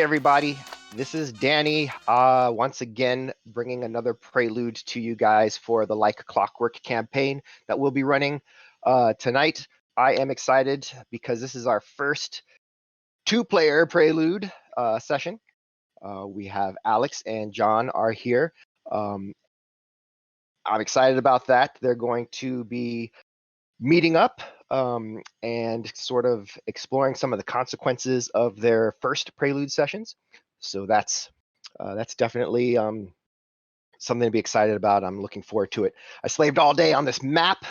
everybody, this is Danny, once again bringing another Prelude to you guys for the Like Clockwork campaign that we'll be running tonight. I am excited because this is our first two-player Prelude session. We have Alex and John are here. I'm excited about that. They're going to be meeting up and sort of exploring some of the consequences of their first Prelude sessions. So that's definitely something to be excited about. I'm looking forward to it. I slaved all day on this map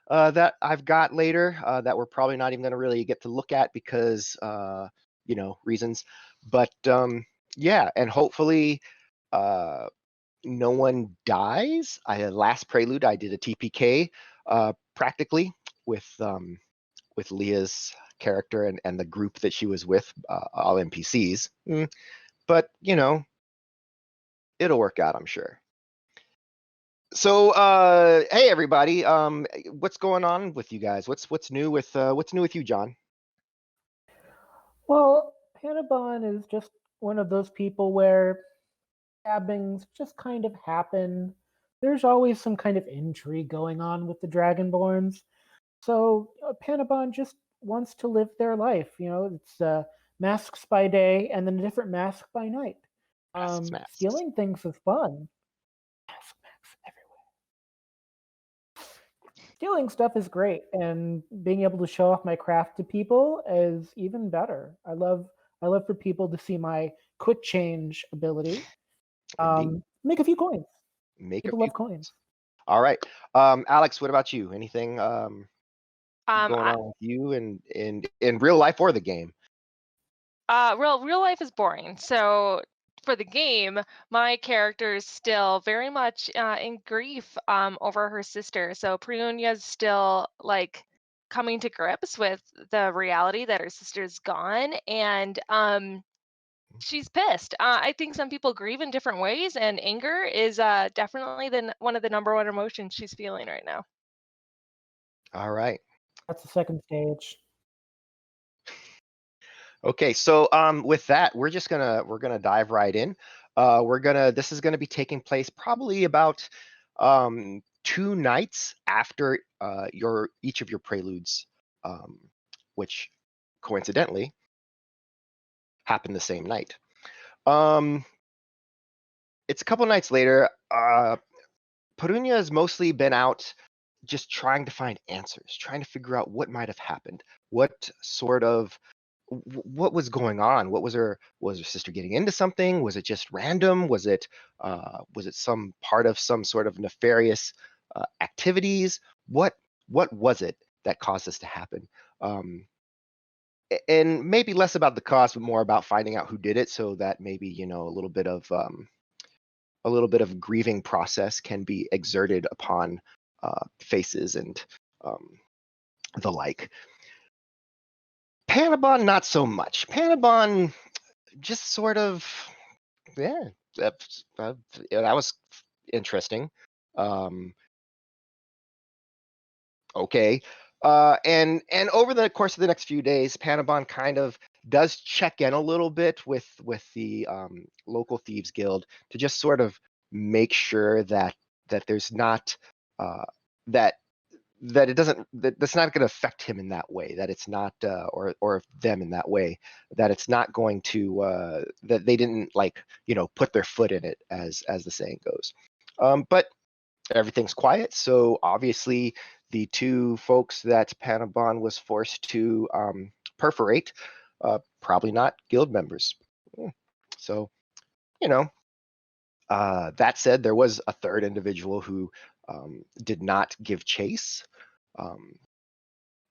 that I've got later that we're probably not even going to really get to look at because, reasons. But yeah, and hopefully no one dies. Last Prelude, I did a TPK practically with Leah's character and the group that she was with, all NPCs. But it'll work out, I'm sure. So hey everybody, what's going on with you guys? What's new with you, John? Well, Panabon is just one of those people where stabbings just kind of happen. There's always some kind of intrigue going on with the Dragonborns. So Panabon just wants to live their life. It's masks by day and then a different mask by night. Masks. Stealing things is fun. Masks everywhere. Stealing stuff is great, and being able to show off my craft to people is even better. I love for people to see my quick change ability. Make a few coins. People love coins. All right, Alex, what about you? Anything going on with you in real life or the game? Real life is boring. So for the game, my character is still very much in grief over her sister. So Perunyia is still like coming to grips with the reality that her sister's gone, and she's pissed. I think some people grieve in different ways, and anger is definitely one of the number one emotions she's feeling right now. All right. That's the second stage. Okay, so with that, we're gonna dive right in. This is gonna be taking place probably about 2 nights after each of your preludes, which coincidentally happened the same night. It's a couple nights later. Perunyia has mostly been out just trying to find answers, trying to figure out what might have happened, what was going on. Was her sister getting into something? Was it just random? Was it some part of some sort of nefarious activities? What was it that caused this to happen? And maybe less about the cause, but more about finding out who did it, so that maybe a little bit of grieving process can be exerted upon faces and the like. Panabon, not so much. Panabon just sort of, yeah, that was interesting. Okay. And over the course of the next few days, Panabon kind of does check in a little bit with the local thieves guild to just sort of make sure that there's not that it doesn't, that's not going to affect him in that way, that it's not or them in that way, that it's not going to that they didn't put their foot in it, as the saying goes. But everything's quiet, so obviously the 2 folks that Panabon was forced to perforate, probably not guild members. So that said, there was a 3rd individual who did not give chase.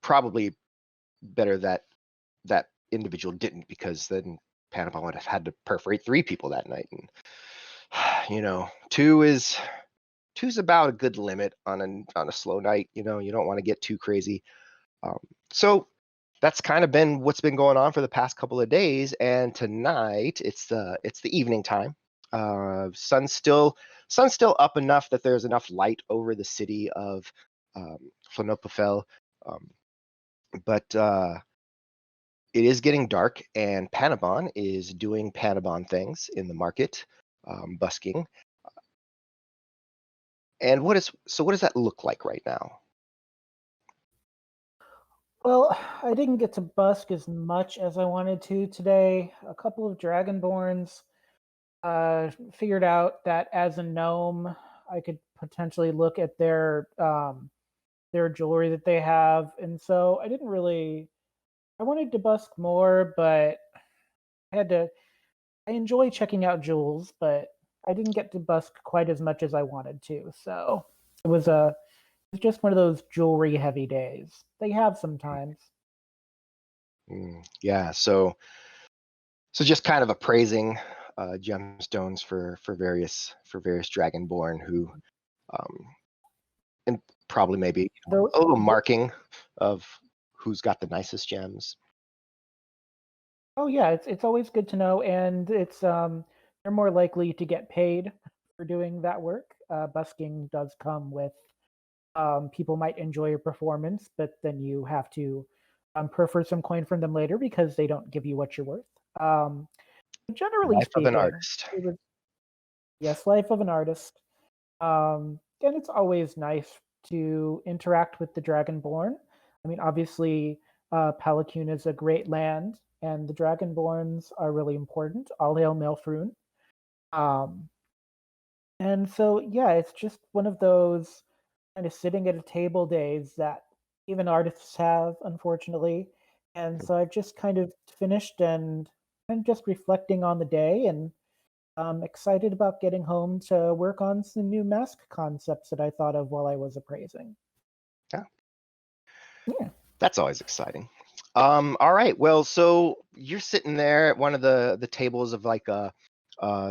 Probably better that individual didn't, because then Panabon would have had to perforate 3 people that night, and 2's about a good limit on a slow night. You don't want to get too crazy. So that's kind of been what's been going on for the past couple of days, and tonight it's the evening time. Sun's still up enough that there's enough light over the city of Flonopafel, but it is getting dark, and Panabon is doing Panabon things in the market, busking. And what does that look like right now? Well, I didn't get to busk as much as I wanted to today. A couple of Dragonborns figured out that as a gnome, I could potentially look at their jewelry that they have, and so I didn't really. I wanted to busk more, but I had to. I enjoy checking out jewels, but I didn't get to busk quite as much as I wanted to. So it was just one of those jewelry heavy days. They have sometimes. Yeah, so just kind of appraising gemstones for various dragonborn who um, and probably maybe Though, a little marking of who's got the nicest gems. oh yeah, it's always good to know, and it's they're more likely to get paid for doing that work. Busking does come with people might enjoy your performance, but then you have to prefer some coin from them later because they don't give you what you're worth. Generally Life of an speaking, artist. it was yes, life of an artist. And it's always nice to interact with the Dragonborn. I mean, obviously, Palacune is a great land, and the Dragonborns are really important. All hail Melfrune. Um, and so, yeah, it's just one of those kind of sitting at a table days that even artists have, unfortunately. And so I've just kind of finished and I'm just reflecting on the day and I'm excited about getting home to work on some new mask concepts that I thought of while I was appraising. Yeah, Yeah. that's always exciting. All right. Well, so you're sitting there at one of the tables of like a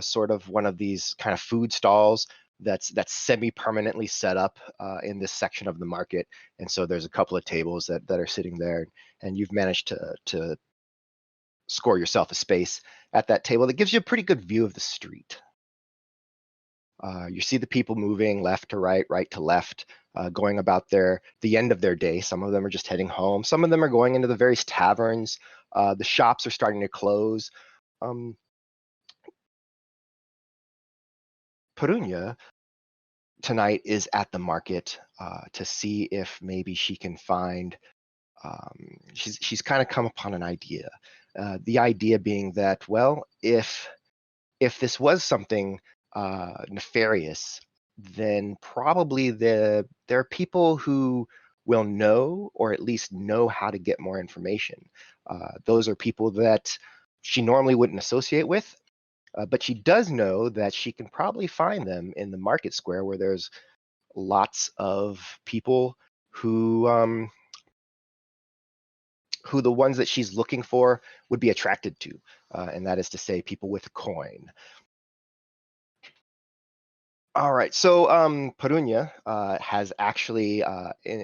sort of one of these kind of food stalls that's semi-permanently set up in this section of the market. And so there's a couple of tables that are sitting there, and you've managed to score yourself a space at that table that gives you a pretty good view of the street. You see the people moving left to right, right to left, going about the end of their day. Some of them are just heading home. Some of them are going into the various taverns. The shops are starting to close. Um, Perunyia tonight is at the market to see if maybe she can find. She's kind of come upon an idea. The idea being that, well, if this was something nefarious, then probably there are people who will know, or at least know how to get more information. Those are people that she normally wouldn't associate with, but she does know that she can probably find them in the market square where there's lots of people who the ones that she's looking for would be attracted to, and that is to say people with a coin. All right, so Perunia has actually,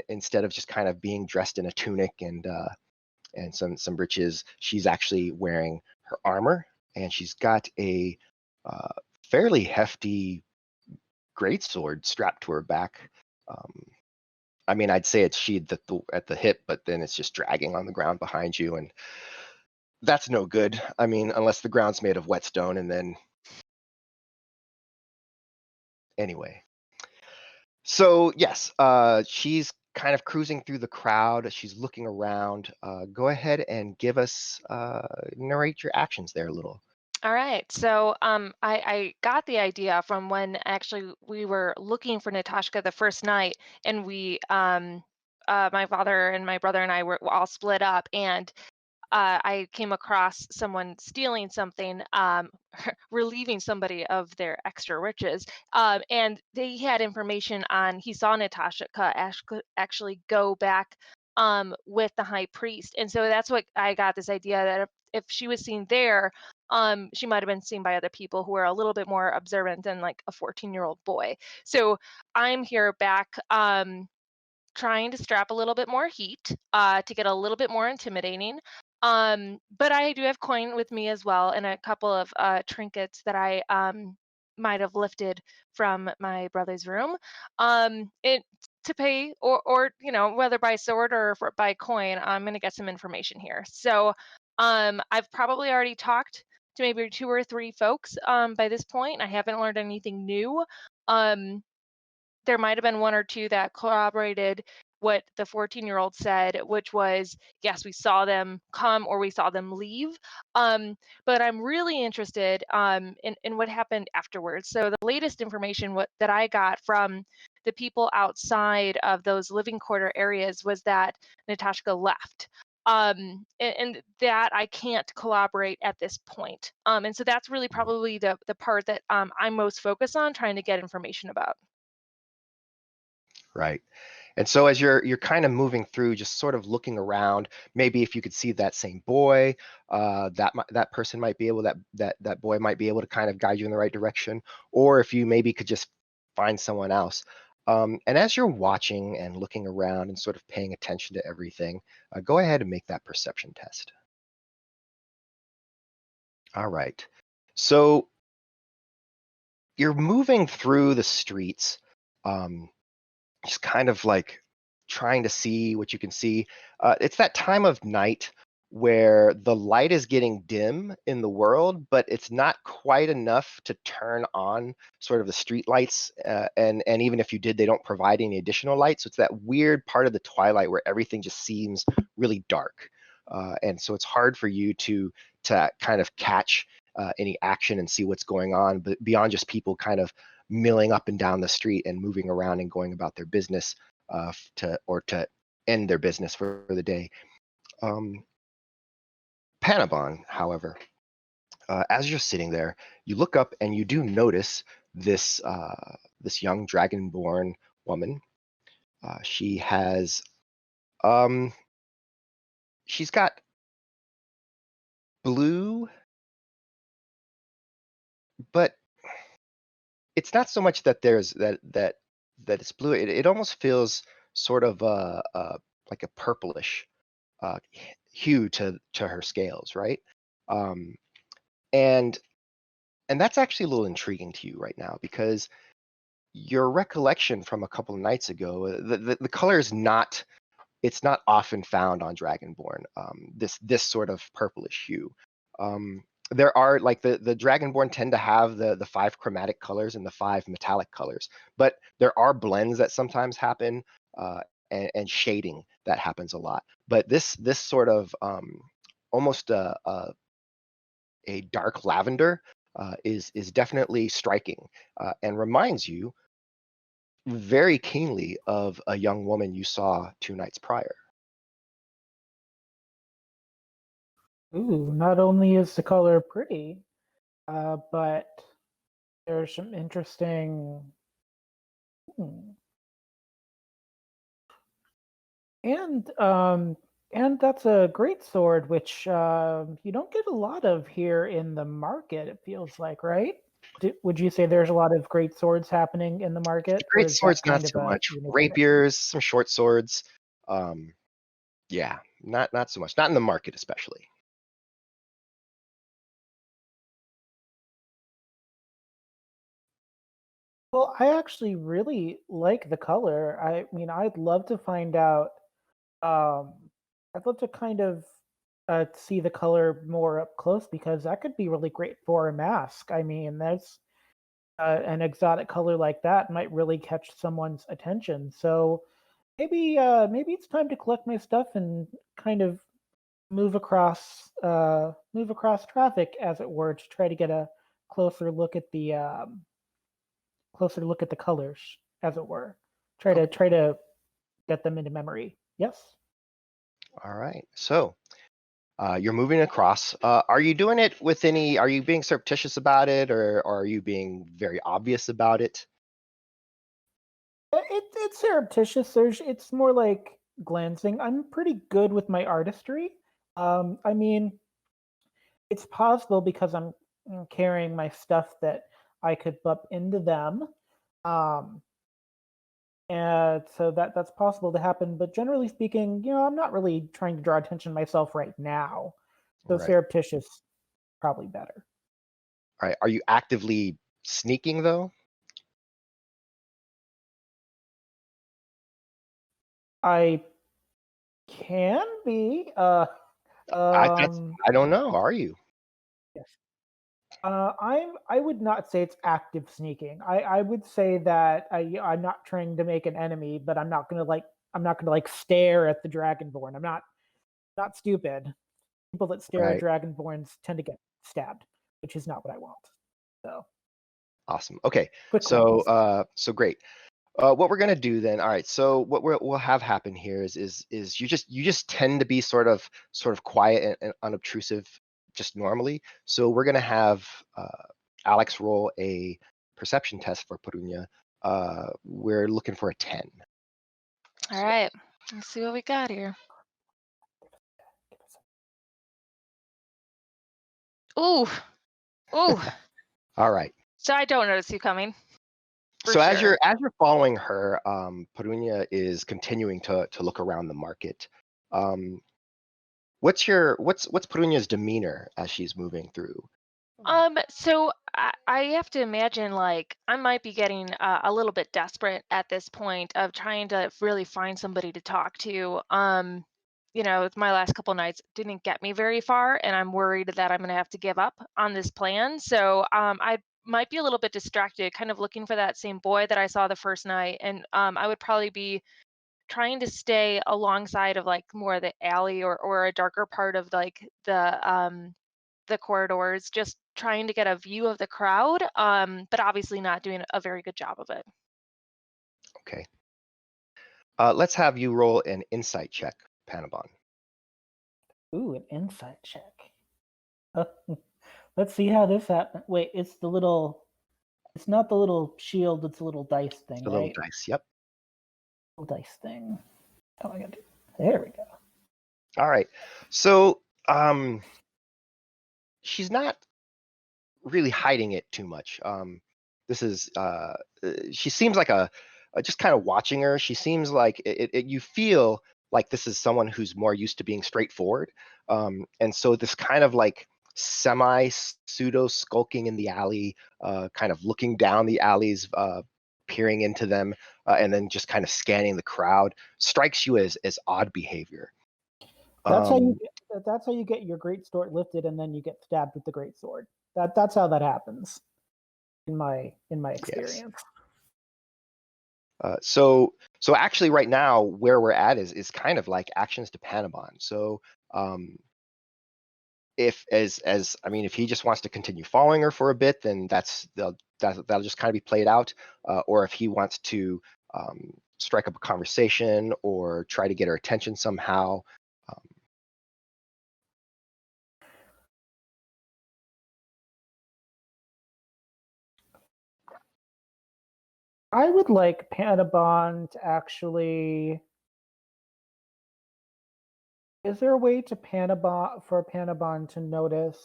instead of just kind of being dressed in a tunic and some breeches, she's actually wearing her armor, and she's got a uh, fairly hefty greatsword strapped to her back. Um, I mean, I'd say it's sheathed at the hip, but then it's just dragging on the ground behind you, and that's no good. I mean, unless the ground's made of whetstone, and then anyway. So yes, she's kind of cruising through the crowd. She's looking around. Go ahead and give us narrate your actions there a little. All right. So I got the idea from when actually we were looking for Natashka the first night, and my father and my brother and I were all split up, and I came across someone stealing something, relieving somebody of their extra riches. And they had information on, he saw Natasha actually go back with the high priest. And so that's what I got this idea that if she was seen there, she might have been seen by other people who are a little bit more observant than like a 14-year-old boy. So I'm here back. Trying to strap a little bit more heat to get a little bit more intimidating. But I do have coin with me as well, and a couple of trinkets that I might have lifted from my brother's room. It to pay, or whether by sword or by coin, I'm going to get some information here. So I've probably already talked to maybe 2 or 3 folks by this point. I haven't learned anything new. Um, there might have been 1 or 2 that corroborated what the 14-year-old said, which was, yes, we saw them come or we saw them leave. But I'm really interested in what happened afterwards. So the latest information that I got from the people outside of those living quarter areas was that Natasha left. And that I can't collaborate at this point. And so that's really probably the part that I'm most focused on trying to get information about. Right. And so as you're kind of moving through, just sort of looking around, maybe if you could see that same boy, that person might be able that boy might be able to kind of guide you in the right direction, or if you maybe could just find someone else. And as you're watching and looking around and sort of paying attention to everything, go ahead and make that perception test. All right. So you're moving through the streets. Um, just kind of like trying to see what you can see. It's that time of night where the light is getting dim in the world, but it's not quite enough to turn on sort of the street lights. And even if you did, they don't provide any additional light. So it's that weird part of the twilight where everything just seems really dark. And so it's hard for you to kind of catch any action and see what's going on, but beyond just people kind of milling up and down the street and moving around and going about their business to end their business for the day. Panabon, however, as you're sitting there, you look up and you do notice this young dragonborn woman. She has she's got blue, but it's not so much that there's that it's blue. It almost feels sort of like a purplish hue to her scales, right? Um, and and that's actually a little intriguing to you right now because your recollection from a couple of nights ago, the color is not it's not often found on Dragonborn. This sort of purplish hue. Um, there are like the Dragonborn tend to have the 5 chromatic colors and the 5 metallic colors, but there are blends that sometimes happen and shading that happens a lot. But this sort of almost a dark lavender is definitely striking and reminds you very keenly of a young woman you saw 2 nights prior. Ooh, not only is the color pretty, but there's some interesting. Hmm. And and that's a great sword, which you don't get a lot of here in the market. It feels like, right? Would you say there's a lot of great swords happening in the market, or Great is that swords, not kind of so a much. unique thing? Rapiers, some short swords. Um, yeah, not so much. Not in the market, especially. Well, I actually really like the color. I mean, I'd love to find out. Um, I'd love to kind of see the color more up close because that could be really great for a mask. I mean, there's an exotic color like that might really catch someone's attention. So maybe it's time to collect my stuff and kind of move across traffic, as it were, to try to get a closer look at the closer look at the colors, as it were. Okay. Try to get them into memory. Yes. All right. So you're moving across. Are you doing it with any? Are you being surreptitious about it, or are you being very obvious about it? It's surreptitious. It's more like glancing. I'm pretty good with my artistry. I mean, it's possible because I'm carrying my stuff that I could bump into them. Um, and so that's possible to happen. But generally speaking, I'm not really trying to draw attention myself right now. So Right. surreptitious probably better. All right. Are you actively sneaking though? I can be. I don't know. Are you? Yes. I would not say it's active sneaking. I would say that I'm not trying to make an enemy, but I'm not gonna like stare at the Dragonborn. I'm not stupid. People that stare at Right. Dragonborns tend to get stabbed, which is not what I want. So Awesome. Okay. quick So wins. so great. What we're gonna do then? All right. So what we'll have happen here is you just tend to be sort of quiet and unobtrusive just normally. So we're gonna have Alex roll a perception test for Perunyia. We're looking for a 10. All So right. Let's see what we got here. Ooh. Ooh. all right. So I don't notice you coming. For So as sure. you're following her, Perunyia is continuing to look around the market. What's Perunya's demeanor as she's moving through? So I have to imagine like I might be getting a little bit desperate at this point of trying to really find somebody to talk to. My last couple nights didn't get me very far, and I'm worried that I'm going to have to give up on this plan. So I might be a little bit distracted, kind of looking for that same boy that I saw the first night, and I would probably be trying to stay alongside of like more of the alley or a darker part of like the corridors, just trying to get a view of the crowd, but obviously not doing a very good job of it. Okay. Let's have you roll an insight check, Panabon. Ooh, an insight check. Let's see how this happens. Wait, it's the little. It's not the little shield. It's a little dice thing, The little right? dice. Yep. Little dice thing. Oh, I got to. There we go. All right. So she's not really hiding it too much. This is she seems like just kind of watching her. She seems like you feel like this is someone who's more used to being straightforward, and so this kind of like semi pseudo skulking in the alley, kind of looking down the alleys, peering into them, and then just kind of scanning the crowd strikes you as odd behavior. That's how you Um, get. That's how you get your great sword lifted, and then you get stabbed with the great sword. That's how that happens in my yes. experience. So actually right now where we're at is kind of like actions to Panabon. So if if he just wants to continue following her for a bit, then that'll just kind of be played out. Or if he wants to strike up a conversation or try to get her attention somehow. Um, I would like Panabon to actually. Is there a way to Panabon to notice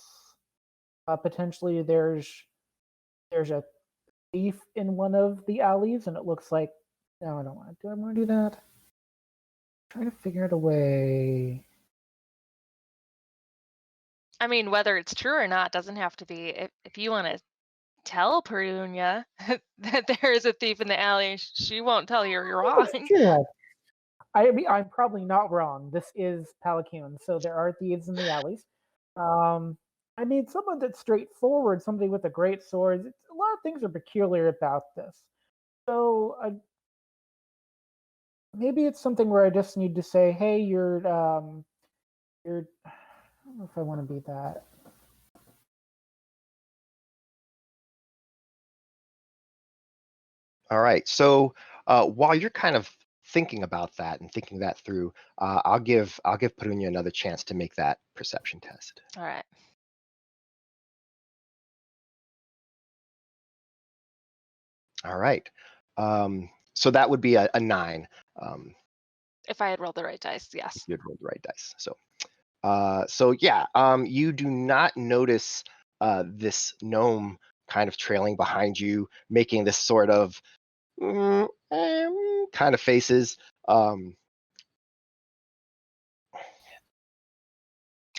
potentially there's a thief in one of the alleys and it looks like no, I don't want to. Do I want to do that? Try to figure out a way. I mean, whether it's true or not doesn't have to be. If you want to tell Perunia that there is a thief in the alley, she won't tell you you're wrong. That's true. I mean, I'm probably not wrong. This is Palacoon, so there are thieves in the alleys. I mean, someone that's straightforward, somebody with a great sword. A lot of things are peculiar about this. So maybe it's something where I just need to say, "Hey, you're." I don't know if I want to be that. all right. So while you're kind of thinking about that and thinking that through, I'll give Perunia another chance to make that perception test. All right. All right. So that would be a 9. If I had rolled the right dice, If yes. you had rolled the right dice. So yeah, you do not notice this gnome kind of trailing behind you, making this sort of kind of faces. I'm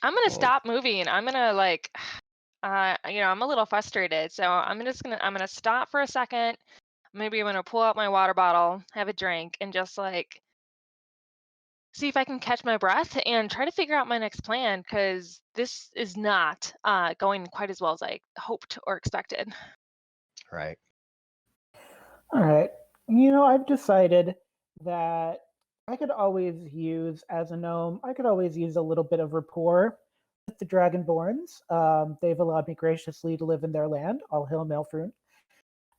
gonna Oh, stop moving. I'm gonna like, I'm a little frustrated, so I'm gonna stop for a second. Maybe I'm gonna pull out my water bottle, have a drink, and just like see if I can catch my breath and try to figure out my next plan, because this is not going quite as well as I hoped or expected. Right. All right. I've decided that I could always use, as a gnome, I could always use a little bit of rapport with the Dragonborns. They've allowed me graciously to live in their land, all hail Melfrun.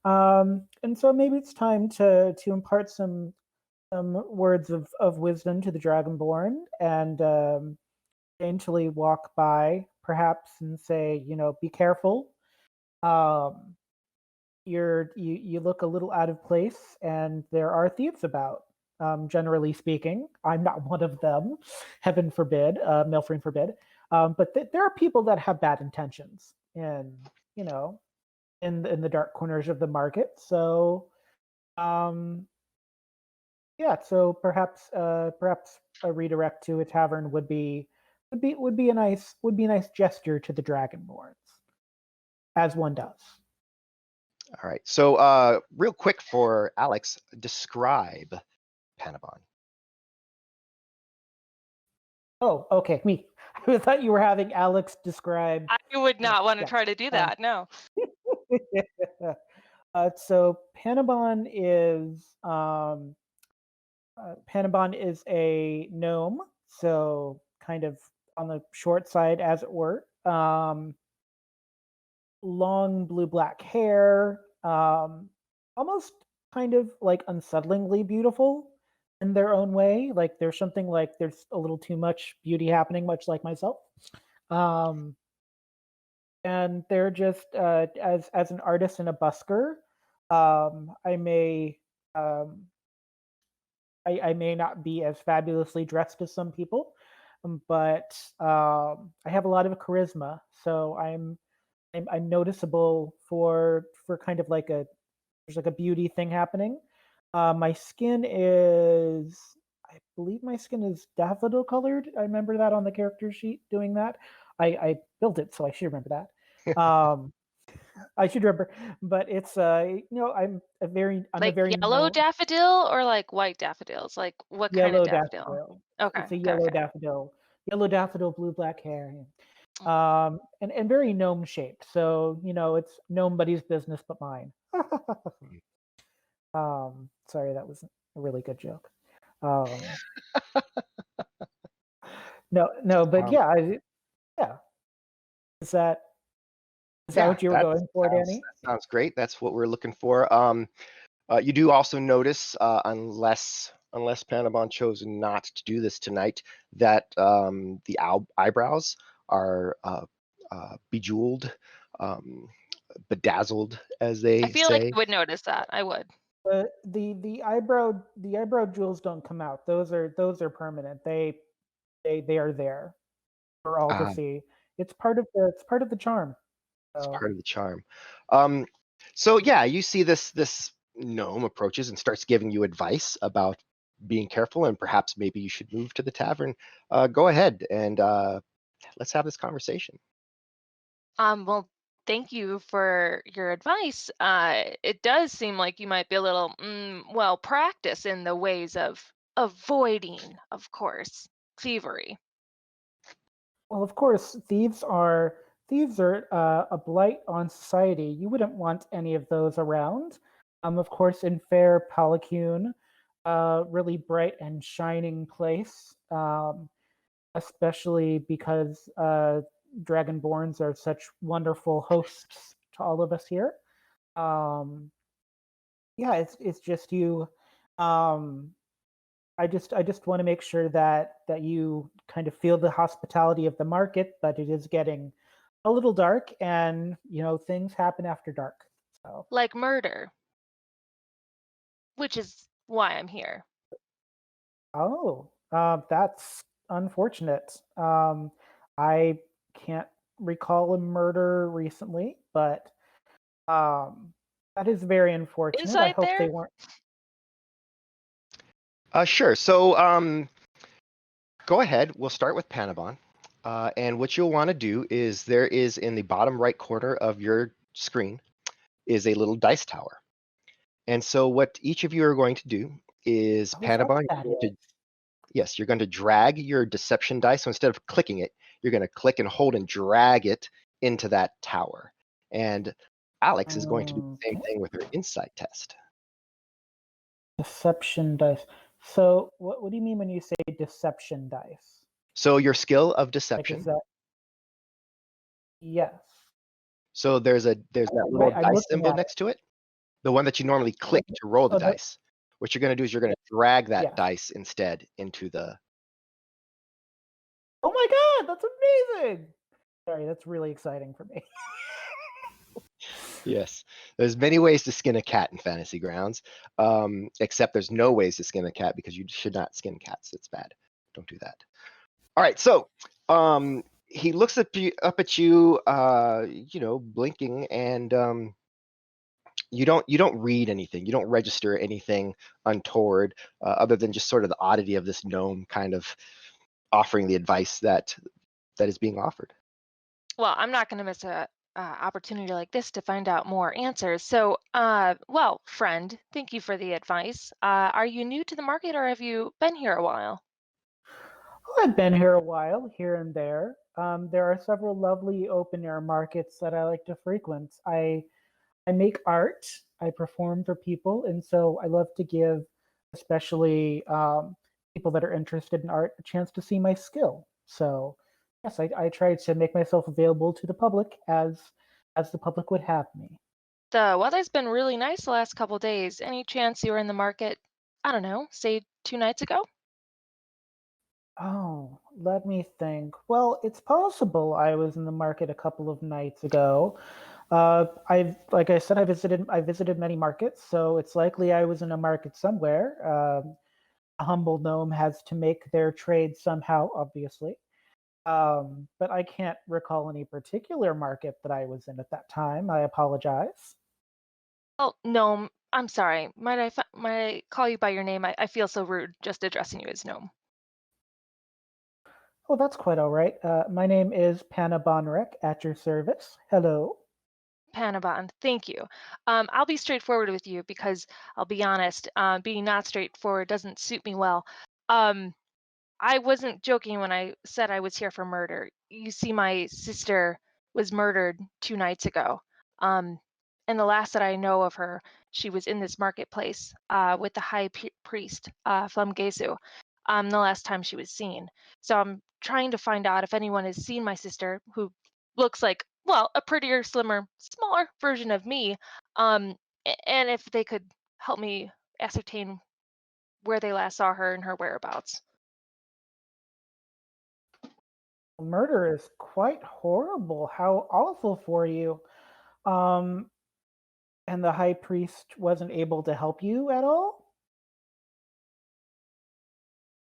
And so maybe it's time to impart some words of wisdom to the Dragonborn and daintily walk by, perhaps, and say, be careful. Um, you look a little out of place, and there are thieves about. Generally speaking, I'm not one of them. Heaven forbid, Milfring forbid. But there are people that have bad intentions, and you know, in the dark corners of the market. So, um, yeah. So perhaps a redirect to a tavern would be a nice gesture to the Dragonborns, as one does. All right. So, real quick for Alex, describe Panabon. Oh, okay. Me. I thought you were having Alex describe. I would not want to Yeah. try to do that. No. So Panabon is a gnome, so kind of on the short side, as it were. Long blue-black hair, almost kind of like unsettlingly beautiful in their own way. Like there's something like there's a little too much beauty happening, much like myself. Um, and they're just as an artist and a busker. I may um, I may not be as fabulously dressed as some people, but I have a lot of charisma, so I'm noticeable for kind of like there's like a beauty thing happening. My skin is, I believe my skin is daffodil colored. I remember that on the character sheet doing that. I built it, so I should remember that. I should remember, but it's I'm a Like very yellow no daffodil or like white daffodils? Like what kind of yellow daffodil? daffodil. Okay. It's a Okay. Okay. yellow daffodil, blue black hair. And very gnome shaped. So it's nobody's business but mine. Sorry, that was a really good joke. Um, no, but Um, yeah. Is that is that yeah, what you were going for, Danny? that sounds great. That's what we're looking for. You do also notice, unless Panabon chose not to do this tonight, that the eyebrows are bejeweled, um, bedazzled, as I they feel like say. I would notice that. I would. The eyebrow jewels don't come out. Those are permanent. They are there for all to Uh, see. It's part of the charm. it's So part of the charm. Um, so yeah, you see this gnome approaches and starts giving you advice about being careful and perhaps maybe you should move to the tavern. Go ahead and let's have this conversation. Well, thank you for your advice. It does seem like you might be a little, well, practice in the ways of avoiding, of course, thievery. Well, of course, thieves are a blight on society. You wouldn't want any of those around. Of course, in fair Palacune, really bright and shining place, especially because Dragonborns are such wonderful hosts to all of us here. Um, yeah, it's just you. Um, I just want to make sure that you kind of feel the hospitality of the market, but it is getting a little dark, and things happen after dark. So, Like murder, which is why I'm here. oh, that's unfortunate. I can't recall a murder recently, but um, that is very unfortunate. I Insight hope they there? weren't. Sure. So go ahead. We'll start with Panabon. And what you'll want to do is there is in the bottom right corner of your screen is a little dice tower. And so what each of you are going to do is Oh, is that what Panabon, that is? Yes, you're going to drag your deception dice. So instead of clicking it, you're going to click and hold and drag it into that tower. And Alex is going to do the same Okay. thing with her insight test. Deception dice. So what do you mean when you say deception dice? So your skill of Like, deception. is that? Yes. So there's that little Right, I'm dice looking symbol at it. next to it, the one that you normally click to roll the Oh, dice. What you're going to do is you're going to drag that yes. dice instead into the. Oh my god, that's amazing! Sorry, that's really exciting for me. Yes, there's many ways to skin a cat in Fantasy Grounds, except there's no ways to skin a cat because you should not skin cats. It's bad. Don't do that. All right, so he looks up at you, blinking, and you don't read anything. You don't register anything untoward, other than just sort of the oddity of this gnome kind of offering the advice that is being offered. Well, I'm not going to miss a opportunity like this to find out more answers. So, well, friend, thank you for the advice. Are you new to the market or have you been here a while? Well, I've been here a while, here and there. There are several lovely open air markets that I like to frequent. I make art, I perform for people, and so I love to give, especially people that are interested in art, a chance to see my skill. So, yes, I try to make myself available to the public as the public would have me. The weather's been really nice the last couple days. Any chance you were in the market, I don't know, say 2 nights ago? Oh, let me think. Well, it's possible I was in the market a couple of nights ago. Like I said, I visited many markets, so it's likely I was in a market somewhere. A humble gnome has to make their trade somehow, obviously. But I can't recall any particular market that I was in at that time. I apologize. Oh, no, I'm sorry. Might I call you by your name? I feel so rude just addressing you as gnome. Oh, that's quite all right. My name is Panabon at your service. Hello. Panabon, thank you. I'll be straightforward with you because I'll be honest, being not straightforward doesn't suit me well. Um, I wasn't joking when I said I was here for murder. You see, my sister was murdered 2 nights ago. Um, and the last that I know of her, she was in this marketplace with the priest, Flumgesu, the last time she was seen. So I'm trying to find out if anyone has seen my sister, who looks like, well, a prettier, slimmer, smaller version of me, and if they could help me ascertain where they last saw her and her whereabouts. Murder is quite horrible. How awful for you. Um, and the high priest wasn't able to help you at all?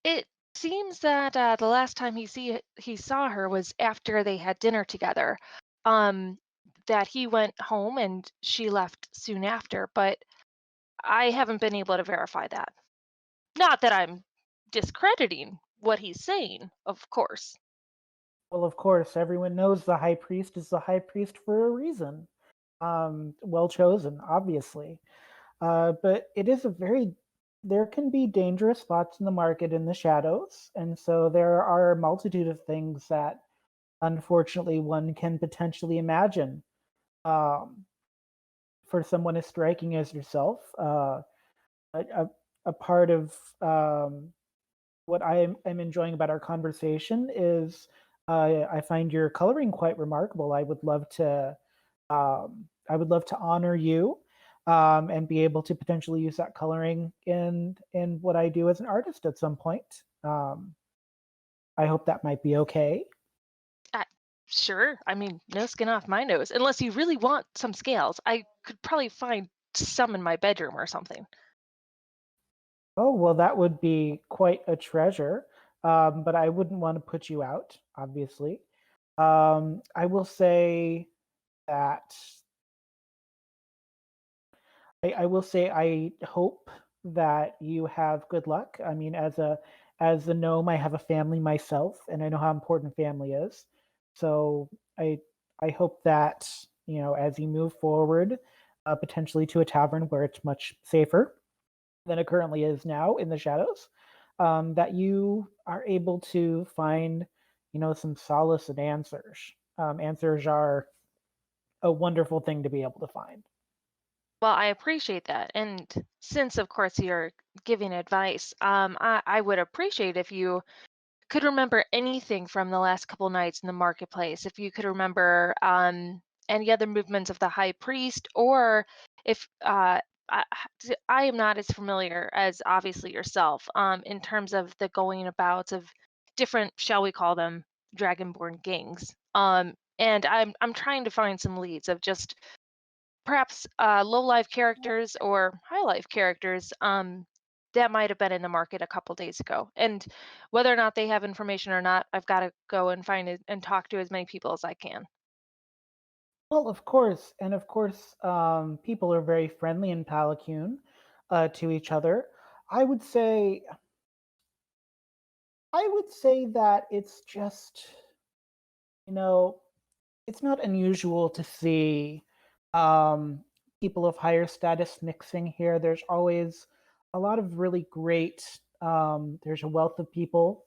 It seems that the last time he saw her was after they had dinner together. Um, that he went home and she left soon after, but I haven't been able to verify that. Not that I'm discrediting what he's saying, of course. Well, of course, everyone knows the high priest is the high priest for a reason. Well chosen, obviously. But it is a very, there can be dangerous spots in the market in the shadows. And so there are a multitude of things that unfortunately one can potentially imagine. Um, for someone as striking as yourself, a, a, a part of what am enjoying about our conversation is I find your coloring quite remarkable. I would love to honor you and be able to potentially use that coloring in what I do as an artist at some point. I hope that might be okay. Uh, sure, I mean, no skin off my nose. Unless you really want some scales, I could probably find some in my bedroom or something. Oh, well, that would be quite a treasure. But I wouldn't want to put you out, obviously. I will say that I will say I hope that you have good luck. I mean, as a gnome, I have a family myself, and I know how important family is. So I I hope that as you move forward, potentially to a tavern where it's much safer than it currently is now in the shadows, that you are able to find, some solace in answers. Answers are a wonderful thing to be able to find. Well, I appreciate that. And since, of course, you're giving advice, I would appreciate if you could remember anything from the last couple nights in the marketplace. If you could remember any other movements of the high priest, or if I am not as familiar as obviously yourself in terms of the going abouts of different, shall we call them, dragonborn gangs. And I'm trying to find some leads of just perhaps low life characters or high life characters that might have been in the market a couple days ago. And whether or not they have information or not, I've got to go and find it and talk to as many people as I can. Well, of course, and of course, people are very friendly in Palacune to each other. I would say, I would say that it's just, you know, it's not unusual to see um, people of higher status mixing here. There's always a lot of really great. There's a wealth of people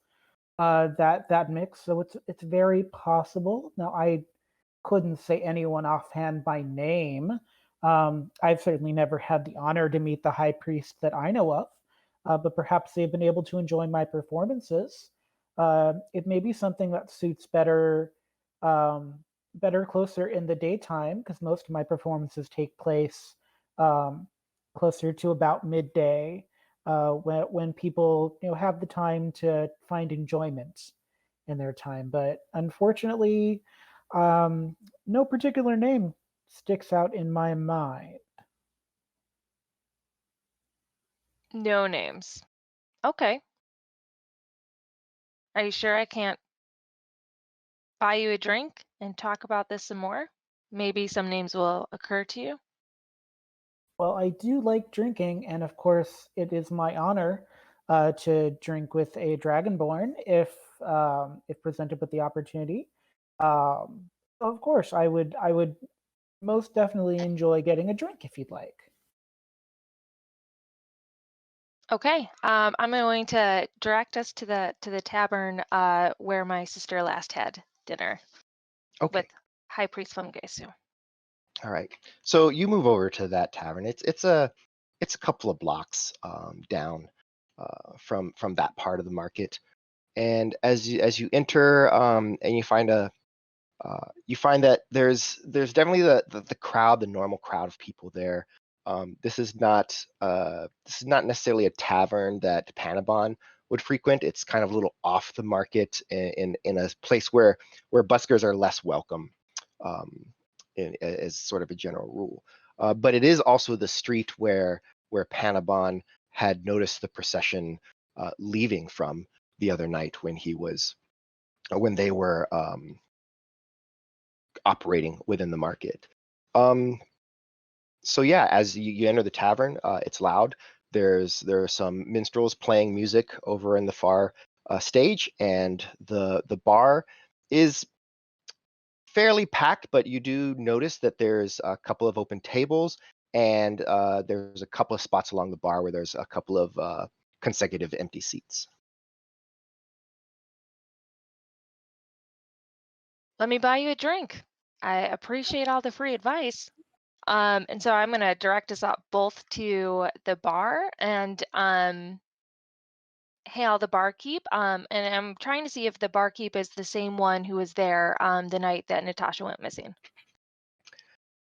that mix, so it's very possible. Now, I couldn't say anyone offhand by name. I've certainly never had the honor to meet the high priest that I know of, but perhaps they've been able to enjoy my performances. It may be something that suits um, better closer in the daytime, because most of my performances take place um, closer to about midday, when people have the time to find enjoyment in their time. But unfortunately, um, no particular name sticks out in my mind. No names. Okay. Are you sure I can't buy you a drink and talk about this some more? Maybe some names will occur to you. Well, I do like drinking, and of course, it is my honor to drink with a dragonborn if presented with the opportunity. Of course, I would most definitely enjoy getting a drink if you'd like. Okay. I'm going to direct us to the tavern where my sister last had dinner Okay. with High Priest Fungesu. All right. So you move over to that tavern. It's a couple of blocks down from that part of the market. And as you enter and you find that there's definitely the crowd, the normal crowd of people there. This is not necessarily a tavern that Panabon would frequent. It's kind of a little off the market in a place where buskers are less welcome, um, as sort of a general rule. But it is also the street where Panabon had noticed the procession leaving from the other night when they were operating within the market. Um, so yeah, as you enter the tavern, it's loud. There are some minstrels playing music over in the far stage, and the bar is fairly packed, but you do notice that there's a couple of open tables, and there's a couple of spots along the bar where there's a couple of consecutive empty seats. Let me buy you a drink. I appreciate all the free advice. And so I'm going to direct us up both to the bar and hail the barkeep. And I'm trying to see if the barkeep is the same one who was there the night that Natasha went missing.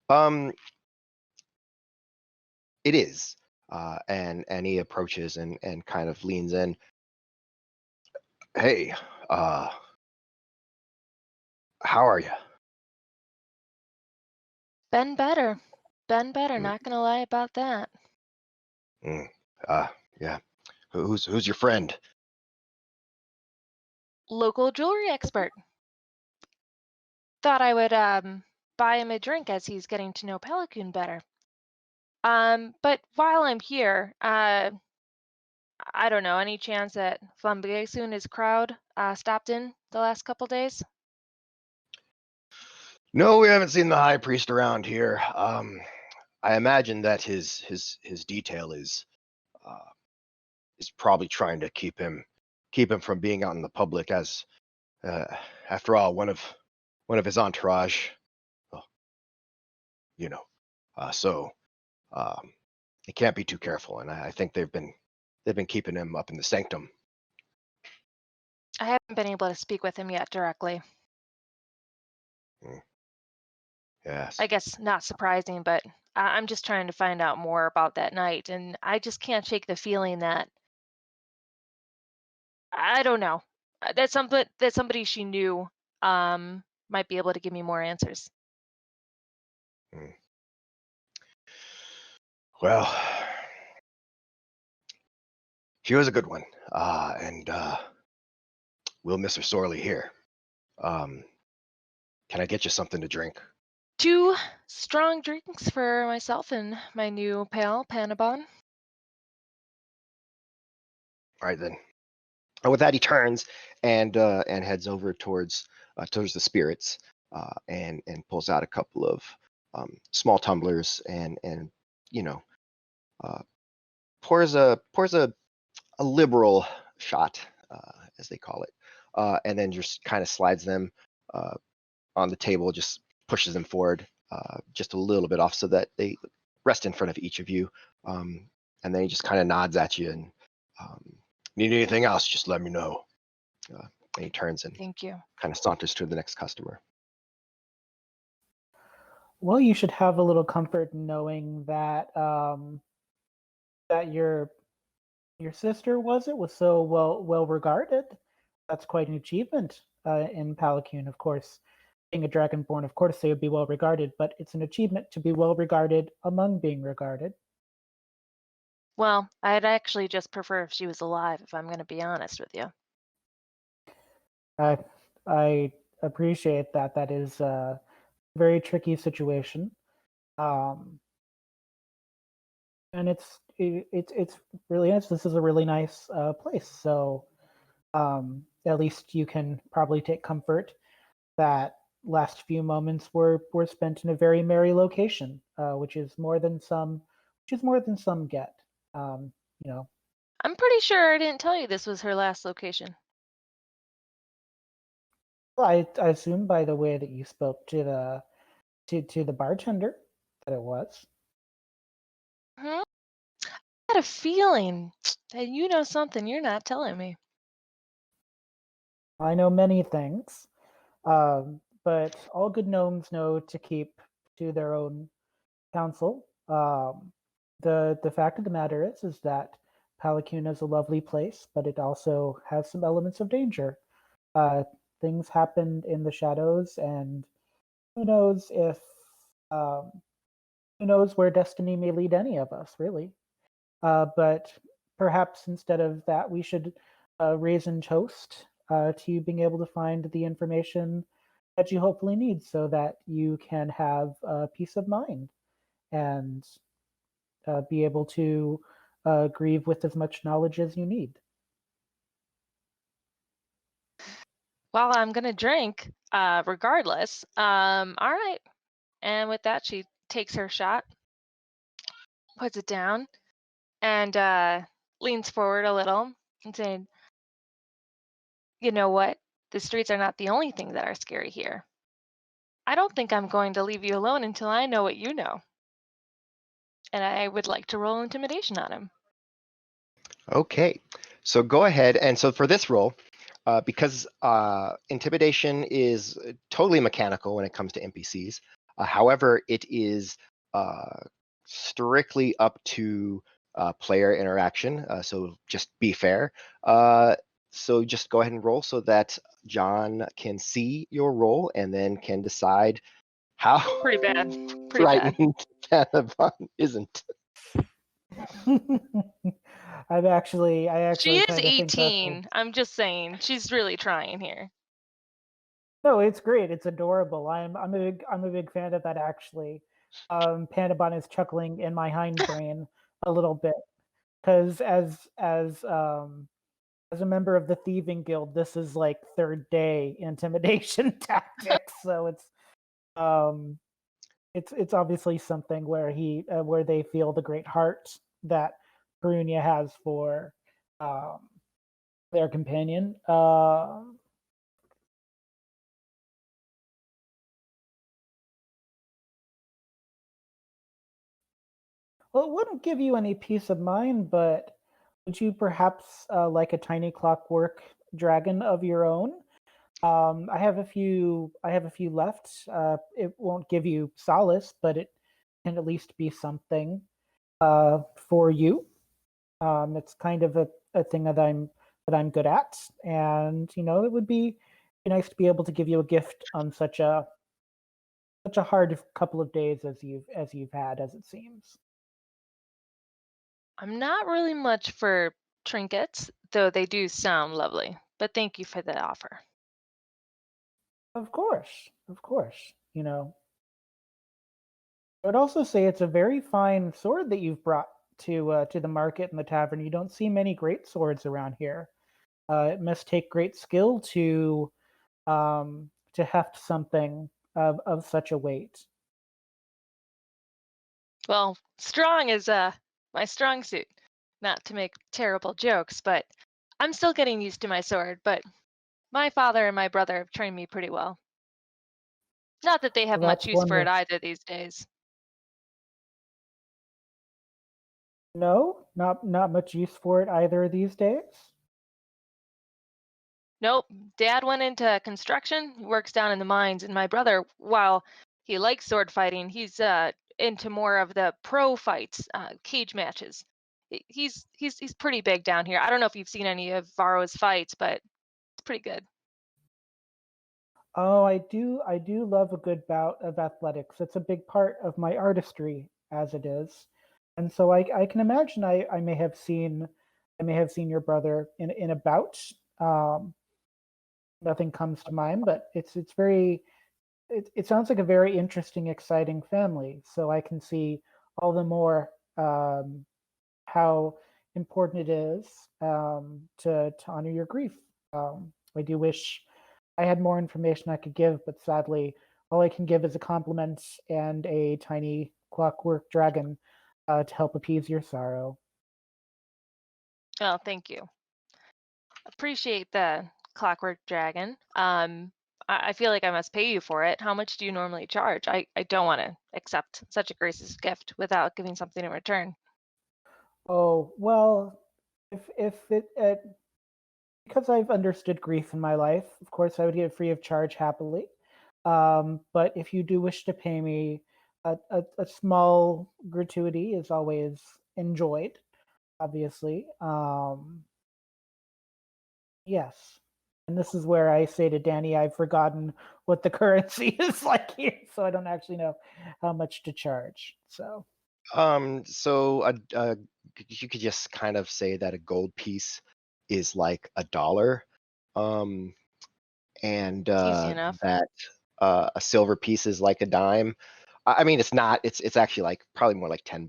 Um, it is, and he approaches and kind of leans in. Hey, how are you? Been better. Been better, Mm, not going to lie about that. mm, yeah. Who's your friend? Local jewelry expert. Thought I would buy him a drink as he's getting to know Pelican better. But while I'm here, I don't know, any chance that Flambegesu and his crowd stopped in the last couple days? No, we haven't seen the high priest around here. I imagine that his detail uh, is probably trying to keep him from being out in the public, as after all, one of his entourage, well, you know, so he can't be too careful, and I think they've been keeping him up in the sanctum. I haven't been able to speak with him yet directly. Yes. I guess not surprising, but I'm just trying to find out more about that night, and I just can't shake the feeling that I don't know that somebody she knew might be able to give me more answers. Mm. Well, she was a good one, and we'll miss her sorely here. Can I get you something to drink? 2 strong drinks for myself and my new pal, Panabon. All right then. And with that, he turns and heads over towards the spirits, and pulls out a couple of small tumblers, and you know pours a liberal shot, as they call it, and then just kind of slides them on the table, just pushes them forward just a little bit off so that they rest in front of each of you, and then he just kind of nods at you and, need anything else, just let me know. And he turns and Thank you. kind of saunters to the next customer. Well, you should have a little comfort knowing that that your sister was so well regarded. That's quite an achievement in Palacune, of course. Being a dragonborn, of course, they would be well regarded, but it's an achievement to be well regarded among being regarded. Well, I'd actually just prefer if she was alive, if I'm going to be honest with you. I appreciate that. That is a very tricky situation, and it's really nice. This is a really nice place, so at least you can probably take comfort that last few moments were spent in a very merry location, which is more than some get. Um, you know, I'm pretty sure I didn't tell you this was her last location. I assume by the way that you spoke to the bartender that it was. Hmm? I had a feeling that you know something you're not telling me. I know many things, but all good gnomes know to keep to their own counsel. The fact of the matter is that Palacune is a lovely place, but it also has some elements of danger. Uh, Things happen in the shadows, and who knows if um, who knows where destiny may lead any of us, really. But perhaps instead of that, we should raise and toast to you being able to find the information that you hopefully need so that you can have peace of mind and be able to grieve with as much knowledge as you need. Well, I'm going to drink regardless. All right. And with that, she takes her shot, puts it down, and leans forward a little and saying, you know what? The streets are not the only thing that are scary here. I don't think I'm going to leave you alone until I know what you know. And I would like to roll intimidation on him. Okay, so go ahead. And so for this roll, because intimidation is totally mechanical when it comes to NPCs, however, it is strictly up to player interaction. So just be fair. So just go ahead and roll so that John can see your roll and then can decide how Pretty bad. Pretty bad. frightened Panabon isn't. I actually She is kind of think that's 18. I'm just saying. She's really trying here. no, it's great. It's adorable. I'm a big fan of that actually. Panabon is chuckling in my hindbrain a little bit because as a member of the thieving guild, this is like third day intimidation tactics. So um it's obviously something where where they feel the great heart that Perunyia has for um, their companion. Well, it wouldn't give you any peace of mind, but would you perhaps like a tiny clockwork dragon of your own? I have a few. I have a few left. It won't give you solace, but it can at least be something for you. It's kind of a thing that I'm good at, and it would be nice to be able to give you a gift on such a hard couple of days as you've had, as it seems. I'm not really much for trinkets, though they do sound lovely. But thank you for the offer. Of course, of course. I would also say it's a very fine sword that you've brought to the market and the tavern. You don't see many great swords around here. It must take great skill to heft something of such a weight. Well, strong is my strong suit. Not to make terrible jokes, but I'm still getting used to my sword, but my father and my brother have trained me pretty well. Not that they have Well, much that's use for it wonderful. either these days. No, not much use for it either these days. Nope, Dad went into construction. He works down in the mines, and my brother, while he likes sword fighting, he's into more of the pro fights, cage matches. He's pretty big down here. I don't know if you've seen any of Varro's fights, but it's pretty good. Oh, I do love a good bout of athletics. It's a big part of my artistry as it is. And so I can imagine I may have seen your brother in a bout. Um, Nothing comes to mind, but it sounds like a very interesting, exciting family. So I can see all the more how important it is to honor your grief. I do wish I had more information I could give, but sadly, all I can give is a compliment and a tiny clockwork dragon to help appease your sorrow. Oh, thank you. Appreciate the Clockwork Dragon. I feel like I must pay you for it. How much do you normally charge? I don't want to accept such a gracious gift without giving something in return. Oh well, if it because I've understood grief in my life, of course I would give it free of charge happily. But if you do wish to pay me, a small gratuity is always enjoyed, obviously. Yes. And this is where I say to Danny, I've forgotten what the currency is like here, so I don't actually know how much to charge. So, So you could just kind of say that a gold piece is like $1, um, and It's easy enough. that a silver piece is like a dime. I mean, it's not. It's actually like probably more like $10.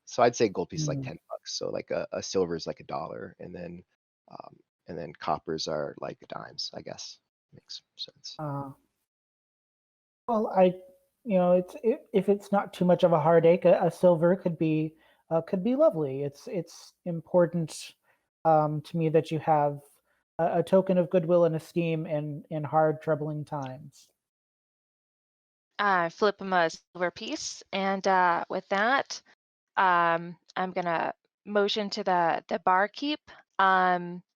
So I'd say gold piece is like mm, $10. So like a silver is like $1, um, and then coppers are like dimes. I guess makes sense. uh, well, if it's not too much of a heartache, a silver could be lovely. It's important to me that you have a token of goodwill and esteem in hard, troubling times. I flip him a silver piece, and with that, I'm gonna motion to the barkeep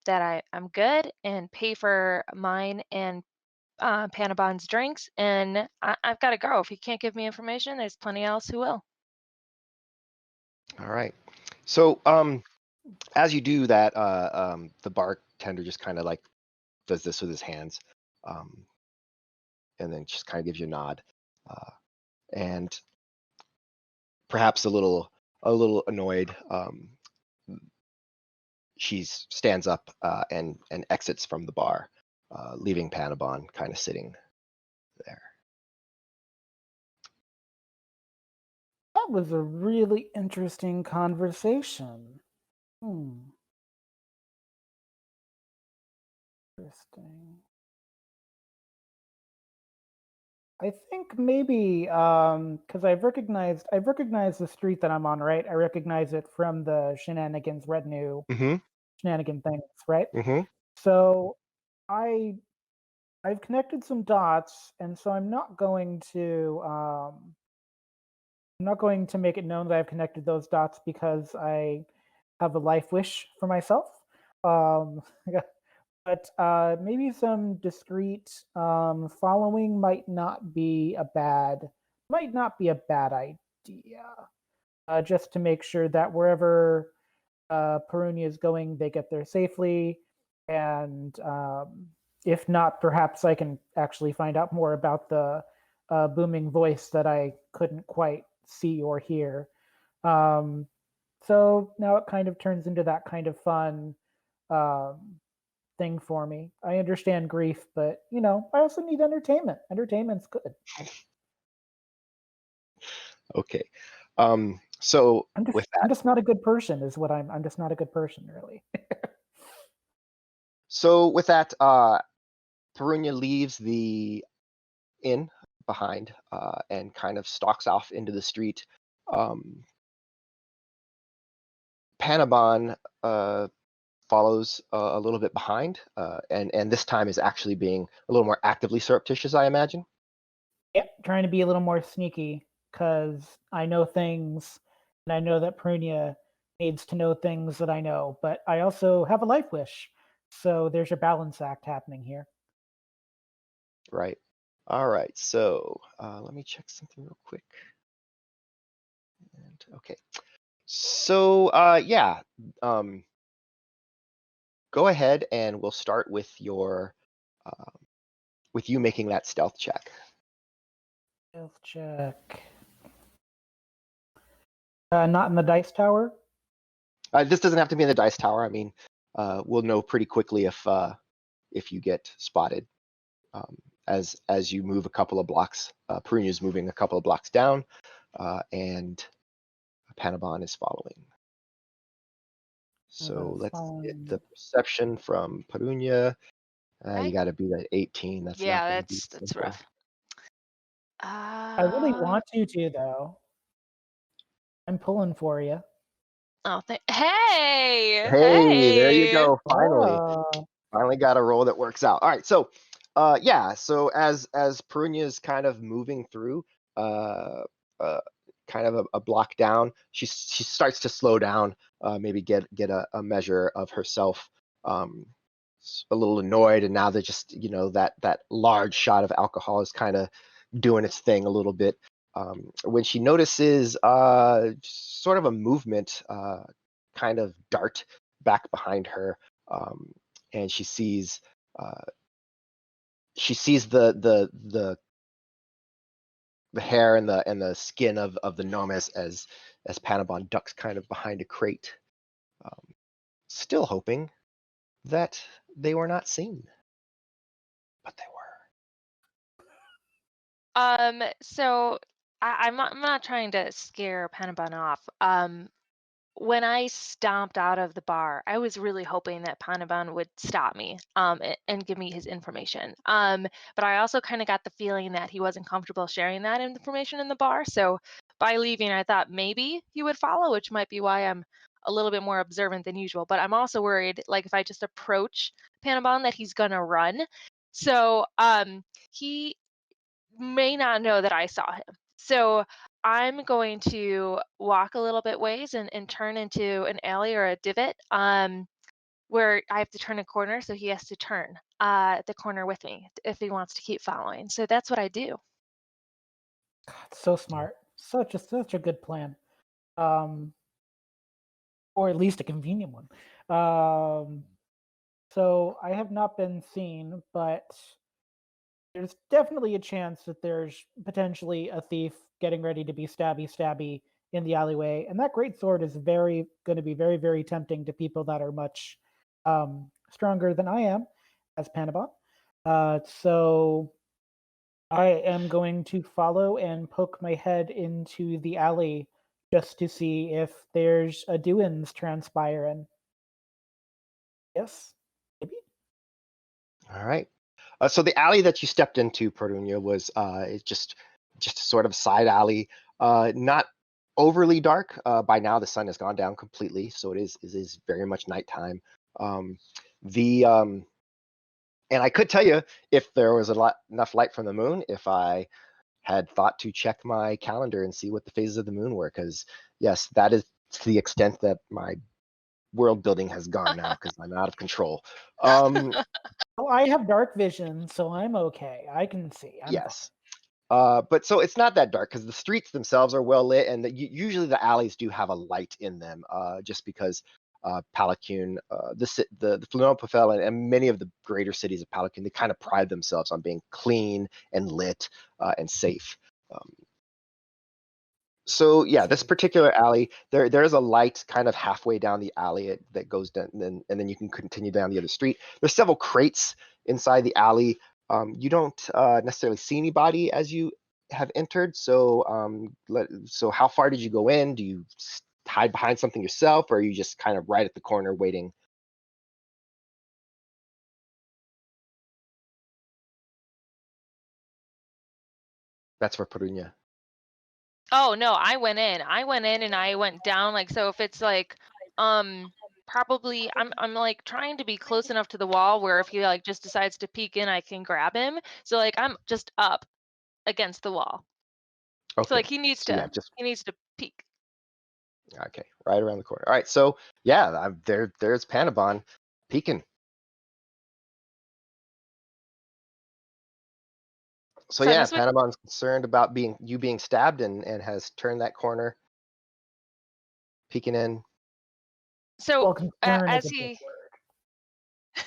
that I'm good and pay for mine and Panabon's drinks, and I've got to go. If he can't give me information, there's plenty else who will. All right. So as you do that, the bartender just kind of like does this with his hands, um, and then just kind of gives you a nod, and perhaps a little annoyed. She stands up and exits from the bar, leaving Panabon kind of sitting there. That was a really interesting conversation. Hmm, interesting. I think maybe because I've recognized the street that I'm on, right? I recognize it from the Shenanigans Retinue Mm-hmm. shenanigan things, right? Mm-hmm. So I've connected some dots, and so I'm not going to make it known that I've connected those dots because I have a life wish for myself. Um, but maybe some discreet following might not be a bad idea. Just to make sure that wherever Perunyia is going, they get there safely, and if not, perhaps I can actually find out more about the booming voice that I couldn't quite see or hear. Um, so now it kind of turns into that kind of fun um, thing for me. I understand grief, but I also need entertainment. Entertainment's good. Okay. So with I'm that, just not a good person, is what I'm just not a good person, really. Perunia leaves the inn behind and kind of stalks off into the street. Panabon follows a little bit behind, and this time is actually being a little more actively surreptitious, I imagine. Yep, trying to be a little more sneaky because I know things, and I know that Perunyia needs to know things that I know, but I also have a life wish. So there's a balance act happening here. Right. All right. So let me check something real quick. And, okay. So yeah, go ahead and we'll start with with you making that stealth check. Stealth check. Not in the dice tower. This doesn't have to be in the dice tower. I mean, we'll know pretty quickly if you get spotted. As you move a couple of blocks, Perunyia is moving a couple of blocks down, and Panabon is following. So let's get the perception from Perunyia. Okay. You got to be at 18. That's not going to be that's simple. rough. I really want you to, though. I'm pulling for you. Oh, hey, Hey, there you go. Finally. Oh. Finally got a roll that works out. All right, so yeah, so as Perunyia is kind of moving through, kind of a block down, she starts to slow down, maybe get a measure of herself, a little annoyed, and now that just that large shot of alcohol is kind of doing its thing a little bit. When she notices sort of a movement, kind of dart back behind her. And she sees the hair and the skin of the gnome as Panabon ducks kind of behind a crate, still hoping that they were not seen, but they were. So I'm not trying to scare Panabon off. When I stomped out of the bar, I was really hoping that Panabon would stop me and give me his information. But I also kind of got the feeling that he wasn't comfortable sharing that information in the bar. So by leaving, I thought maybe he would follow, which might be why I'm a little bit more observant than usual. But I'm also worried, like if I just approach Panabon, that he's gonna run. So he may not know that I saw him. So I'm going to walk a little bit ways and turn into an alley or a divot where I have to turn a corner. So he has to turn the corner with me if he wants to keep following. So that's what I do. God, so smart. Such a good plan. Or at least a convenient one. So I have not been seen, but there's definitely a chance that there's potentially a thief getting ready to be stabby in the alleyway, and that great sword is going to be very, very tempting to people that are much stronger than I am as Panabon. So I am going to follow and poke my head into the alley just to see if there's a doings transpiring. Yes, maybe. All right. So the alley that you stepped into, Perunyia, was just a sort of side alley, not overly dark. By now, the sun has gone down completely, so it is very much nighttime. The and I could tell you if there was enough light from the moon, if I had thought to check my calendar and see what the phases of the moon were, because yes, that is to the extent that my world building has gone now because I'm out of control. Well, I have dark vision, so I'm okay. I can see. I'm Yes. But so it's not that dark because the streets themselves are well lit, and usually the alleys do have a light in them, just because Palacune, the Flunopafel, and many of the greater cities of Palacune, they kind of pride themselves on being clean and lit and safe. Um, so yeah, this See. particular alley, there's a light kind of halfway down the alley that goes down, and then you can continue down the other street. There's several crates inside the alley. You don't necessarily see anybody as you have entered. So so how far did you go in? Do you hide behind something yourself, or are you just kind of right at the corner waiting? That's for Perunyia. Oh no, I went in. I went in and I went down. Like, so if it's like, probably I'm like trying to be close enough to the wall where if he like just decides to peek in, I can grab him. So like I'm just up against the wall. So like Okay. So yeah, just he needs to peek. okay, right around the corner. All right. So yeah, there's Panabon peeking. So So yeah, this would Panabon's concerned about being stabbed and has turned that corner, peeking in. Well, concern is as a big he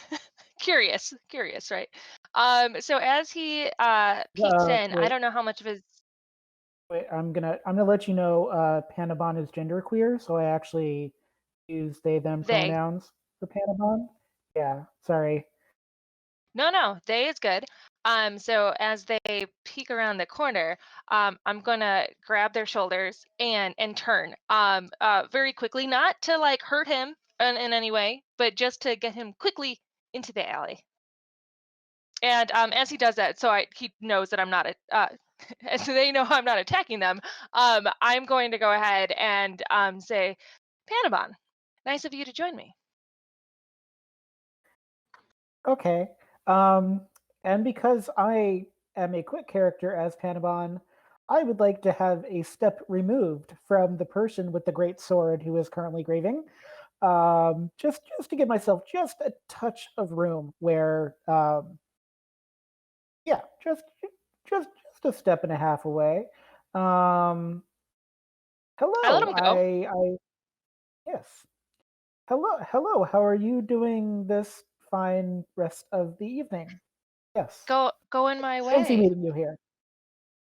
word. curious, right? So as he peeks in, I Wait, don't know how much of his wait. I'm gonna let you know. Panabon is genderqueer, so I actually use they them they pronouns for Panabon. Yeah, sorry. No, they is good. So as they peek around the corner, I'm gonna grab their shoulders and turn, very quickly, not to like hurt him in any way, but just to get him quickly into the alley. And as he does that, he knows that I'm not so they know I'm not attacking them. I'm going to go ahead and say, Panabon, nice of you to join me. Okay. Um, and because I am a quick character as Panabon, I would like to have a step removed from the person with the great sword who is currently grieving. Just to give myself just a touch of room where, yeah, just a step and a half away. Um, I let hello, him go. I yes. Hello. How are you doing this fine rest of the evening? Yes. Go in my Fancy way. meeting you here.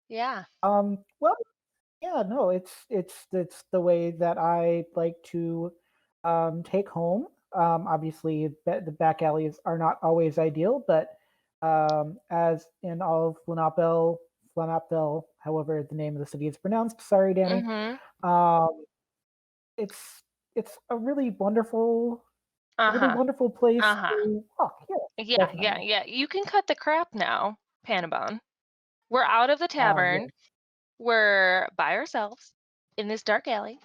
Yeah. Well, yeah, no, it's the way that I like to take home. Obviously, the back alleys are not always ideal, but as in all of Flanapel, however the name of the city is pronounced. Sorry, Danny. Mm-hmm. Um, it's a really Uh-huh. wonderful place Uh-huh. to walk. Yes, definitely. Yeah. You can cut the crap now, Panabon. We're out of the Yes. tavern. We're by ourselves in this dark alley.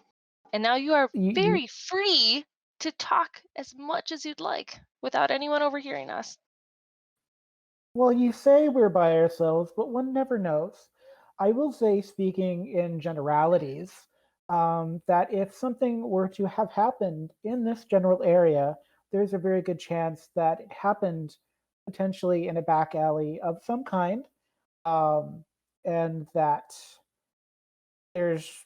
And now you are You very free to talk as much as you'd like without anyone overhearing us. Well, you say we're by ourselves, but one never knows. I will say, speaking in generalities, that if something were to have happened in this general area, there's a very good chance that it happened potentially in a back alley of some kind, um, and that there's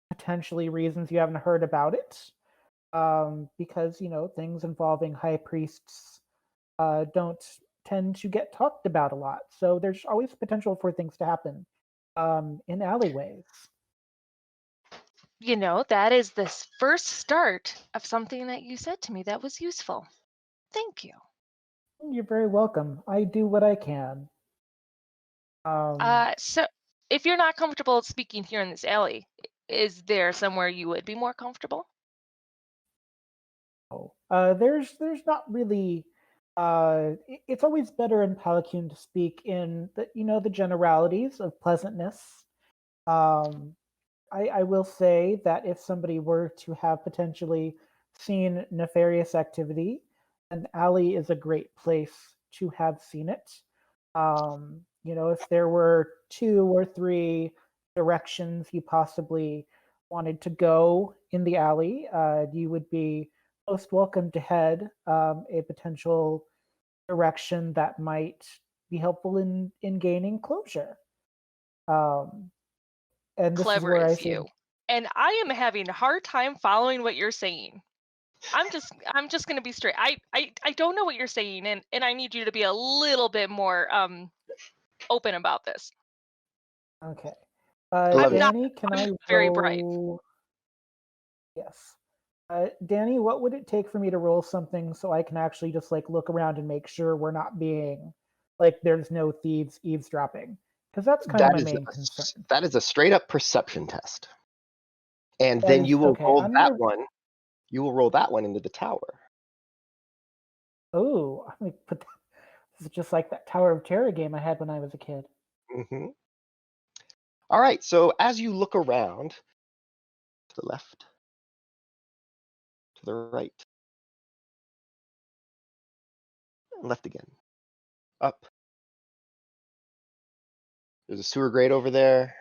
potentially reasons you haven't heard about it, because things involving high priests don't tend to get talked about a lot. So there's always potential for things to happen in alleyways. That is the first start of something that you said to me that was useful. Thank you. You're very welcome. I do what I can. Um, So if you're not comfortable speaking here in this alley, is there somewhere you would be more comfortable? there's not really. It's always better in Palacune to speak in the generalities of pleasantness. Um, I will say that if somebody were to have potentially seen nefarious activity, an alley is a great place to have seen it. If there were 2 or 3 directions you possibly wanted to go in the alley, you would be most welcome to head a potential direction that might be helpful in gaining closure. Um, and this is Clever where I is think, you. And I am having a hard time following what you're saying. I'm just gonna be straight. I don't know what you're saying, and I need you to be a little bit more open about this. okay. Love it. Danny, can I Very bright. roll? Yes. Danny, what would it take for me to roll something so I can actually just like look around and make sure we're not being like there's no thieves eavesdropping? Because that's kind of my main concern. That is a straight up perception test. And That then is you will okay. roll I'm that gonna. one. You will roll that one into the tower. Oh, I'm gonna put. This is just like that Tower of Terror game I had when I was a kid. Mm-hmm. All right. So as you look around, to the left, to the right, left again, up. There's a sewer grate over there.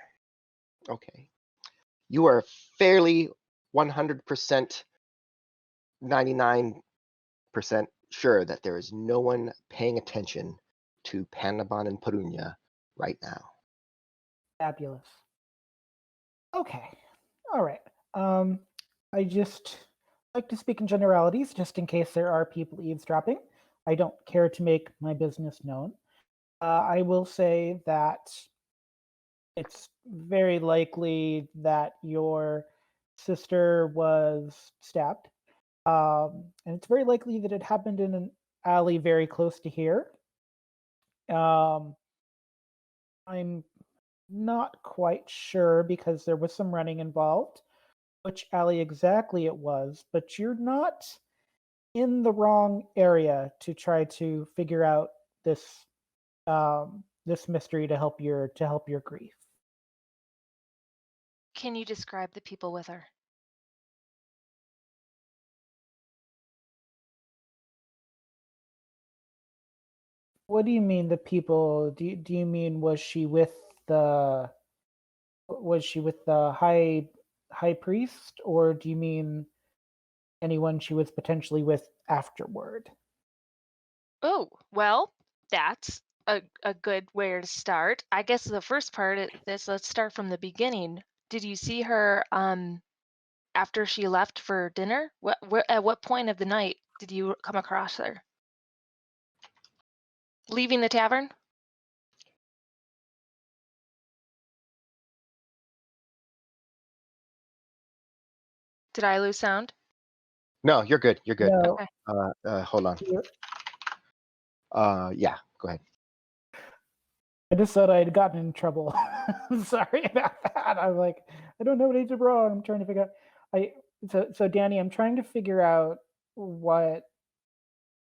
Okay. You are fairly 100%, 99% sure that there is no one paying attention to Panabon and Perunyia right now. Fabulous. Okay. All right. I just like to speak in generalities, just in case there are people eavesdropping. I don't care to make my business known. I will say that it's very likely that your sister was stabbed. And it's very likely that it happened in an alley very close to here. Um, I'm not quite sure because there was some running involved, which alley exactly it was, but you're not in the wrong area to try to figure out this mystery to help your grief. Can you describe the people with her? What do you mean the people? Do you mean the was she with the high priest, or do you mean anyone she was potentially with afterward? Oh, well, that's a good way to start. I guess the first part of this, let's start from the beginning. Did you see her after she left for dinner? At what point of the night did you come across her? Leaving the tavern? Did I lose sound? No, you're good. You're good now. No, Hold on. you- Yeah, go ahead. I just said I had gotten in trouble. Sorry about that. I'm like, I don't know what I did wrong. I'm trying to figure out. So Danny, I'm trying to figure out what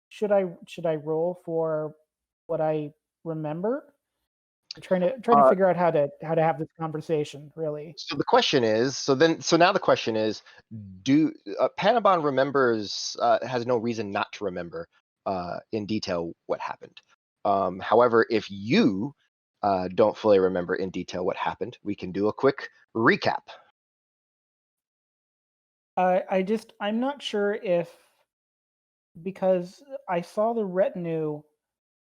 should I roll for what I remember. I'm trying to Uh, figure out how to have this conversation. Really, so the question is, so now the question is, do Panabon remembers has no reason not to remember in detail what happened. However, if you don't fully remember in detail what happened, we can do a quick recap. I'm not sure if because I saw the retinue,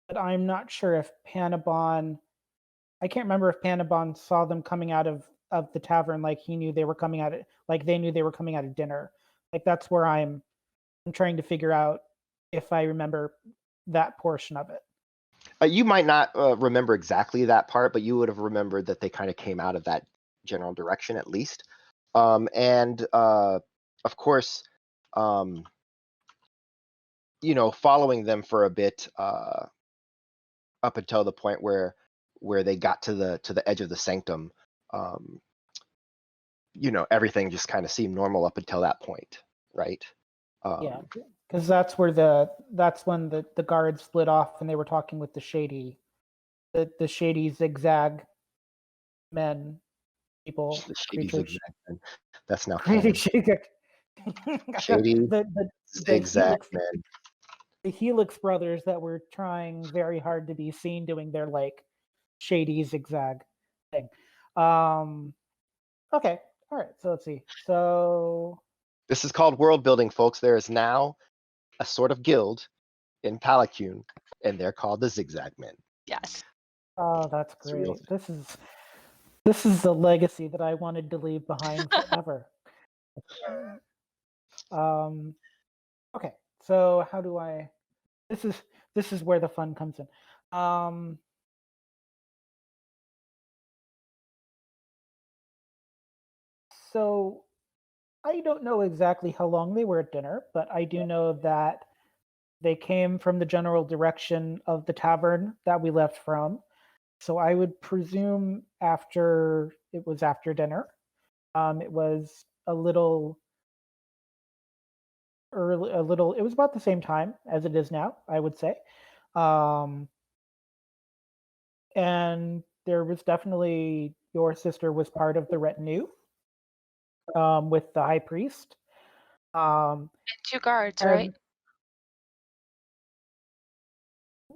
but I'm not sure if Panabon. I can't remember if Panabon saw them coming out of the tavern like he knew they were coming out of like they knew they were coming out of dinner. Like that's where I'm trying to figure out if I remember that portion of it. You might not remember exactly that part, but you would have remembered that they kind of came out of that general direction at least. And of course, following them for a bit up until the point where they got to the edge of the sanctum. Everything just kind of seemed normal up until that point, right? Yeah, because that's when the guards split off and they were talking with the shady zigzag men, people, The shady creatures. zigzag. That's now Shady canon. zigzag. Shady the Zigzag Helix Man. the Helix brothers that were trying very hard to be seen doing their like shady zigzag thing. Okay, all right. So let's see. So This is called world building, folks. There is now a sort of guild in Palacune, and they're called the Zigzag Men. Yes. oh, that's It's a real great. This is the legacy that I wanted to leave behind forever. um, okay. So how do I? This is where the fun comes in. So I don't know exactly how long they were at dinner, but I do know that they came from the general direction of the tavern that we left from. So I would presume after dinner. It was a little early, it was about the same time as it is now, I would say. Um, and there was definitely your sister was part of the retinue with the high priest. And 2 guards, And right?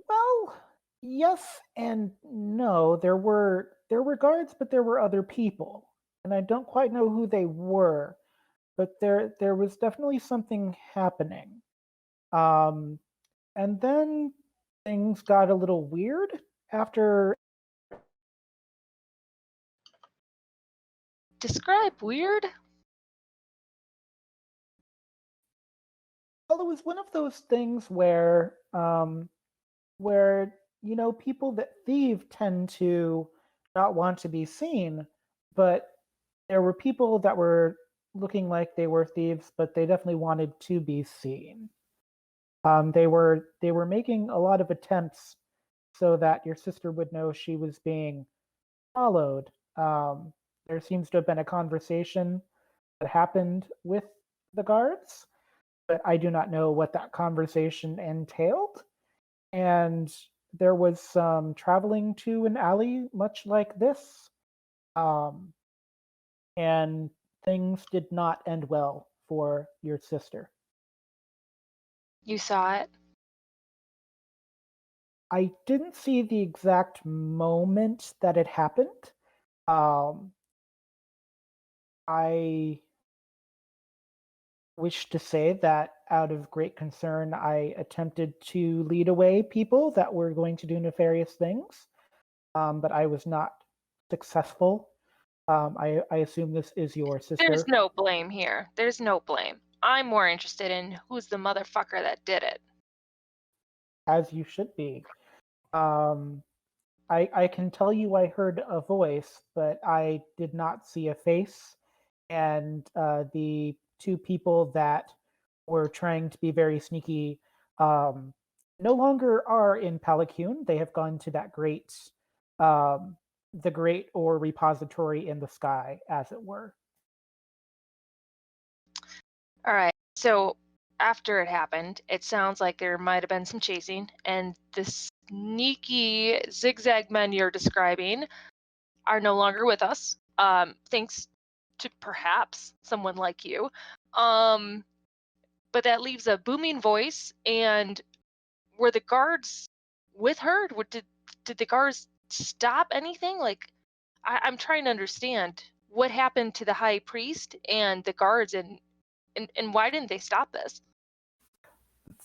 well, yes and no. There were guards, but there were other people, and I don't quite know who they were. But there was definitely something happening. Um, and then things got a little weird after. Describe weird? Well, it was one of those things where people that thieve tend to not want to be seen, but there were people that were looking like they were thieves, but they definitely wanted to be seen. They were making a lot of attempts so that your sister would know she was being followed. There seems to have been a conversation that happened with the guards, but I do not know what that conversation entailed. And there was some traveling to an alley much like this, um, and things did not end well for your sister. You saw it? I didn't see the exact moment that it happened. Um, I wish to say that out of great concern, I attempted to lead away people that were going to do nefarious things, but I was not successful. I assume this is your There's sister, no blame here. There's no blame. I'm more interested in who's the motherfucker that did it. as you should be. Um, I can tell you I heard a voice, but I did not see a face. And the two people that were trying to be very sneaky um, no longer are in Palacune. They have gone to that um, the great or repository in the sky, as it were. All right. So after it happened, it sounds like there might have been some chasing, and the sneaky zigzag men you're describing are no longer with us. Thanks to perhaps someone like you. But that leaves a booming voice. And were the guards with her? Did the guards stop anything? Like, I'm trying to understand what happened to the high priest and the guards, and why didn't they stop this?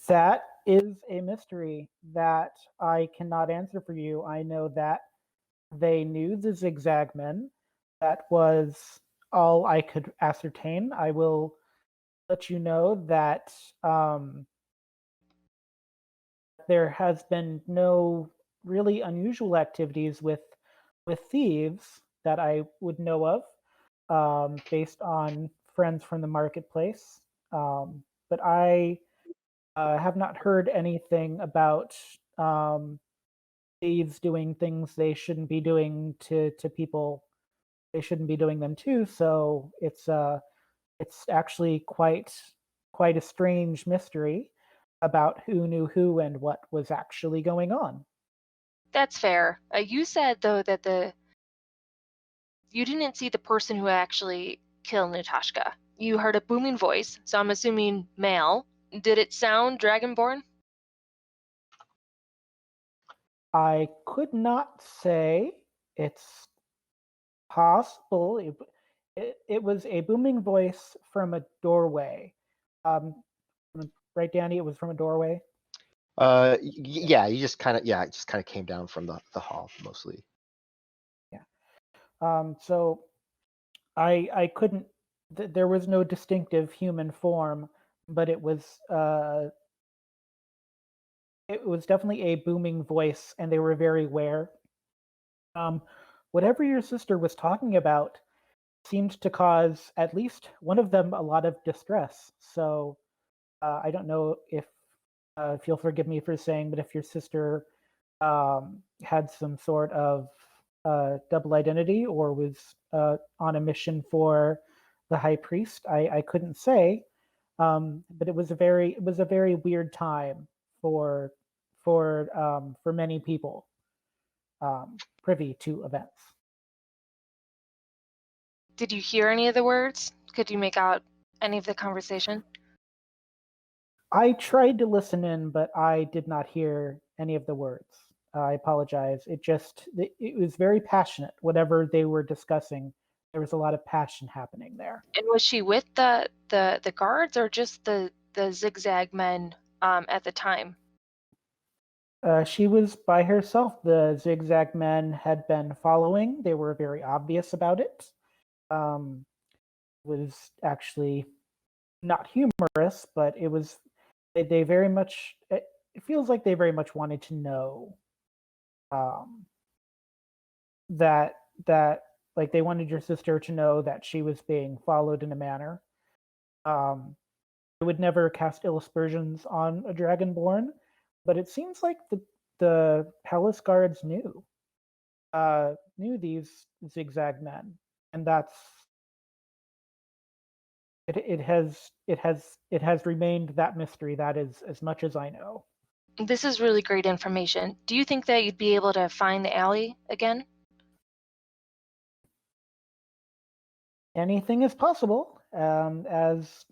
That is a mystery that I cannot answer for you. I know that they knew the zigzag men. That was all I could ascertain. I will let you know that there has been no really unusual activities with thieves that I would know of, based on friends from the marketplace. But I have not heard anything about thieves doing things they shouldn't be doing to people they shouldn't be doing them to. So it's actually quite a strange mystery about who knew who and what was actually going on. That's fair. You said though that you didn't see the person who actually killed Natashka. you heard a booming voice, so I'm assuming male. Did it sound dragonborn? I could not say. It's possible. It was a booming voice from a doorway. Um, right, Danny? It was from a doorway. Yeah, it just kind of came down from the hall mostly. Yeah. So I couldn't. There was no distinctive human form, but it was definitely a booming voice, and they were very aware. Whatever your sister was talking about seemed to cause at least one of them a lot of distress. So I don't know if you'll forgive me for saying, but if your sister had some sort of double identity or was on a mission for the high priest, I couldn't say. But it was a very weird time for many people privy to events. Did you hear any of the words? Could you make out any of the conversation? I tried to listen in, but I did not hear any of the words. I apologize. It was very passionate. Whatever they were discussing, there was a lot of passion happening there. And was she with the guards or just the zigzag men at the time? She was by herself. The zigzag men had been following. They were very obvious about it. Was actually not humorous, but it was. They very much. It feels like they very much wanted to know that like they wanted your sister to know that she was being followed in a manner. I would never cast ill aspersions on a dragonborn, but it seems like the palace guards knew these zigzag men, and that's it has remained that mystery. That is as much as I know. This is really great information. Do you think that you'd be able to find the alley again? Anything is possible, as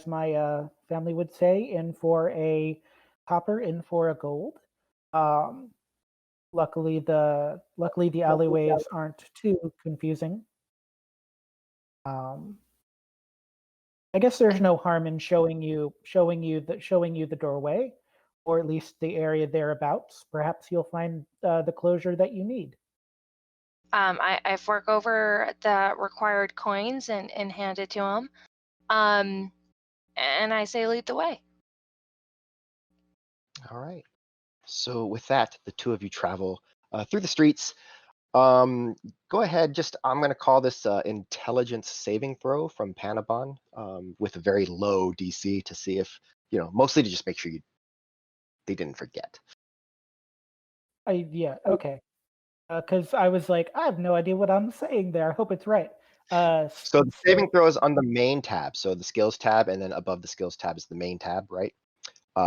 my family would say, in for a copper, in for a gold. Um, luckily the alleyways aren't too confusing. I guess there's no harm in showing you the doorway, or at least the area thereabouts. Perhaps you'll find the closure that you need. I fork over the required coins and hand it to him. And I say, lead the way. All right. So with that, the two of you travel through the streets. Go ahead. I'm going to call this intelligence saving throw from Panabon with a very low DC to see if, mostly to just make sure they didn't forget. Yeah, okay. Because I was like, I have no idea what I'm saying there. I hope it's right. So the saving throw is on the main tab. So the skills tab, and then above the skills tab is the main tab, right?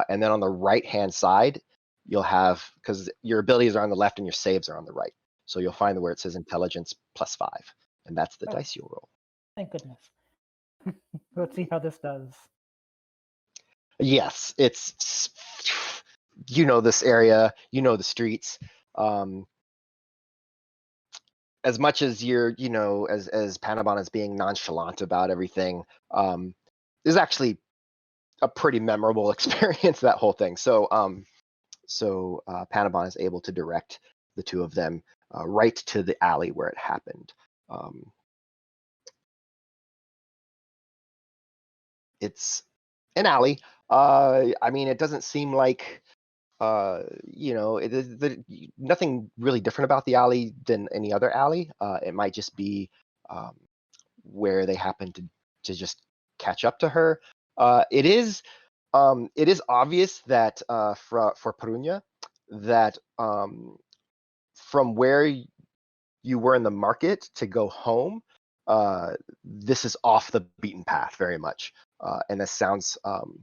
And then on the right-hand side, you'll have, because your abilities are on the left and your saves are on the right. So you'll find where it says intelligence +5, and that's the dice you'll roll. Thank goodness. Let's see how this does. Yes, it's, this area, the streets. As much as you're, as Panabon is being nonchalant about everything, is actually a pretty memorable experience, that whole thing. So Panabon is able to direct the two of them right to the alley where it happened. It's an alley. It doesn't seem like nothing really different about the alley than any other alley. It might just be where they happen to just catch up to her. It is obvious that for Perunyia that from where you were in the market to go home, this is off the beaten path very much. And this sounds, as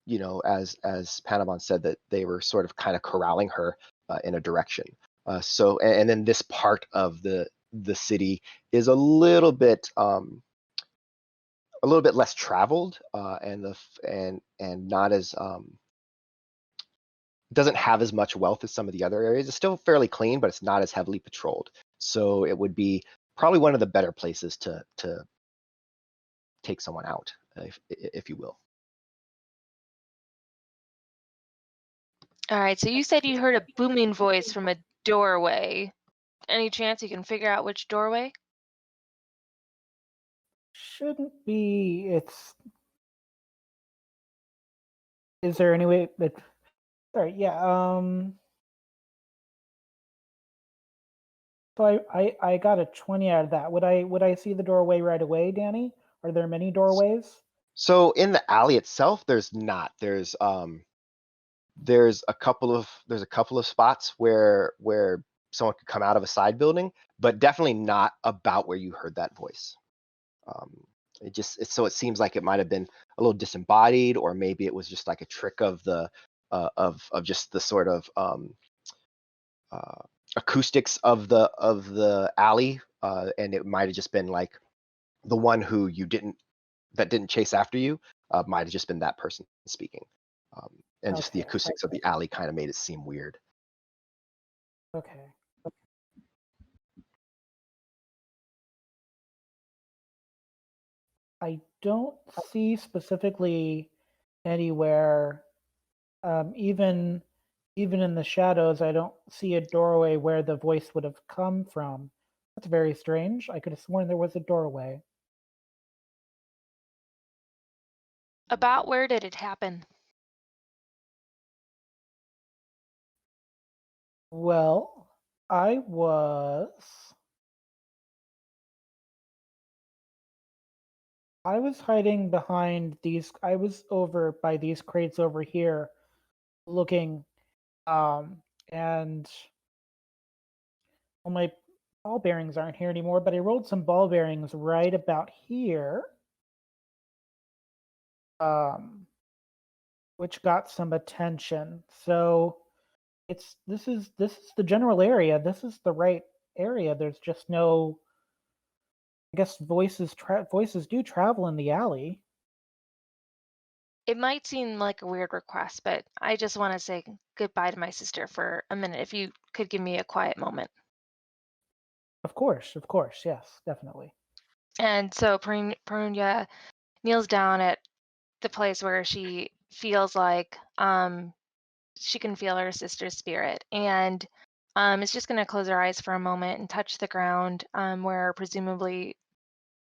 Panabon said, that they were sort of kind of corralling her in a direction. And then this part of the city is a little bit a little bit less traveled, and not as doesn't have as much wealth as some of the other areas. It's still fairly clean, but it's not as heavily patrolled. So it would be probably one of the better places to take someone out, if you will. All right, so you said you heard a booming voice from a doorway. Any chance you can figure out which doorway? Shouldn't be. Is there any way that? Sorry. Yeah. So I got a 20 out of that. Would I see the doorway right away, Danny? Are there many doorways? So in the alley itself, there's not. There's a couple of spots where someone could come out of a side building, but definitely not about where you heard that voice. So it seems like it might have been a little disembodied, or maybe it was just like a trick of the of just the sort of acoustics of the alley, and it might have just been like the one who didn't chase after you, might have just been that person speaking, and just the Okay. acoustics of the alley kind of made it seem weird. Okay. I don't see specifically anywhere, even in the shadows, I don't see a doorway where the voice would have come from. That's very strange. I could have sworn there was a doorway. About where did it happen? Well, I was hiding behind these. I was over by these crates over here looking, and well, my ball bearings aren't here anymore, but I rolled some ball bearings right about here, which got some attention. So this is the general area. This is the right area. There's just no. I guess voices do travel in the alley. It might seem like a weird request, but I just want to say goodbye to my sister for a minute. If you could give me a quiet moment. Of course, yes, definitely. And so Perunyia kneels down at the place where she feels like she can feel her sister's spirit, and is just going to close her eyes for a moment and touch the ground where presumably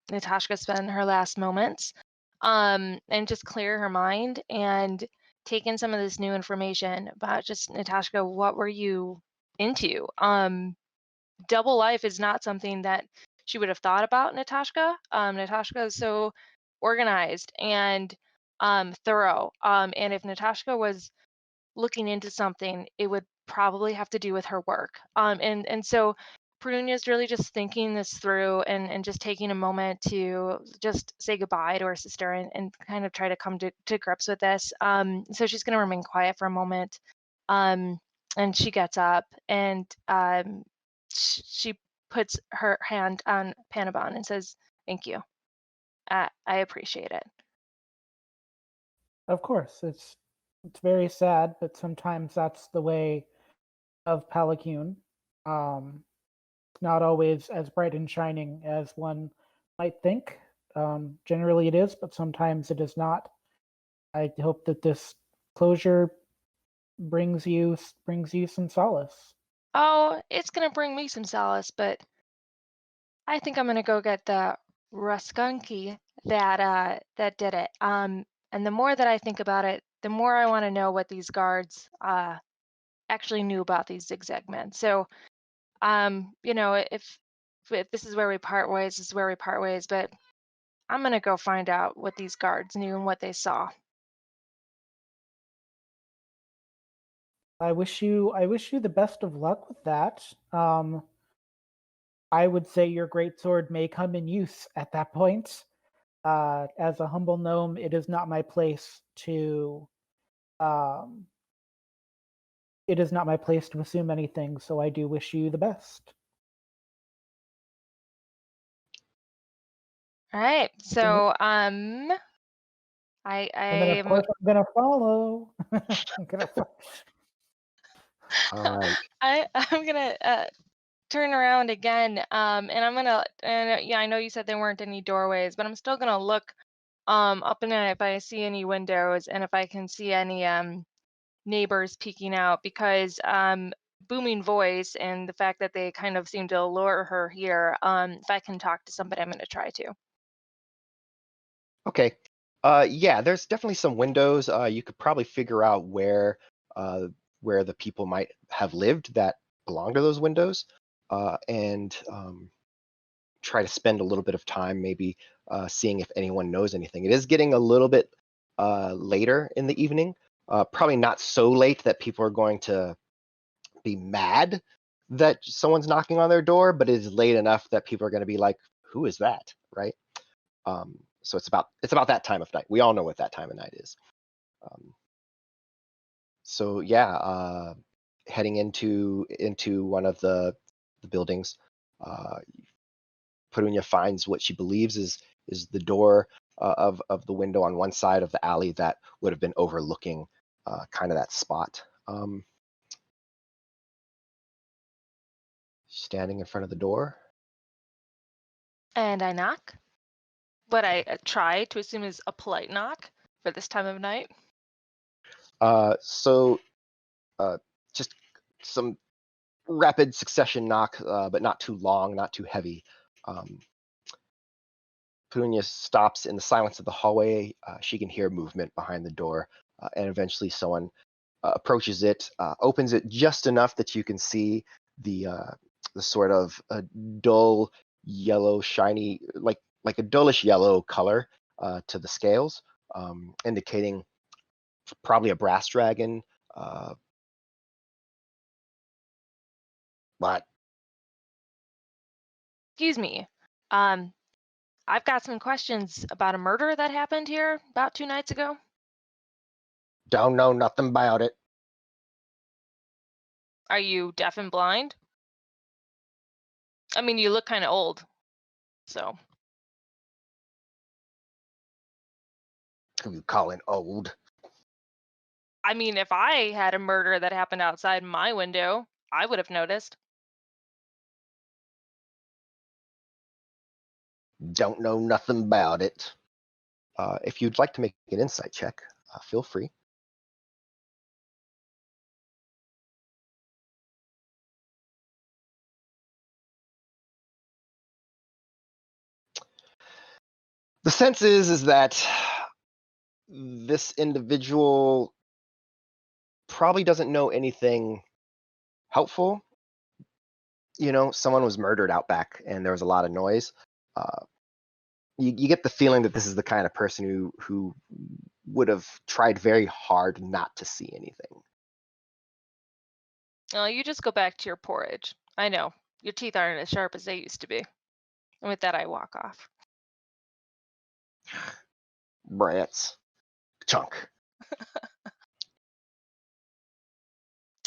Natasha spent her last moments, and just clear her mind and take in some of this new information about just Natasha. What were you into? Double life is not something that she would have thought about Natasha. Natasha is so organized and thorough. And if Natasha was looking into something, it would probably have to do with her work. And so Perunyia is really just thinking this through and just taking a moment to just say goodbye to her sister and kind of try to come to grips with this. So she's going to remain quiet for a moment. And she gets up and she puts her hand on Panabon and says, "Thank you. I appreciate it." Of course, it's very sad, but sometimes that's the way of Palacune. Not always as bright and shining as one might think. Generally, it is, but sometimes it is not. I hope that this closure brings you some solace. Oh, it's gonna bring me some solace, but I think I'm gonna go get the Ruskunky that did it. And the more that I think about it, the more I want to know what these guards actually knew about these zigzag men. So if this is where we part ways, this is where we part ways. But I'm gonna go find out what these guards knew and what they saw. I wish you the best of luck with that. I would say your greatsword may come in use at that point. As a humble gnome, it is not my place to um, assume anything. So I do wish you the best. All right. So And then, of I'm course, I'm gonna follow. I'm gonna All right. I'm gonna turn around again. And I'm gonna and yeah, I know you said there weren't any doorways, but I'm still gonna look up in it if I see any windows and if I can see any neighbors peeking out because booming voice and the fact that they kind of seem to allure her here. If I can talk to somebody, I'm gonna try to. Okay. Yeah, there's definitely some windows. You could probably figure out where the people might have lived that belong to those windows, and try to spend a little bit of time maybe seeing if anyone knows anything. It is getting a little bit later in the evening. Probably not so late that people are going to be mad that someone's knocking on their door, but it is late enough that people are going to be like, "Who is that?" Right? So it's about that time of night. We all know what that time of night is. Um, so yeah, heading into one of the buildings, uh, Perunyia finds what she believes is the door of the window on one side of the alley that would have been overlooking kind of that spot. Standing in front of the door. And I knock, but I try to assume is a polite knock for this time of night. So just some rapid succession knock, but not too long, not too heavy. Perunyia stops in the silence of the hallway. She can hear movement behind the door, and eventually someone approaches it, opens it just enough that you can see the sort of dull yellow, shiny, like a dullish yellow color to the scales, indicating probably a brass dragon. But Excuse me. I've got some questions about a murder that happened here about 2 nights ago. don't know nothing about it. Are you deaf and blind? I mean, you look kind of old, so. Who you calling old? I mean, if I had a murder that happened outside my window, I would have noticed. Don't know nothing about it. If you'd like to make an insight check, feel free. The sense is that this individual probably doesn't know anything helpful. You know, someone was murdered out back and there was a lot of noise. Uh, you get the feeling that this is the kind of person who would have tried very hard not to see anything. You just go back to your porridge. I know, your teeth aren't as sharp as they used to be. And with that, I walk off. Brats. Chunk.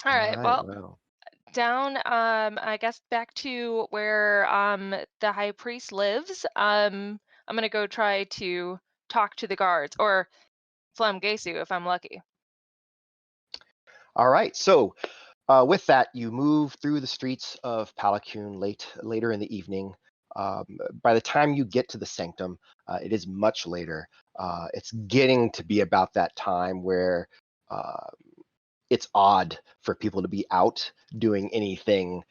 All right, well, Well. down, I guess back to where the high priest lives. I'm gonna go try to talk to the guards, or Flamgesu if I'm lucky. All right. So with that, you move through the streets of Palacune later in the evening. By the time you get to the sanctum, it is much later. It's getting to be about that time where it's odd for people to be out doing anything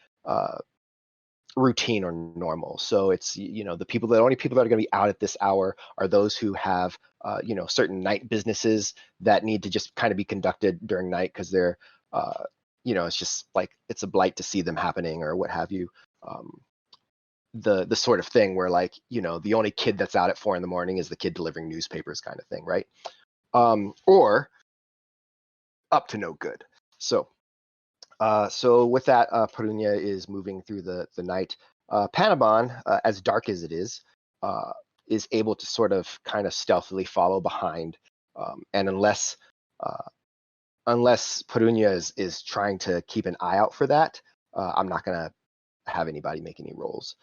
routine or normal. So it's the only people that are going to be out at this hour are those who have certain night businesses that need to just kind of be conducted during night because they're it's just like it's a blight to see them happening or what have you. The sort of thing where the only kid that's out at 4 a.m. is the kid delivering newspapers kind of thing, right? Or up to no good. So with that, Perunyia is moving through the night. Panabon, as dark as it is able to sort of kind of stealthily follow behind. And unless Perunyia is trying to keep an eye out for that, I'm not going to have anybody make any rolls.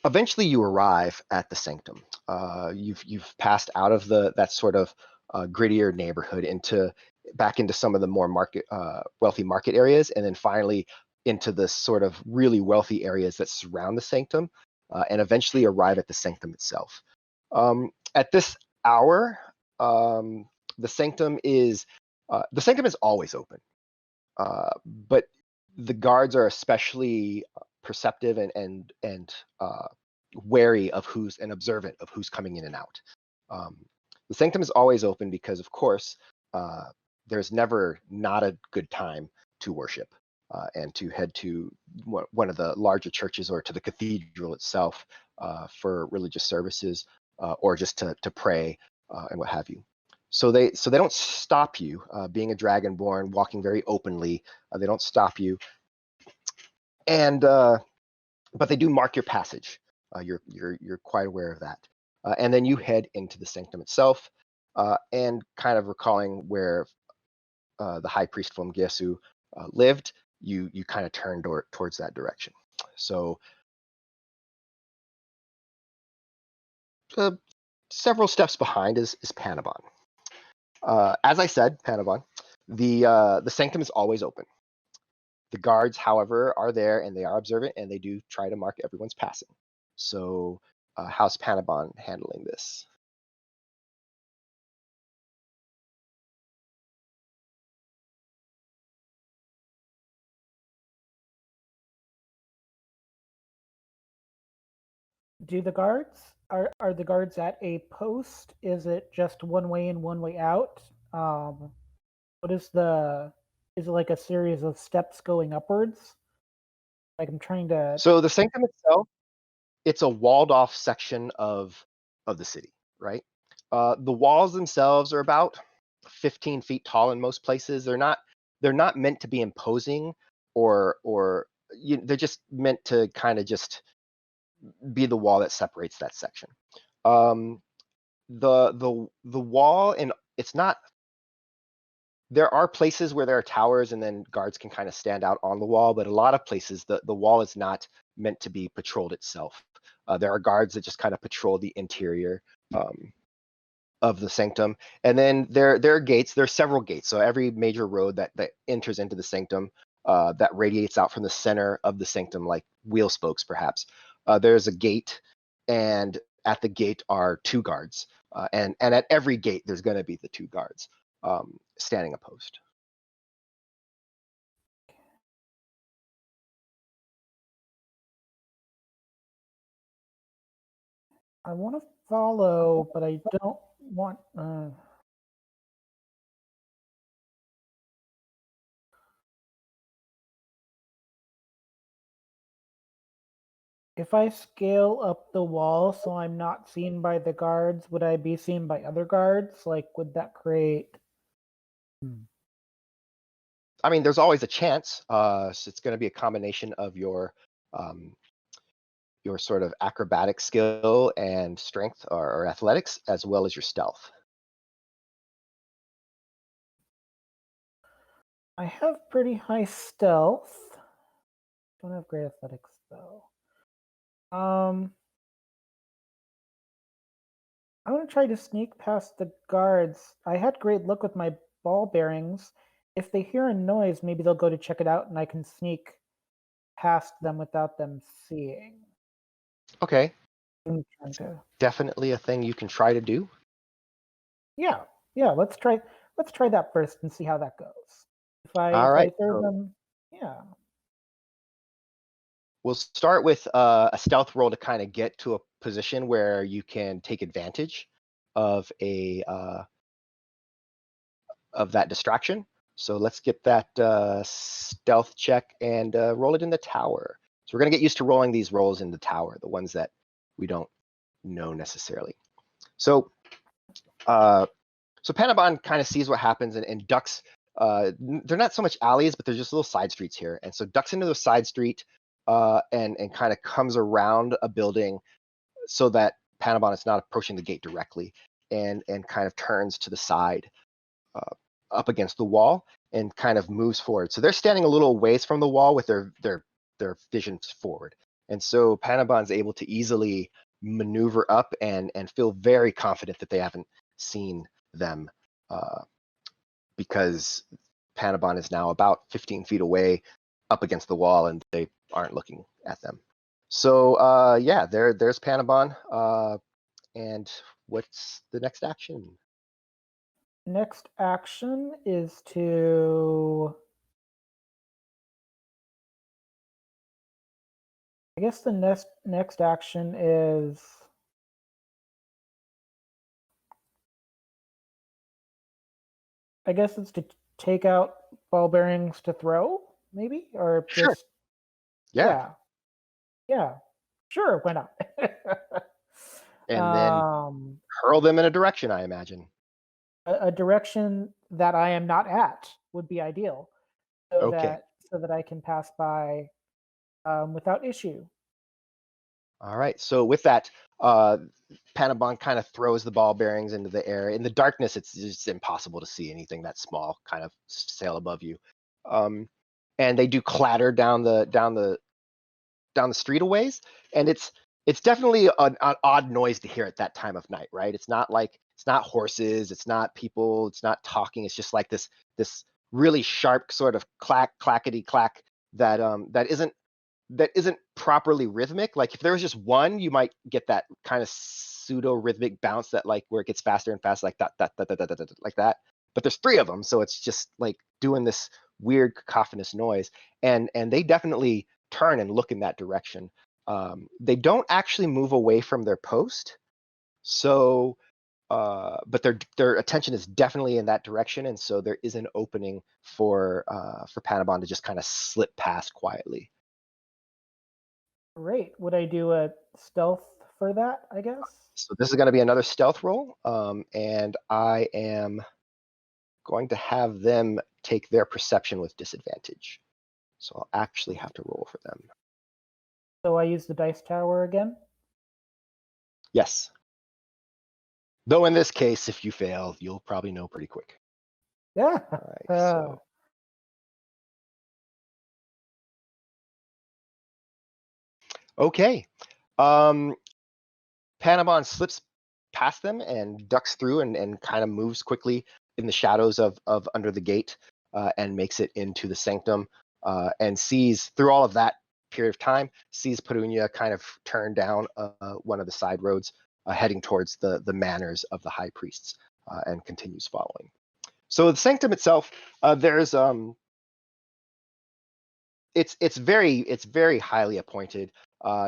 Eventually, you arrive at the sanctum. You've passed out of that sort of grittier neighborhood back into some of the more wealthy market areas, and then finally into the sort of really wealthy areas that surround the sanctum, and eventually arrive at the sanctum itself. At this hour, the sanctum is always open, but the guards are especially perceptive and wary of and observant of who's coming in and out. The sanctum is always open because, of course, there's never not a good time to worship and to head to one of the larger churches or to the cathedral itself for religious services or just to pray and what have you. So they don't stop you being a dragonborn, walking very openly. They don't stop you, and but they do mark your passage. You're quite aware of that, and then you head into the sanctum itself, and kind of recalling where the high priest from Gesu lived. You kind of turn towards that direction. So several steps behind is Panabon. As I said, Panabon, the sanctum is always open. The guards, however, are there and they are observant and they do try to mark everyone's passing. So how's Panabon handling this? Do the guards are the guards at a post? Is it just one way in, one way out? What is is it like a series of steps going upwards? Like I'm trying to. So the sanctum itself, it's a walled off section of the city, right? The walls themselves are about 15 feet tall in most places. They're not meant to be imposing or they're just meant to kind of just be the wall that separates that section. The wall, and it's not. There are places where there are towers and then guards can kind of stand out on the wall, but a lot of places the wall is not meant to be patrolled itself. There are guards that just kind of patrol the interior of the sanctum, and then there are gates. There are several gates. So every major road that enters into the sanctum that radiates out from the center of the sanctum, like wheel spokes, perhaps. There's a gate, and at the gate are two guards, and at every gate there's going to be the two guards standing opposed. I want to follow, but I don't want. If I scale up the wall so I'm not seen by the guards, would I be seen by other guards? Like, would that create? I mean, there's always a chance. So it's going to be a combination of your sort of acrobatic skill and strength or athletics, as well as your stealth. I have pretty high stealth. Don't have great athletics though. I want to try to sneak past the guards. I had great luck with my ball bearings. If they hear a noise, maybe they'll go to check it out and I can sneak past them without them seeing. Okay. I'm trying to... Definitely a thing you can try to do. Yeah, let's try that first and see how that goes. If I hear them, yeah. We'll start with a stealth roll to kind of get to a position where you can take advantage of of that distraction. So let's get that stealth check and roll it in the tower. So we're going to get used to rolling these rolls in the tower, the ones that we don't know necessarily. So Panabon kind of sees what happens and ducks. They're not so much alleys, but they're just little side streets here. And so ducks into the side street and kind of comes around a building so that Panabon is not approaching the gate directly, and kind of turns to the side up against the wall and kind of moves forward. So they're standing a little ways from the wall with their visions forward. And so Panabon's able to easily maneuver up and feel very confident that they haven't seen them, because Panabon is now about 15 feet away up against the wall and they aren't looking at them. So yeah, there's Panabon. And what's the next action? Next action is to. I guess the next action is. I guess it's to take out ball bearings to throw, maybe, or Sure. just Yeah. yeah, sure, why not? And then hurl them in a direction, I imagine. A direction that I am not at would be ideal, so Okay. that I can pass by without issue. All right. So with that, Panabon kind of throws the ball bearings into the air. In the darkness, it's just impossible to see anything that small kind of sail above you. And they do clatter down the street a ways, and it's definitely an odd noise to hear at that time of night, right? It's not horses, it's not people, it's not talking. It's just like this really sharp sort of clackety clack that isn't properly rhythmic. Like if there was just one, you might get that kind of pseudo rhythmic bounce that like where it gets faster and faster, like that, like that. But there's three of them, so it's just like doing this weird cacophonous noise. And they definitely turn and look in that direction. They don't actually move away from their post, so but their attention is definitely in that direction, and so there is an opening for Panabon to just kind of slip past quietly. Great. Would I do a stealth for that, I guess? So this is going to be another stealth roll, and I am going to have them take their perception with disadvantage. So I'll actually have to roll for them. So I use the dice tower again? Yes. Though in this case, if you fail, you'll probably know pretty quick. Yeah. All right, so okay. Panabon slips past them and ducks through and kind of moves quickly in the shadows of under the gate, and makes it into the sanctum, and sees through all of that period of time, sees Perunyia kind of turn down one of the side roads, heading towards the manors of the high priests, and continues following. So the sanctum itself, there's it's very highly appointed.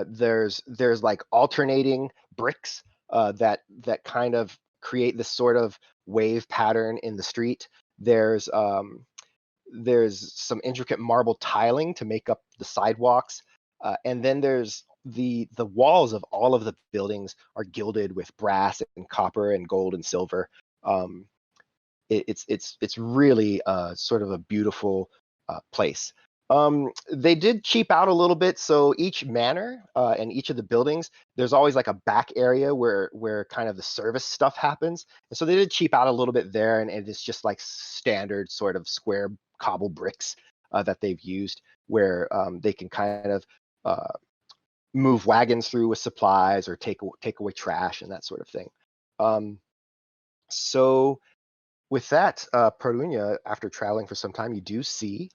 There's like alternating bricks that kind of create this sort of wave pattern in the street. There's some intricate marble tiling to make up the sidewalks, and then there's the walls of all of the buildings are gilded with brass and copper and gold and silver. It's really sort of a beautiful place. They did cheap out a little bit, so each manor and each of the buildings, there's always like a back area where kind of the service stuff happens, and so they did cheap out a little bit there, and it's just like standard sort of square cobble bricks that they've used, where they can kind of move wagons through with supplies or take away trash and that sort of thing. So with that, Perunyia, after traveling for some time, you do see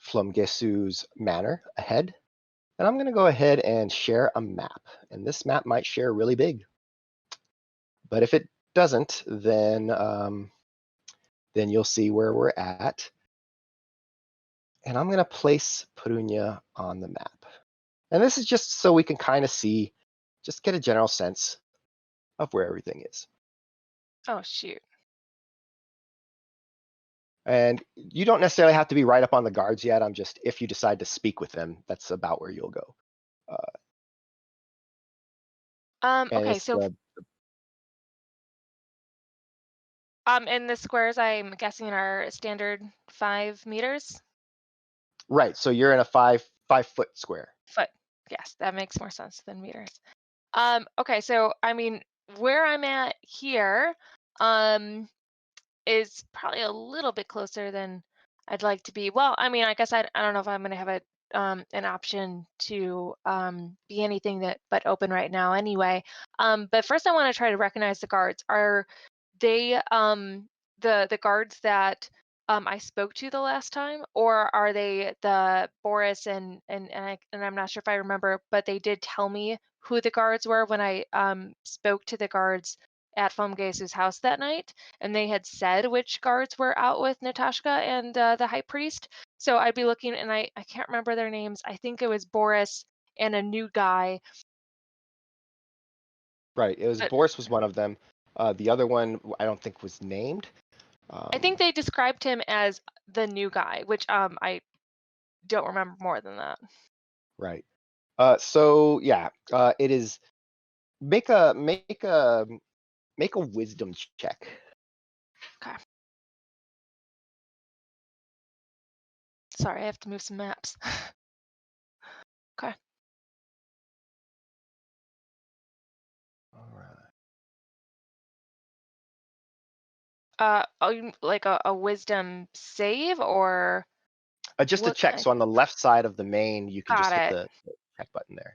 Flumgesu's manor ahead. And I'm going to go ahead and share a map. And this map might share really big. But if it doesn't, then you'll see where we're at. And I'm going to place Perunyia on the map. And this is just so we can kind of see, just get a general sense of where everything is. Oh, shoot. And you don't necessarily have to be right up on the guards yet. I'm just, if you decide to speak with them, that's about where you'll go. Okay, so and the squares I'm guessing are standard 5 meters? Right, so you're in a 5-foot square. Foot. Yes, that makes more sense than meters. Okay, so I mean, where I'm at here, is probably a little bit closer than I'd like to be. Well, I mean, I guess I don't know if I'm gonna have an option to be anything but open right now anyway. But first I want to try to recognize the guards. Are they the guards that I spoke to the last time, or are they the Boris and I'm not sure if I remember, but they did tell me who the guards were when I spoke to the guards at Fomgesu's house that night, and they had said which guards were out with Natashka and the high priest. So I'd be looking, and I can't remember their names. I think it was Boris and a new guy. Right. It was But Boris was one of them. The other one I don't think was named. I think they described him as the new guy, which I don't remember more than that. Right. So yeah, it is make a wisdom check. Okay. Sorry, I have to move some maps. Okay. All right. Like a wisdom save or Just a what check. kind? So on the left side of the main, you can just Got hit it. the check button there.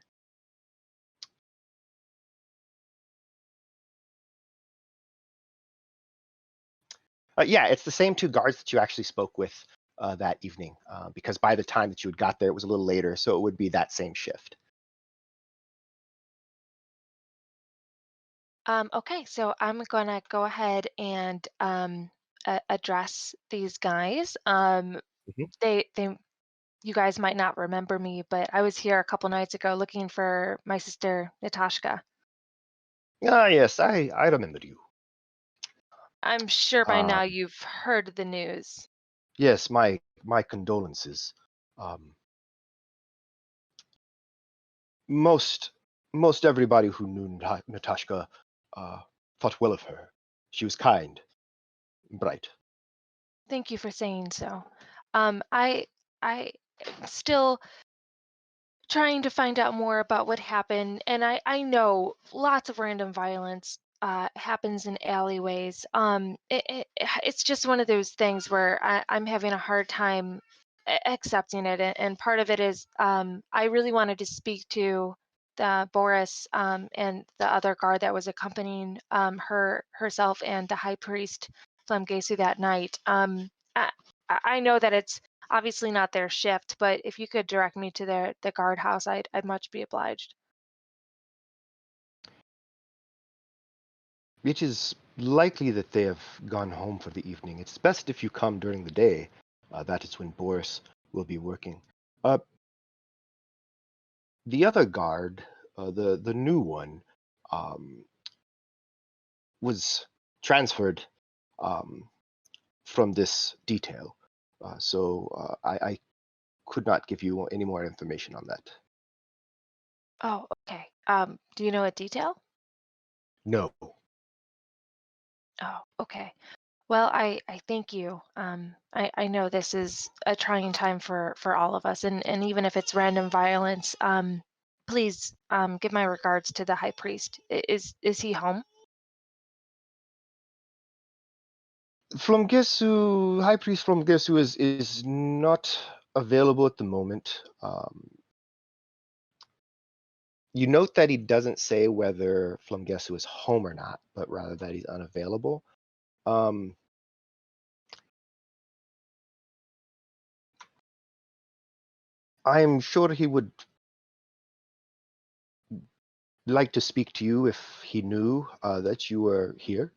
Yeah, it's the same two guards that you actually spoke with that evening, because by the time that you had got there, it was a little later, so it would be that same shift. Okay, so I'm gonna go ahead and address these guys. Mhm. You guys might not remember me, but I was here a couple nights ago looking for my sister Natashka. Ah, yes, I remember you. I'm sure by Uh, now you've heard the news. yes, my condolences. Um, most everybody who knew Natashka thought well of her. She was kind, bright. Thank you for saying so. I still trying to find out more about what happened, and I know lots of random violence happens in alleyways. It's just one of those things where I'm having a hard time accepting it, and part of it is I really wanted to speak to the Boris and the other guard that was accompanying herself and the high priest Flamgesu that night. I, I know that it's obviously not their shift, but if you could direct me to the guardhouse, I'd much be obliged. It is likely that they have gone home for the evening. It's best if you come during the day. That is when Boris will be working. Uh, the other guard, the new one, um, was transferred um, from this detail. I could not give you any more information on that. Oh, okay. Do you know a detail? No. Oh, okay. Well, I thank you. I know this is a trying time for all of us, and even if it's random violence, please give my regards to the high priest. Is he home? High Priest Flomgesu is not available at the moment. You note that he doesn't say whether Flomgesu is home or not, but rather that he's unavailable. Um, I'm sure he would like to speak to you if he knew that you were here,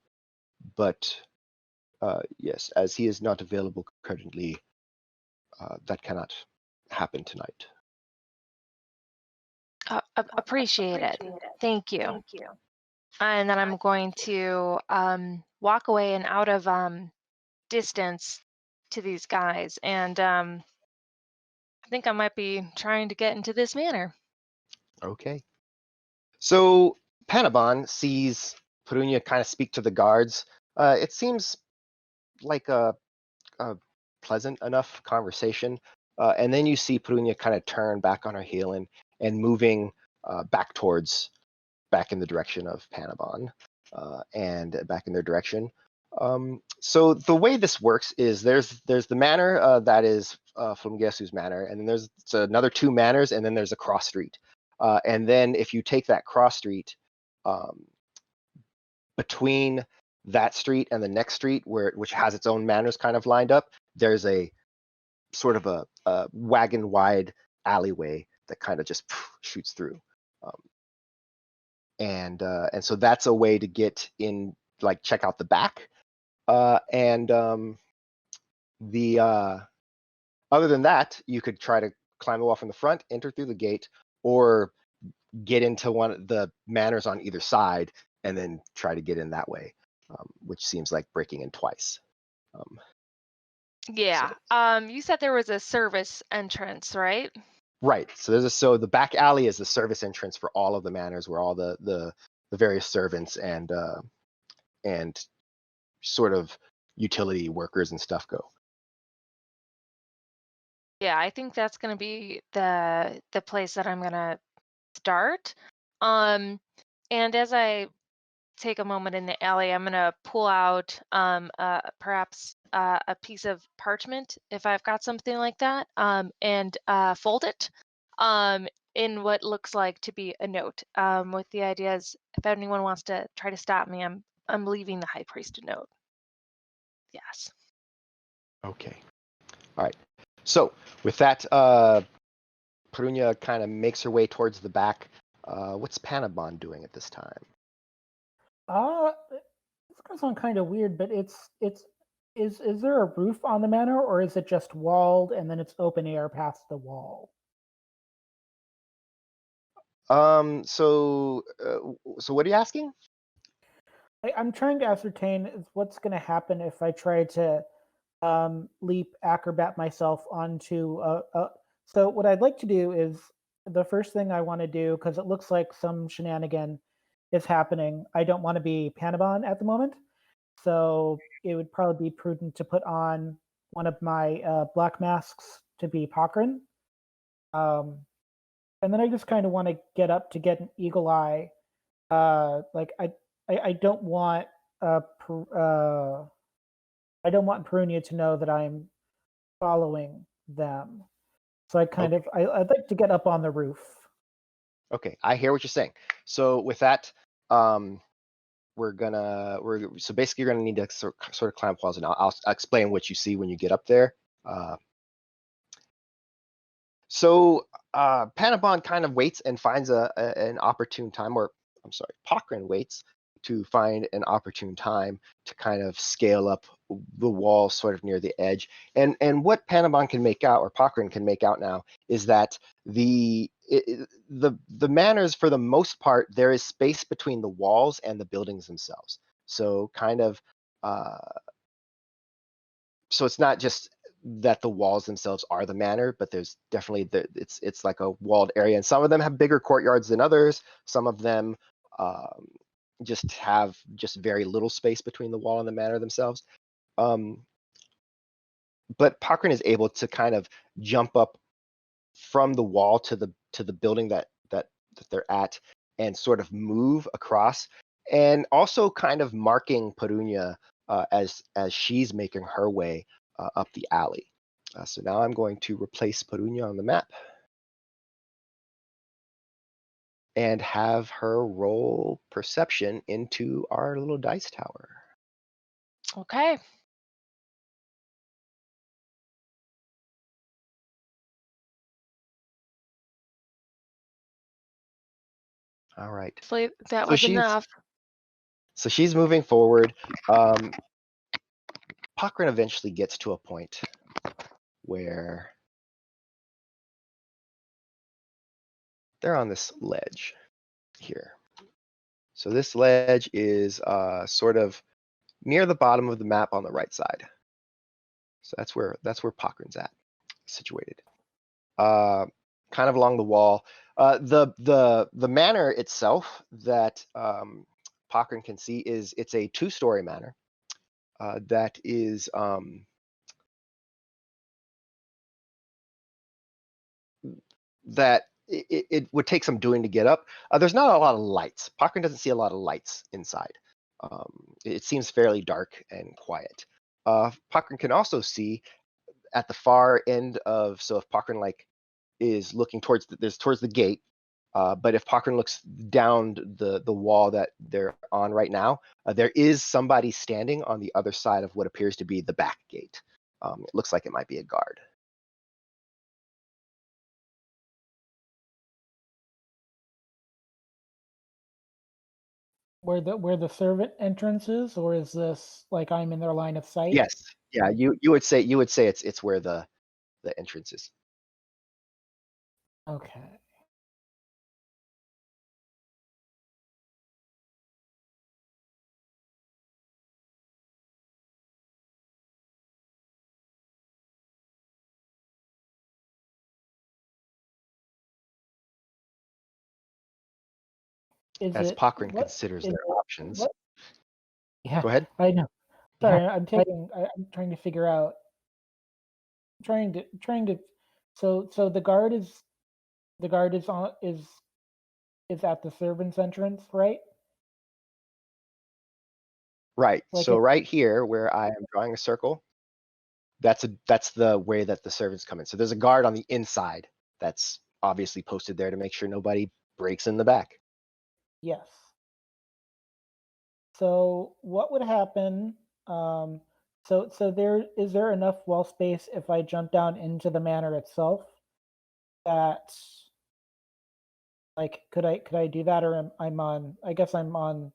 but yes, as he is not available currently, that cannot happen tonight. Appreciate it. Thank you. And then I'm going to walk away and out of distance to these guys, and I think I might be trying to get into this manor. Okay. So Panabon sees Perunyia kind of speak to the guards. It seems like a pleasant enough conversation. And then you see Perunyia kind of turn back on her heel and moving back in the direction of Panabon and back in their direction. So the way this works is there's the manor that is Flumgesu's manor, and then there's another 2 manors, and then there's a cross street. And then if you take that cross street, between that street and the next street, which has its own manors kind of lined up, there's a sort of a wagon wide alleyway that kind of just shoots through. And so that's a way to get in, like check out the back. Other than that, you could try to climb the wall from the front, enter through the gate, or get into one of the manors on either side and then try to get in that way, which seems like breaking in twice. Yeah. You said there was a service entrance, right? Right. So the back alley is the service entrance for all of the manors, where all the various servants and sort of utility workers and stuff go. Yeah, I think that's going to be the place that I'm going to start. And as I take a moment in the alley, I'm going to pull out perhaps a piece of parchment, if I've got something like that, and fold it in what looks like to be a note, with the idea is if anyone wants to try to stop me, I'm leaving the high priest a note. Yes. Okay. All right. So with that, Perunyia kind of makes her way towards the back. What's Panabon doing at this time? It's gonna sound kind of weird, but is there a roof on the manor, or is it just walled and then it's open air past the wall? So what are you asking? I'm trying to ascertain what's going to happen if I try to leap acrobat myself onto so what I'd like to do is, the first thing I want to do, because it looks like some shenanigan is happening, I don't want to be Panabon at the moment, so it would probably be prudent to put on one of my black masks to be Pakrin. And then I just kind of want to get up to get an eagle eye. Like I don't want I don't want Perunyia to know that I'm following them. So I'd like to get up on the roof. Okay, I hear what you're saying. So with that, so basically you're gonna need to sort of climb walls, and I'll explain what you see when you get up there. So Panabon kind of waits and finds an opportune time, or I'm sorry, Pakrin waits to find an opportune time to kind of scale up the wall sort of near the edge. And what Panabon can make out, or Pakrin can make out now, is that the manors, for the most part, there is space between the walls and the buildings themselves. So kind of, so it's not just that the walls themselves are the manor, but there's definitely it's like a walled area, and some of them have bigger courtyards than others. Some of them just have very little space between the wall and the manor themselves. But Pakrin is able to kind of jump up from the wall to the building that they're at, and sort of move across, and also kind of marking Perunyia as she's making her way up the alley. So now I'm going to replace Perunyia on the map and have her roll perception into our little dice tower. Okay. All right. Hopefully that was enough. So she's moving forward. Pakrin eventually gets to a point where they're on this ledge here. So this ledge is sort of near the bottom of the map on the right side. So that's where Pakrin's at, situated. Kind of along the wall. The manor itself that Pakrin can see it's a 2-story manor that is that it would take some doing to get up. There's not a lot of lights. Pakrin doesn't see a lot of lights inside. It seems fairly dark and quiet. Pakrin can also see at the far end of, so if Pakrin like is looking towards towards the gate, but if Pakrin looks down the wall that they're on right now, there is somebody standing on the other side of what appears to be the back gate. It looks like it might be a guard. Where the servant entrance is, or is this like I'm in their line of sight? Yes, yeah, you would say it's where the entrance is. Okay. Is As it Pakrin what considers is their it, options. what? Yeah, Go ahead. I know. Sorry, I'm trying to figure out. Trying to. So the guard is on is at the servant's entrance, right? Right. Like So it. right here where I am drawing a circle, that's the way that the servants come in. So there's a guard on the inside that's obviously posted there to make sure nobody breaks in the back. Yes. So what would happen? So there enough wall space if I jump down into the manor itself that like could I do that, or I'm on? I guess I'm on.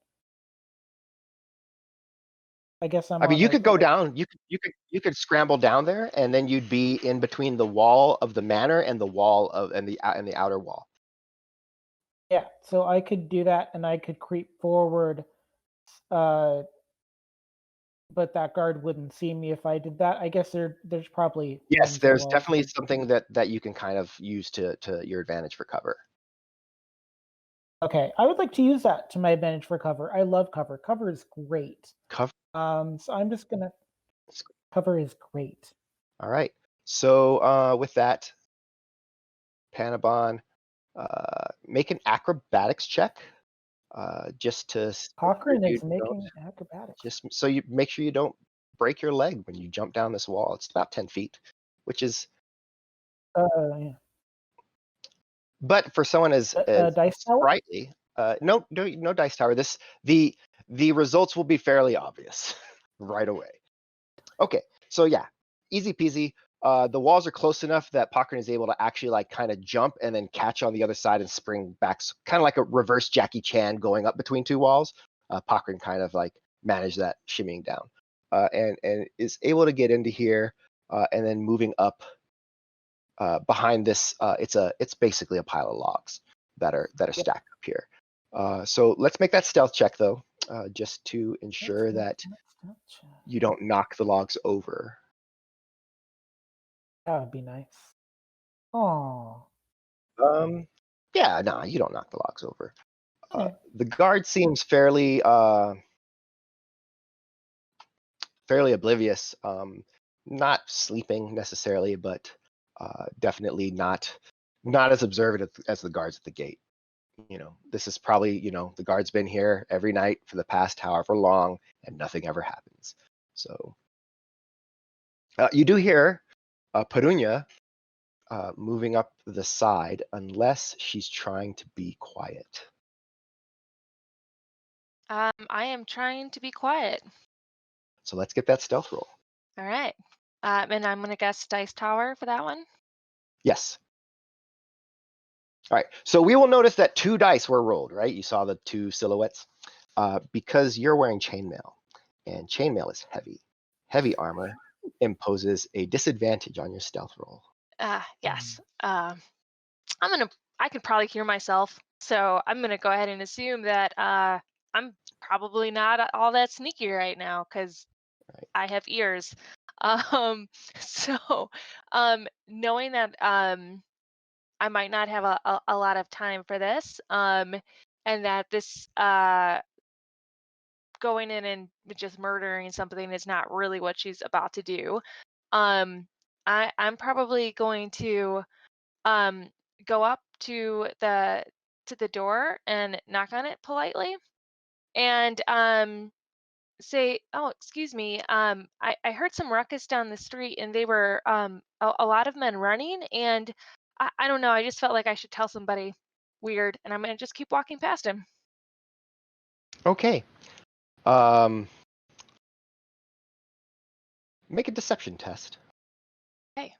I guess I'm I mean, on you like could go down, you could scramble down there, and then you'd be in between the wall of the manor and the wall of and the outer wall. yeah. So I could do that, and I could creep forward, uh, but that guard wouldn't see me if I did that. I guess there's probably room Yes, for there's walls. definitely something that you can kind of use to your advantage for cover. Okay, I would like to use that to my advantage for cover. I love cover. Cover is great. Cover. So I'm just gonna. Cover is great. All right. So with that, Panabon, make an acrobatics check, just to make sure Cochrane you is don't, making acrobatics. just so you make sure you don't break your leg when you jump down this wall. It's about 10 feet, which is, Yeah. but for someone as Dice tower. sprightly, no dice tower. The results will be fairly obvious right away. Okay, so yeah, easy peasy. The walls are close enough that Pakrin is able to actually like kind of jump and then catch on the other side and spring back, kind of like a reverse Jackie Chan going up between two walls. Pakrin kind of like managed that shimmying down, and is able to get into here, and then moving up behind this. It's basically a pile of logs that are stacked up here. So let's make that stealth check though, just to ensure that you don't knock the logs over. That would be nice. Oh. Yeah, no, you don't knock the logs over. Okay. The guard seems fairly oblivious. Not sleeping necessarily, but definitely not as observant as the guards at the gate. You know, this is probably, the guard's been here every night for the past however long, and nothing ever happens. So you do hear Perunyia moving up the side, unless she's trying to be quiet. I am trying to be quiet. So let's get that stealth roll. All right. And I'm gonna guess dice tower for that one. Yes. All right. So we will notice that 2 dice were rolled, right? You saw the 2 silhouettes. Because you're wearing chainmail, and chainmail is heavy. Heavy armor imposes a disadvantage on your stealth roll. Yes. I can probably hear myself, so I'm gonna go ahead and assume that I'm probably not all that sneaky right now because Right. I have ears. So knowing that I might not have a lot of time for this, and that this going in and just murdering something is not really what she's about to do. I'm probably going to um go up to the door and knock on it politely, and say, "Oh, excuse me. I heard some ruckus down the street, and they were a lot of men running, and I don't know. I just felt like I should tell somebody. Weird, and I'm gonna just keep walking past him." Okay. Make a deception test. Okay.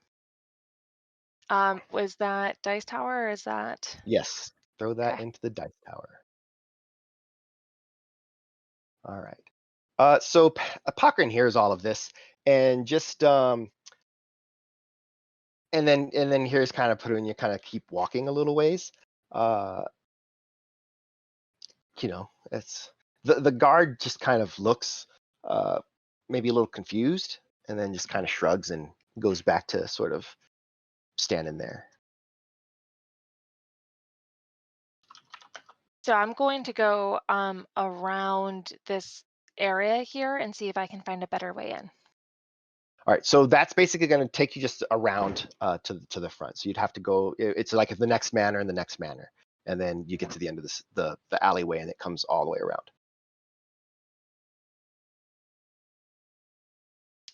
Was that dice tower or is that? Yes. Throw that Okay. into the dice tower. All right. So Cochrane hears all of this and just and then here's kind of Perunyia kind of keep walking a little ways. It's the guard just kind of looks maybe a little confused and then just kind of shrugs and goes back to sort of standing there. So I'm going to go around this area here and see if I can find a better way in. All right, so that's basically going to take you just around to the front. So you'd have to go. It's like the next manor and the next manor, and then you get to the end of the alleyway, and it comes all the way around.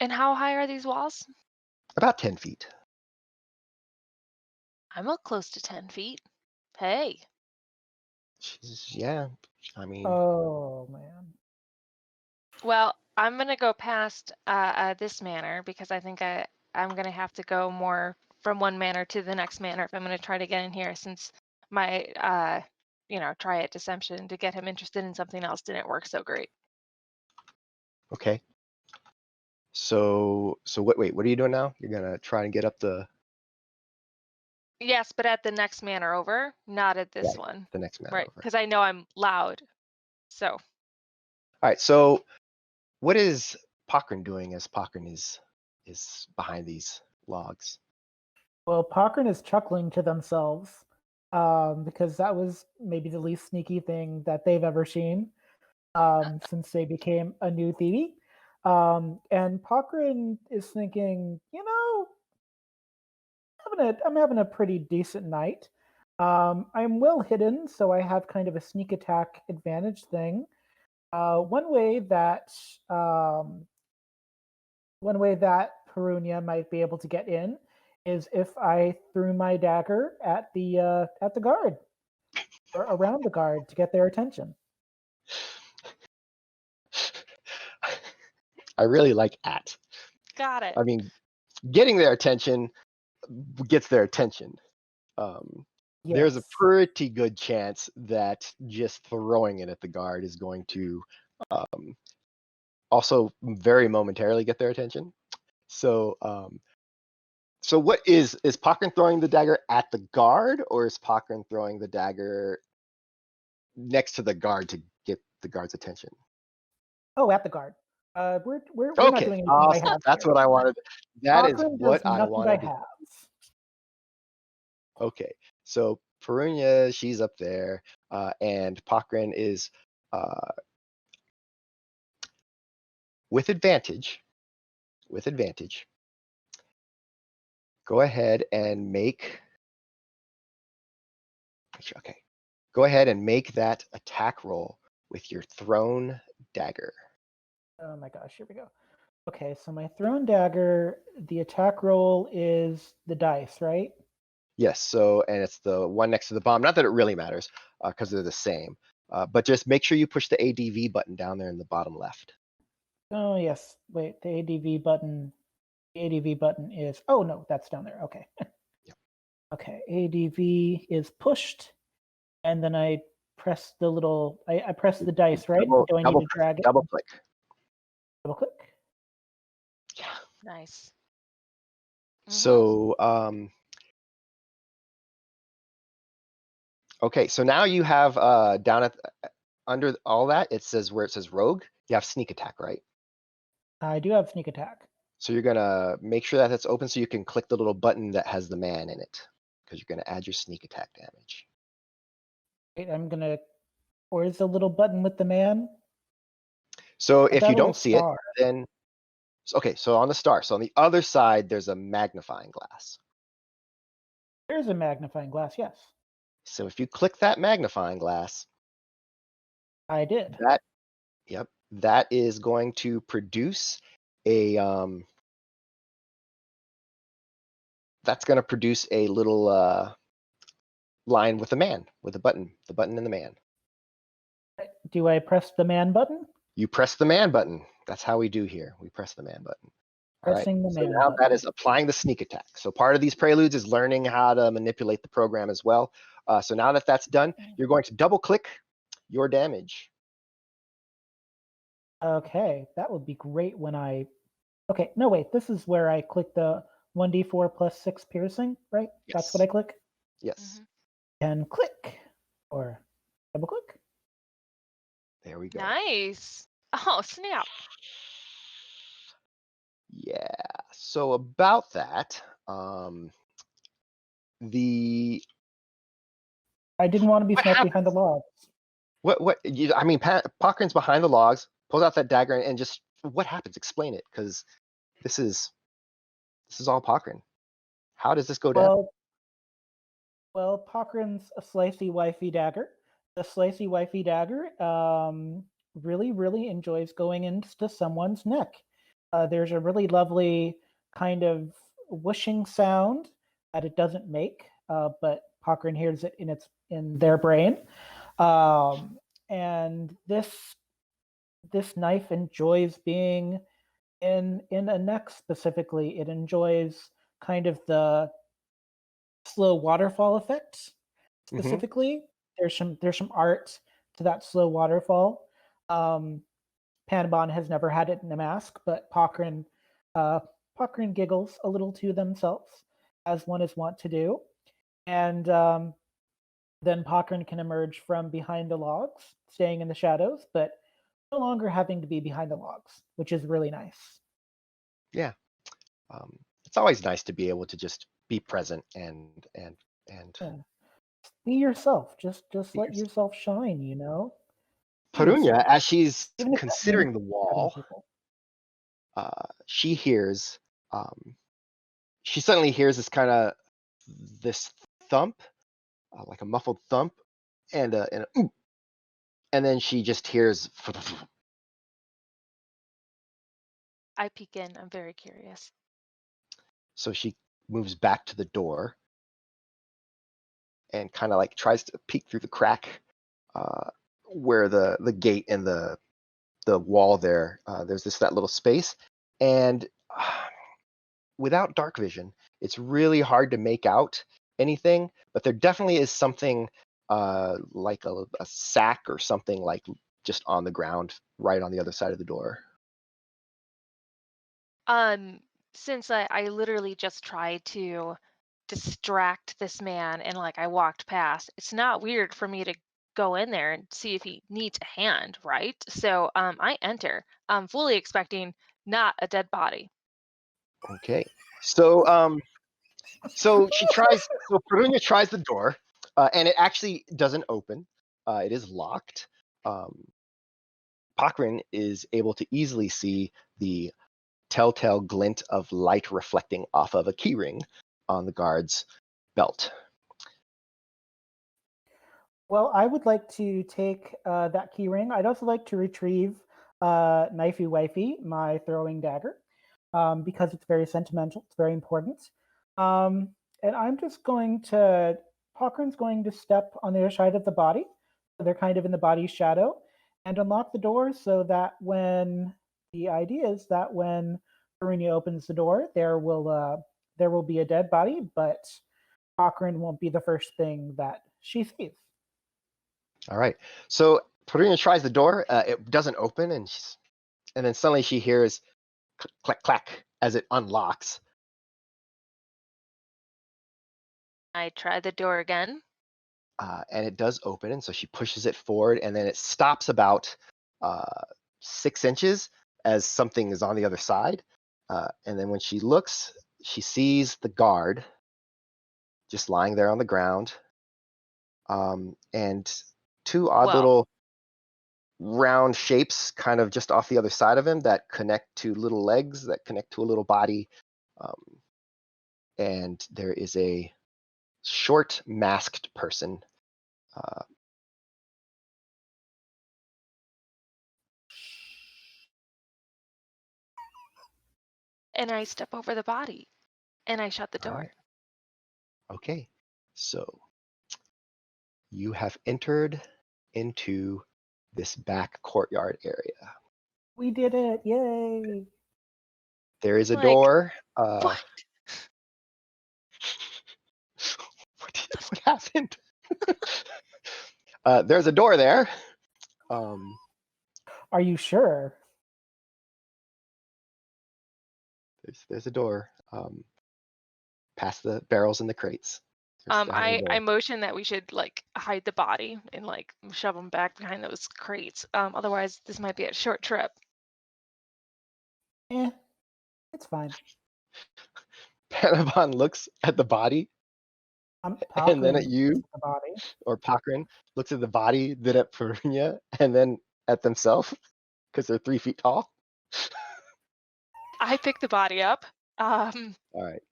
And how high are these walls? About 10 feet. I'm up close to 10 feet. Hey. Yeah, I mean. Oh man. Well, I'm gonna go past this manor because I think I'm gonna have to go more from one manor to the next manor if I'm gonna try to get in here, since my try at deception to get him interested in something else didn't work so great. Okay. So what? Wait, what are you doing now? You're gonna try and get up the. Yes, but at the next manor over, not at this Right, one. the next manor Right, over. because I know I'm loud. So. All right. So what is Cochrane doing as Cochrane is behind these logs? Well, Cochrane is chuckling to themselves because that was maybe the least sneaky thing that they've ever seen since they became a new thievy. And Cochrane is thinking, I'm having a pretty decent night. I'm well hidden, so I have kind of a sneak attack advantage thing. Um, one way that Perunyia might be able to get in is if I threw my dagger at the guard or around the guard to get their attention. I really like at. Got it. I mean, getting their attention gets their attention. There's a Yes. pretty good chance that just throwing it at the guard is going to also very momentarily get their attention. So what is Cochrane throwing the dagger at the guard, or is Cochrane throwing the dagger next to the guard to get the guard's attention? Oh, at the guard. We're not Okay, doing anything by awesome. halves That's here. what I wanted. That is Cochrane does what I nothing by wanted to. halves. Okay, so Perunyia, she's up there, and Cochrane is with advantage. With advantage. Go ahead and make. Okay. Go ahead and make that attack roll with your thrown dagger. Oh my gosh, here we go. Okay, so my thrown dagger, the attack roll is the dice, right? Yes. So, and it's the one next to the bomb. Not that it really matters, because they're the same. But just make sure you push the ADV button down there in the bottom left. Oh yes. Wait, the ADV button. The ADV button is. Oh no, that's down there. Okay. Yep. Okay, ADV is pushed, and then I press the little. I press the dice, right? Do I need to drag it? Double click. Double click. Yeah. Nice. So, okay, so now you have down at under all that, it says where it says rogue, you have sneak attack, right? I do have sneak attack. So you're gonna make sure that that's open so you can click the little button that has the man in it, because you're gonna add your sneak attack damage. Wait, I'm gonna. Where's the little button with the man? So if That you little don't see star. it, then okay, so on the star. So on the other side, there's a magnifying glass. There's a magnifying glass. Yes, So if you click that magnifying glass, I did. yep, that is going to produce a that's going to produce a little line with a man, with the button and the man. Do I press the man button? You press the man button. That's how we do here. We press the man button. All right. Pressing the So man now button. that is applying the sneak attack. So part of these preludes is learning how to manipulate the program as well. So now that that's done, you're going to double click your damage. Okay, that would be great when I. Okay, no wait. This is where I click the 1d4 plus 6 piercing, right? That's what I click. Yes. And click or double click. There we go. Nice. Oh, snap. Yeah. So about that, the I didn't want to be What snuck happens? behind the logs. I mean, Pockrin's behind the logs, pulls out that dagger, and just what happens? Explain it, because this is all Pockrin. How does this go down? Well, Pockrin's a slicey wifey dagger. The slicey wifey dagger really, really enjoys going into someone's neck. There's a really lovely kind of whooshing sound that it doesn't make, but Pockrin hears it in their brain. And this knife enjoys being in a neck specifically. It enjoys kind of the slow waterfall effect specifically. There's some art to that slow waterfall. Panabon has never had it in a mask, but Pockrin giggles a little to themselves, as one is wont to do. And then Pockrin can emerge from behind the logs, staying in the shadows, but no longer having to be behind the logs, which is really nice. Yeah. It's always nice to be able to just be present and Yeah. Be yourself. Just let yourself. yourself shine, you know? Perunyia, as she's Even if that considering the means wall, people. she hears, she suddenly hears this thump, like a muffled thump, and a ooh, and then she just hears. I peek in. I'm very curious. So she moves back to the door and kind of like tries to peek through the crack where the gate and the wall there. There's that little space, and without dark vision, it's really hard to make out anything. But there definitely is something like a sack or something like just on the ground right on the other side of the door. Since I literally just tried to distract this man and like I walked past, it's not weird for me to go in there and see if he needs a hand, right? So I enter, fully expecting not a dead body. Okay. So so Perunia tries the door, and it actually doesn't open. It is locked. Pockrin is able to easily see the telltale glint of light reflecting off of a keyring on the guard's belt. Well, I would like to take that key ring. I'd also like to retrieve Knifey Wifey, my throwing dagger, because it's very sentimental. It's very important. And I'm just going to. Pockrin's going to step on the other side of the body. So they're kind of in the body's shadow, and unlock the door so that when the idea is that when Perunyia opens the door, there will be a dead body, but Pockrin won't be the first thing that she sees. All right. So Perunia tries the door. It doesn't open, and then suddenly she hears clack clack as it unlocks. I try the door again. And it does open, and so she pushes it forward, and then it stops about 6 inches as something is on the other side. And then when she looks, she sees the guard just lying there on the ground, and two odd little round shapes kind of just off the other side of him that connect to little legs that connect to a little body. And there is a short masked person. and I step over the body, and I shut the All door. right. Okay. So you have entered into this back courtyard area. We did it! Yay! There is a Like, door. what? What happened? There's a door there. Are you sure? There's a door. Past the barrels and the crates. There's definitely a I door. motion that we should like hide the body and like shove them back behind those crates. Otherwise, this might be a short trip. It's fine. Panabon looks at the body and then at Pakrin you, looks at the body. or Pakrin looks at the body, then at Perunyia, and then at themselves because they're 3 feet tall. I pick the body up. All right.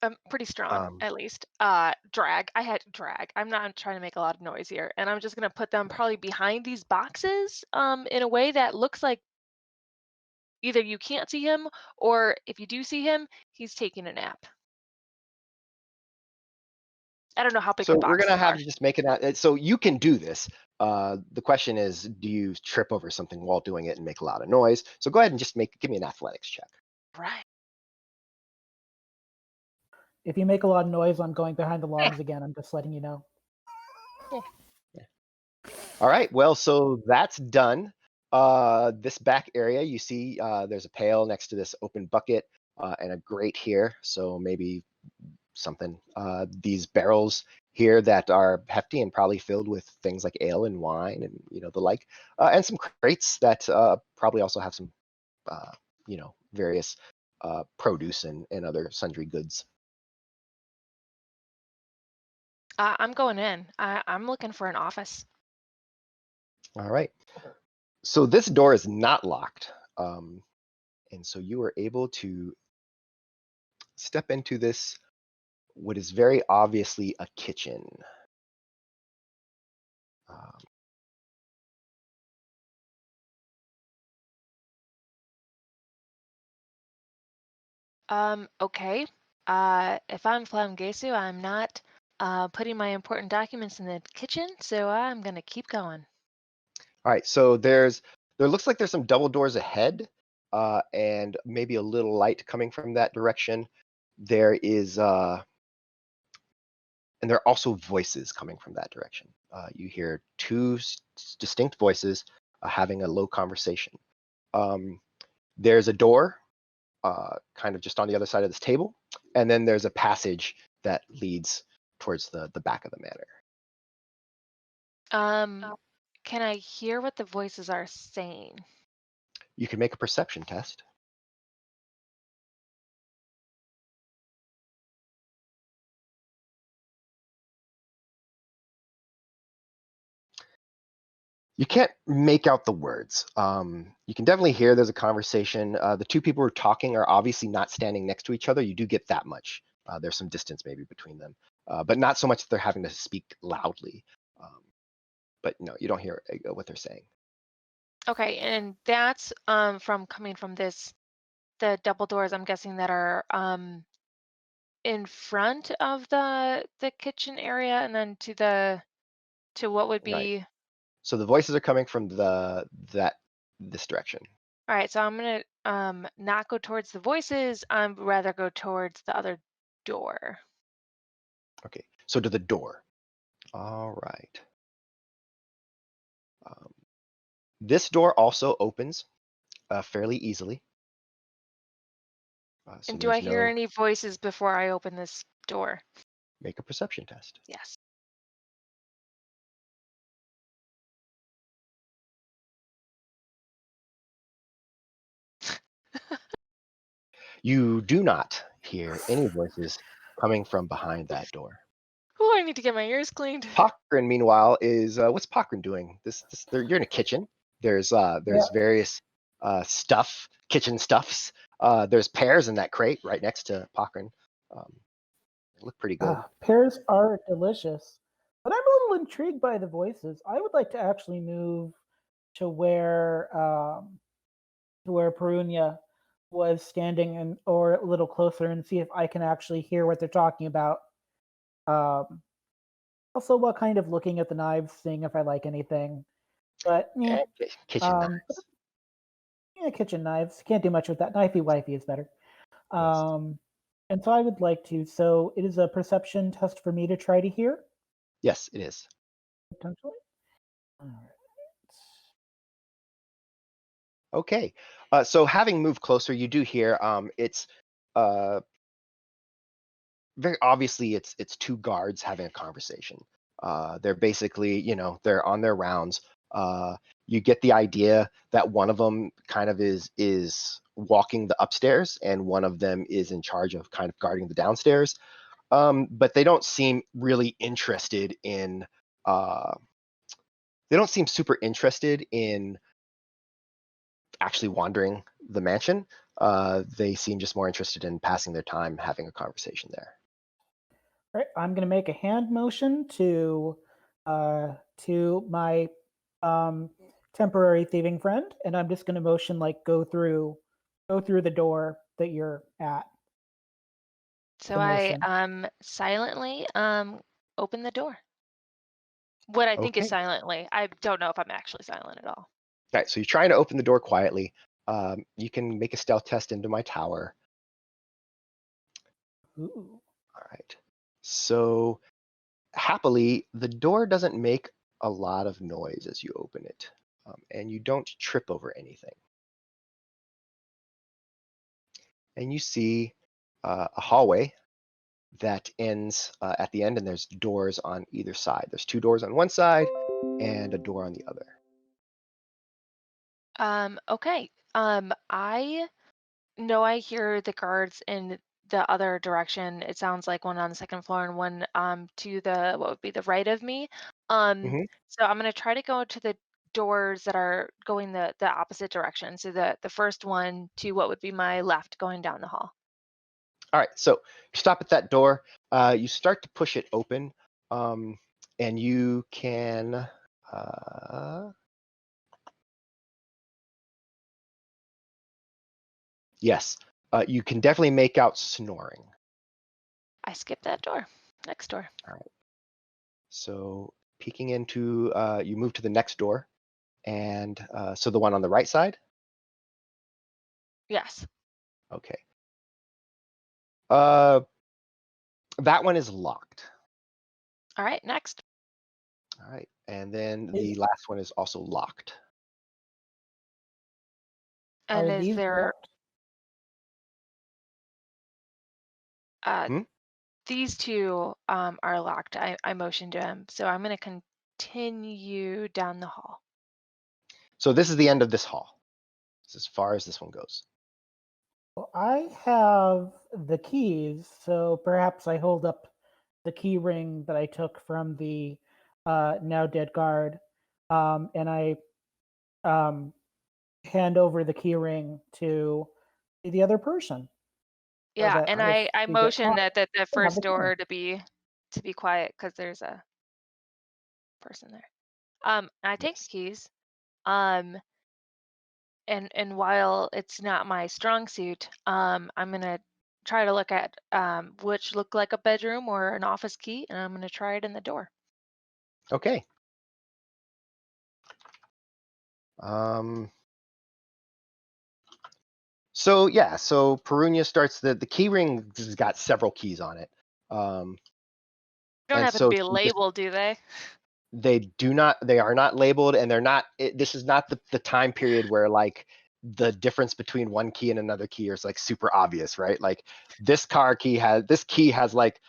I'm pretty strong, at least. Drag. I had to drag. I'm not trying to make a lot of noise here, and I'm just gonna put them probably behind these boxes, in a way that looks like either you can't see him, or if you do see him, he's taking a nap. I don't know how big So the we're boxes gonna have are. to just make it out. So you can do this. The question is, do you trip over something while doing it and make a lot of noise? So go ahead and just give me an athletics check. Right. If you make a lot of noise, I'm going behind the logs again. I'm just letting you know. All right. Well, so that's done. This back area, you see, there's a pail next to this open bucket and a grate here. So maybe something. These barrels here that are hefty and probably filled with things like ale and wine and the like, and some crates that probably also have some various produce and other sundry goods. I'm going in. I'm looking for an office. All right. So this door is not locked, and so you are able to step into this, what is very obviously a kitchen. Okay. If I'm Flamgesu, I'm not putting my important documents in the kitchen, so I'm gonna keep going. All right, so there looks like there's some double doors ahead, and maybe a little light coming from that direction. There is, and there are also voices coming from that direction. You hear two distinct voices having a low conversation. There's a door, kind of just on the other side of this table, and then there's a passage that leads towards the back of the manor. Can I hear what the voices are saying? You can make a perception test. You can't make out the words. You can definitely hear there's a conversation. The two people who are talking are obviously not standing next to each other. You do get that much. There's some distance maybe between them, but not so much that they're having to speak loudly. But no, you don't hear what they're saying. Okay, and that's from coming from the double doors, I'm guessing, that are in front of the kitchen area, and then to what would Right. be. So the voices are coming from this direction. All right, so I'm gonna not go towards the voices. I'm rather go towards the other door. Okay, so to the door. All right. This door also opens fairly easily. So And do I there's hear no. any voices before I open this door? Make a perception test. Yes. You do not hear any voices coming from behind that door. Oh, I need to get my ears cleaned. Pakrin, meanwhile, is what's Pakrin doing? You're in a kitchen. There's various kitchen stuffs. There's pears in that crate right next to Pakrin. They look pretty good. Pears are delicious, but I'm a little intrigued by the voices. I would like to actually move to where Perunyia was standing or a little closer and see if I can actually hear what they're talking about. Um, Also, what kind of looking at the knives, seeing if I like anything. But yeah, Kitchen um, knives. yeah, kitchen knives. Can't do much with that. Knifey wifey is better. Yes. Um, and so I would like to. So it is a perception test for me to try to hear, Yes, it is. potentially. All right. Okay. So having moved closer, you do hear it's uh very obviously it's two guards having a conversation. They're basically, they're on their rounds. You get the idea that one of them kind of is walking the upstairs, and one of them is in charge of kind of guarding the downstairs. But they don't seem really interested in. They don't seem super interested in actually wandering the mansion. They seem just more interested in passing their time having a conversation there. All right. I'm gonna make a hand motion to my um temporary thieving friend, and I'm just gonna motion like go through the door that you're at. So The I motion. silently open the door. What I think is Okay. silently. I don't know if I'm actually silent at all. All right, so you're trying to open the door quietly. You can make a stealth test into my tower. Ooh. All right. So happily, the door doesn't make a lot of noise as you open it, and you don't trip over anything. And you see a hallway that ends at the end, and there's doors on either side. There's two doors on one side and a door on the other. Okay. I know I hear the guards in the other direction. It sounds like one on the second floor and one to the what would be the right of me. Um, Hmm. so I'm gonna try to go to the doors that are going the opposite direction. So the first one to what would be my left going down the hall. All right, so you stop at that door. You start to push it open, and you can. Yes, you can definitely make out snoring. I skip that door. Next door. All right. So peeking into, you move to the next door, and so the one on the right side. Yes. Okay. Uh, that one is locked. All right, next. All right, and then Is the last one is also locked. And are is these there locked? uh Hmm? these two are locked. I motioned to him. So I'm gonna continue down the hall. So this is the end of this hall. This is as far as this one goes. Well, I have the keys, so perhaps I hold up the key ring that I took from the now dead guard, and I um, hand over the key ring to the other person, so Yeah, that and if I we get motioned caught, that the they have first the key ring. door to be quiet because there's a person there. I take the Yes. keys. Um, and while it's not my strong suit, I'm gonna try to look at which look like a bedroom or an office key, and I'm gonna try it in the door. Okay. Um, so yeah, so Perunyia starts the key ring has got several keys on it. Um, Don't and happen to so be she just labeled, do they? they are not labeled, and they're not this is not the time period where like the difference between one key and another key is like super obvious, right? Like this key has like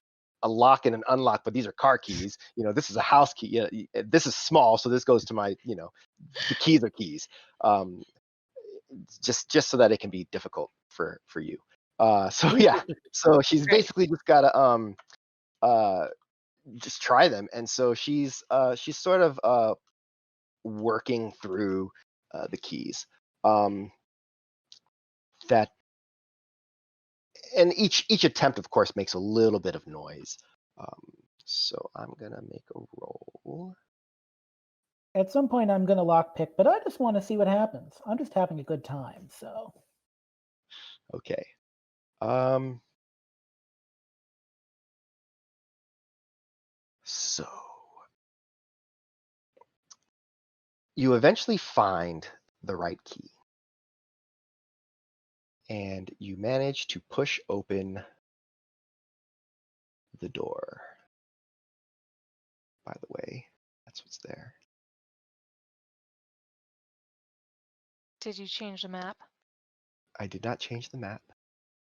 a lock and an unlock, but these are car keys. This is a house key. This is small, so this goes to my, the keys are keys. Um, just so that it can be difficult for you. So yeah, so she's Great. basically just gotta uh just try them, and so she's sort of working through the keys. Um, that and each attempt, of course, makes a little bit of noise. Um, so I'm gonna make a roll. At some point, I'm going to lockpick, but I just want to see what happens. I'm just having a good time, so Okay. So you eventually find the right key, and you manage to push open the door. By the way, that's what's there. Did you change the map? I did not change the map.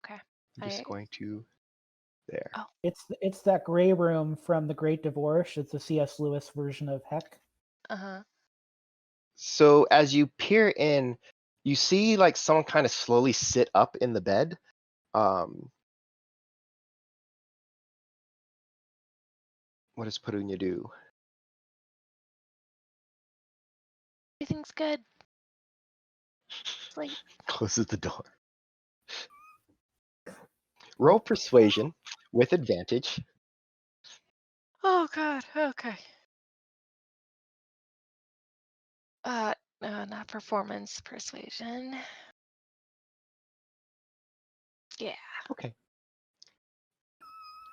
Okay. I'm just going to there. Oh. It's that gray room from The Great Divorce. It's a C.S. Lewis version of Heck. Uh-huh. So as you peer in, you see like someone kind of slowly sit up in the bed. What does Perunyia do? Everything's good. Sleep. Closes the door. Roll persuasion with advantage. Oh God. Okay. Not performance, persuasion. Yeah. Okay.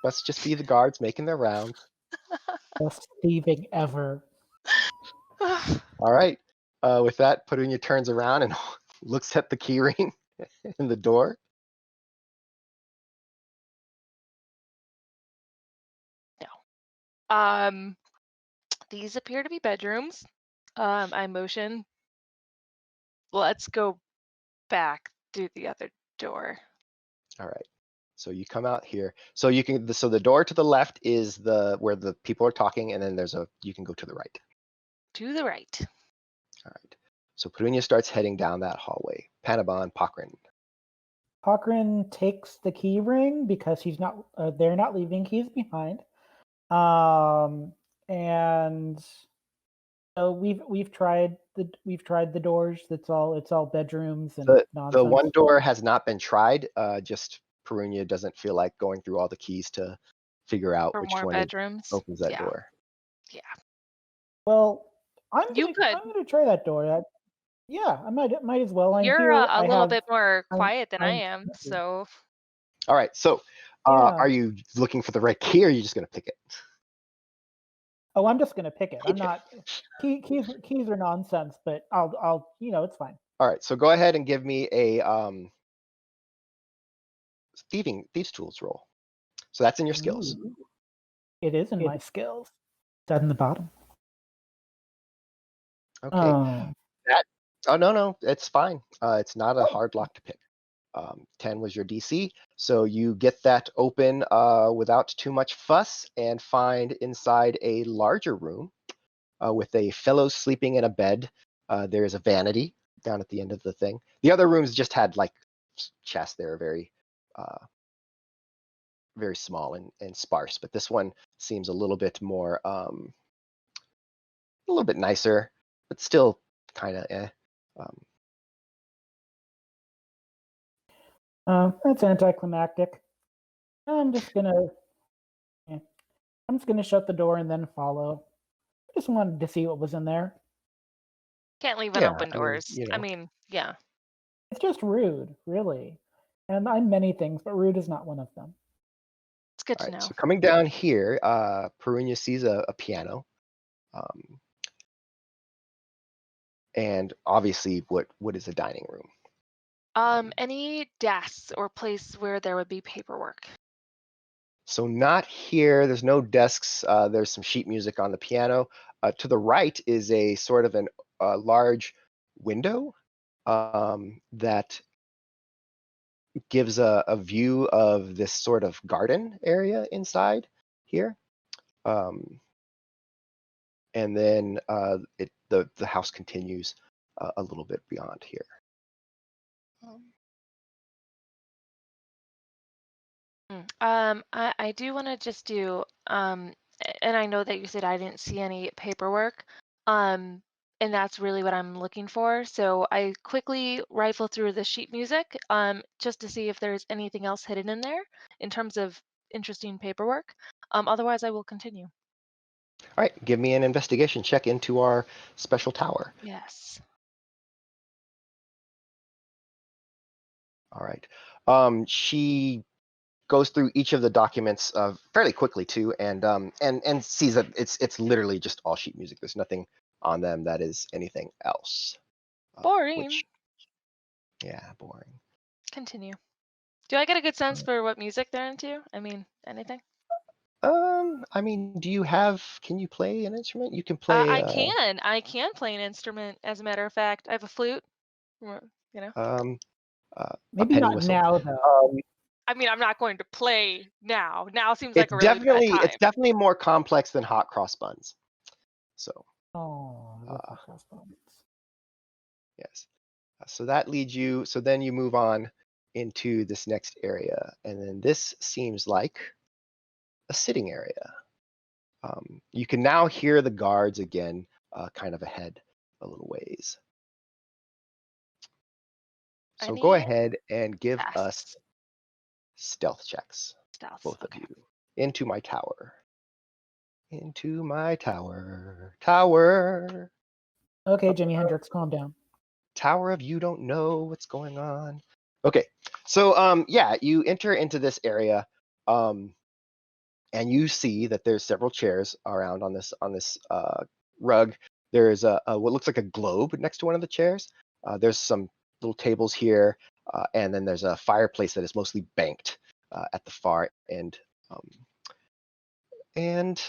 Must just be the guards making their rounds. Best thieving ever. All right. With that, Perunyia turns around and looks at the key ring in the door. No. These appear to be bedrooms. I motion. Let's go back through the other door. All right. So you come out here. So you can. So the door to the left is where the people are talking, and then you can go to the right. To the right. All right. So Perunyia starts heading down that hallway. Panabon, Pakrin. Pakrin takes the key ring because he's not. They're not leaving. He's behind. And so we've tried the doors. It's all bedrooms and nonsense. The one door has not been tried. Just Perunyia doesn't feel like going through all the keys to figure out For which more one bedrooms. opens that door. Yeah. Well, I'm You could. gonna try that door. Yeah, I might as well. I'm You're here. a I little have, bit more I'm- quiet than I I'm am, tempted. so. All right. So, Yeah. are you looking for the right key, or are you just going to pick it? Oh, I'm just gonna pick it. I'm Okay. not. Keys are nonsense, but I'll it's fine. All right. So go ahead and give me a thieves tools roll. So that's in your skills. Ooh. It is in my skills. It's in the bottom. Okay. Oh. Oh no, it's fine. It's not a hard lock to pick. 10 was your DC, so you get that open without too much fuss and find inside a larger room with a fellow sleeping in a bed. There is a vanity down at the end of the thing. The other rooms just had like chests. They were very very small and sparse, but this one seems a little bit more, a little bit nicer, but still kind of eh. That's anticlimactic. I'm just gonna shut the door and then follow. I just wanted to see what was in there. Can't leave Yeah, open I mean, doors. you know. I mean, yeah. It's just rude, really. And I'm many things, but rude is not one of them. It's good All to right, know. so coming down here, Perunyia sees a piano. And obviously, what is a dining room? Any desks or place where there would be paperwork? So not here. There's no desks. There's some sheet music on the piano. To the right is a sort of a large window that gives a view of this sort of garden area inside here. And then the house continues a little bit beyond here. I do want to just do, and I know that you said I didn't see any paperwork, and that's really what I'm looking for. So I quickly rifle through the sheet music, just to see if there's anything else hidden in there in terms of interesting paperwork. Otherwise, I will continue. All right, give me an investigation check into our special tower. Yes. All right. She goes through each of the documents fairly quickly too, and sees that it's literally just all sheet music. There's nothing on them that is anything else. Boring. Yeah, boring. Continue. Do I get a good sense for what music they're into? I mean, anything? I mean, can you play an instrument? You can play. I can play an instrument. As a matter of fact, I have a flute. You know. A Maybe penny not whistle. now though. I mean, I'm not going to play now. Now seems like It's a really bad time. definitely more complex than hot cross buns. So. Oh, I love crossbones. Yes. So that leads you. So then you move on into this next area, and then this seems like a sitting area. You can now hear the guards again, kind of ahead a little ways. So go ahead and give us stealth checks, both of you. Into my tower. Into my tower. Tower. Okay, Jimi Hendrix, calm down. Tower of you don't know what's going on. Okay, so yeah, you enter into this area, and you see that there's several chairs around on this rug. There's a what looks like a globe next to one of the chairs. There's some little tables here, and then there's a fireplace that is mostly banked at the far end. And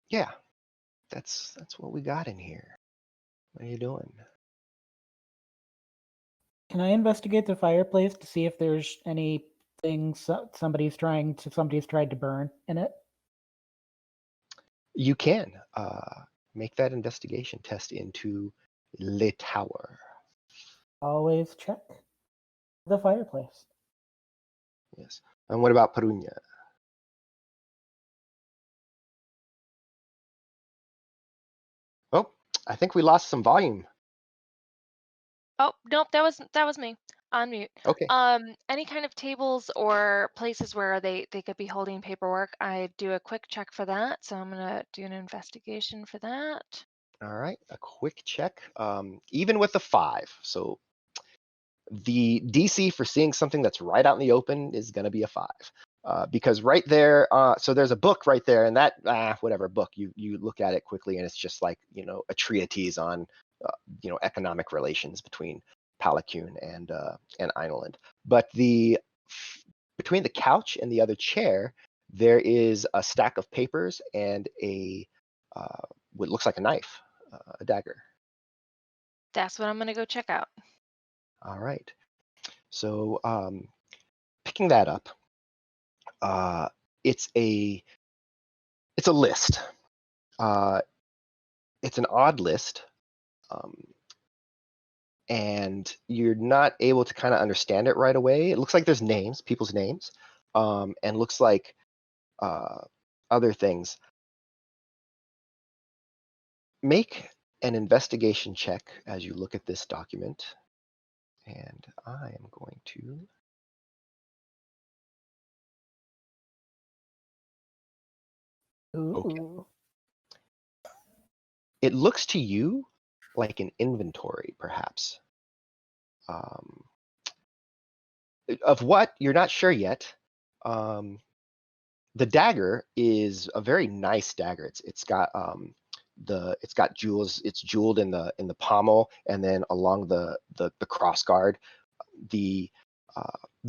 yeah, that's what we got in here. What are you doing? Can I investigate the fireplace to see if there's anything somebody's tried to burn in it? You can make that investigation test into Le Tower. Always check the fireplace. Yes. And what about Perunyia? Oh, I think we lost some volume. Oh, nope, that was me on mute. Okay. Any kind of tables or places where they could be holding paperwork, I do a quick check for that. So I'm gonna do an investigation for that. All right, a quick check. Even with the 5, so the DC for seeing something that's right out in the open is going to be a 5. Because right there, so there's a book right there, and that whatever book you look at it quickly, and it's just like a treatise on economic relations between Palacune and Ineland. But between the couch and the other chair, there is a stack of papers and what looks like a knife, a dagger. That's what I'm gonna go check out. All right. So picking that up, it's a list. It's an odd list, and you're not able to kind of understand it right away. It looks like there's names, people's names, and looks like other things. Make an investigation check as you look at this document, and I am going to. Ooh. Okay. It looks to you like an inventory, perhaps. Of what, you're not sure yet. The dagger is a very nice dagger. It's got jewels. It's jeweled in the pommel, and then along the cross guard. The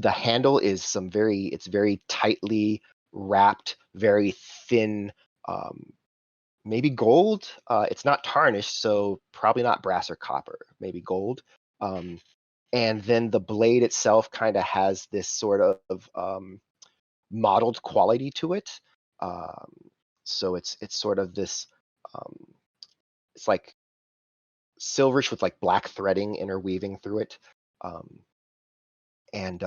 handle is it's very tightly wrapped, very thin, maybe gold. It's not tarnished, so probably not brass or copper, maybe gold. And then the blade itself kind of has this sort of mottled quality to it. So it's sort of this, it's like silverish with like black threading interweaving through it. And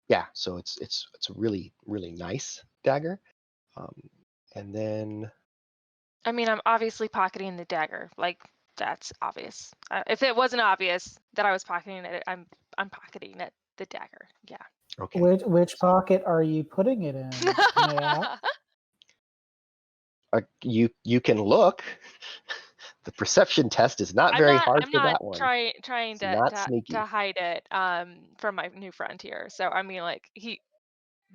yeah, so it's a really, really nice dagger. And then, I mean, I'm obviously pocketing the dagger. Like, that's obvious. If it wasn't obvious that I was pocketing it, I'm pocketing it, the dagger. Yeah. okay. Which pocket are you putting it in? May I ask? You can look. The perception test is not I'm very not. hard I'm for not that one. trying It's to not to sneaky. to hide it from my new friend here. So I mean, like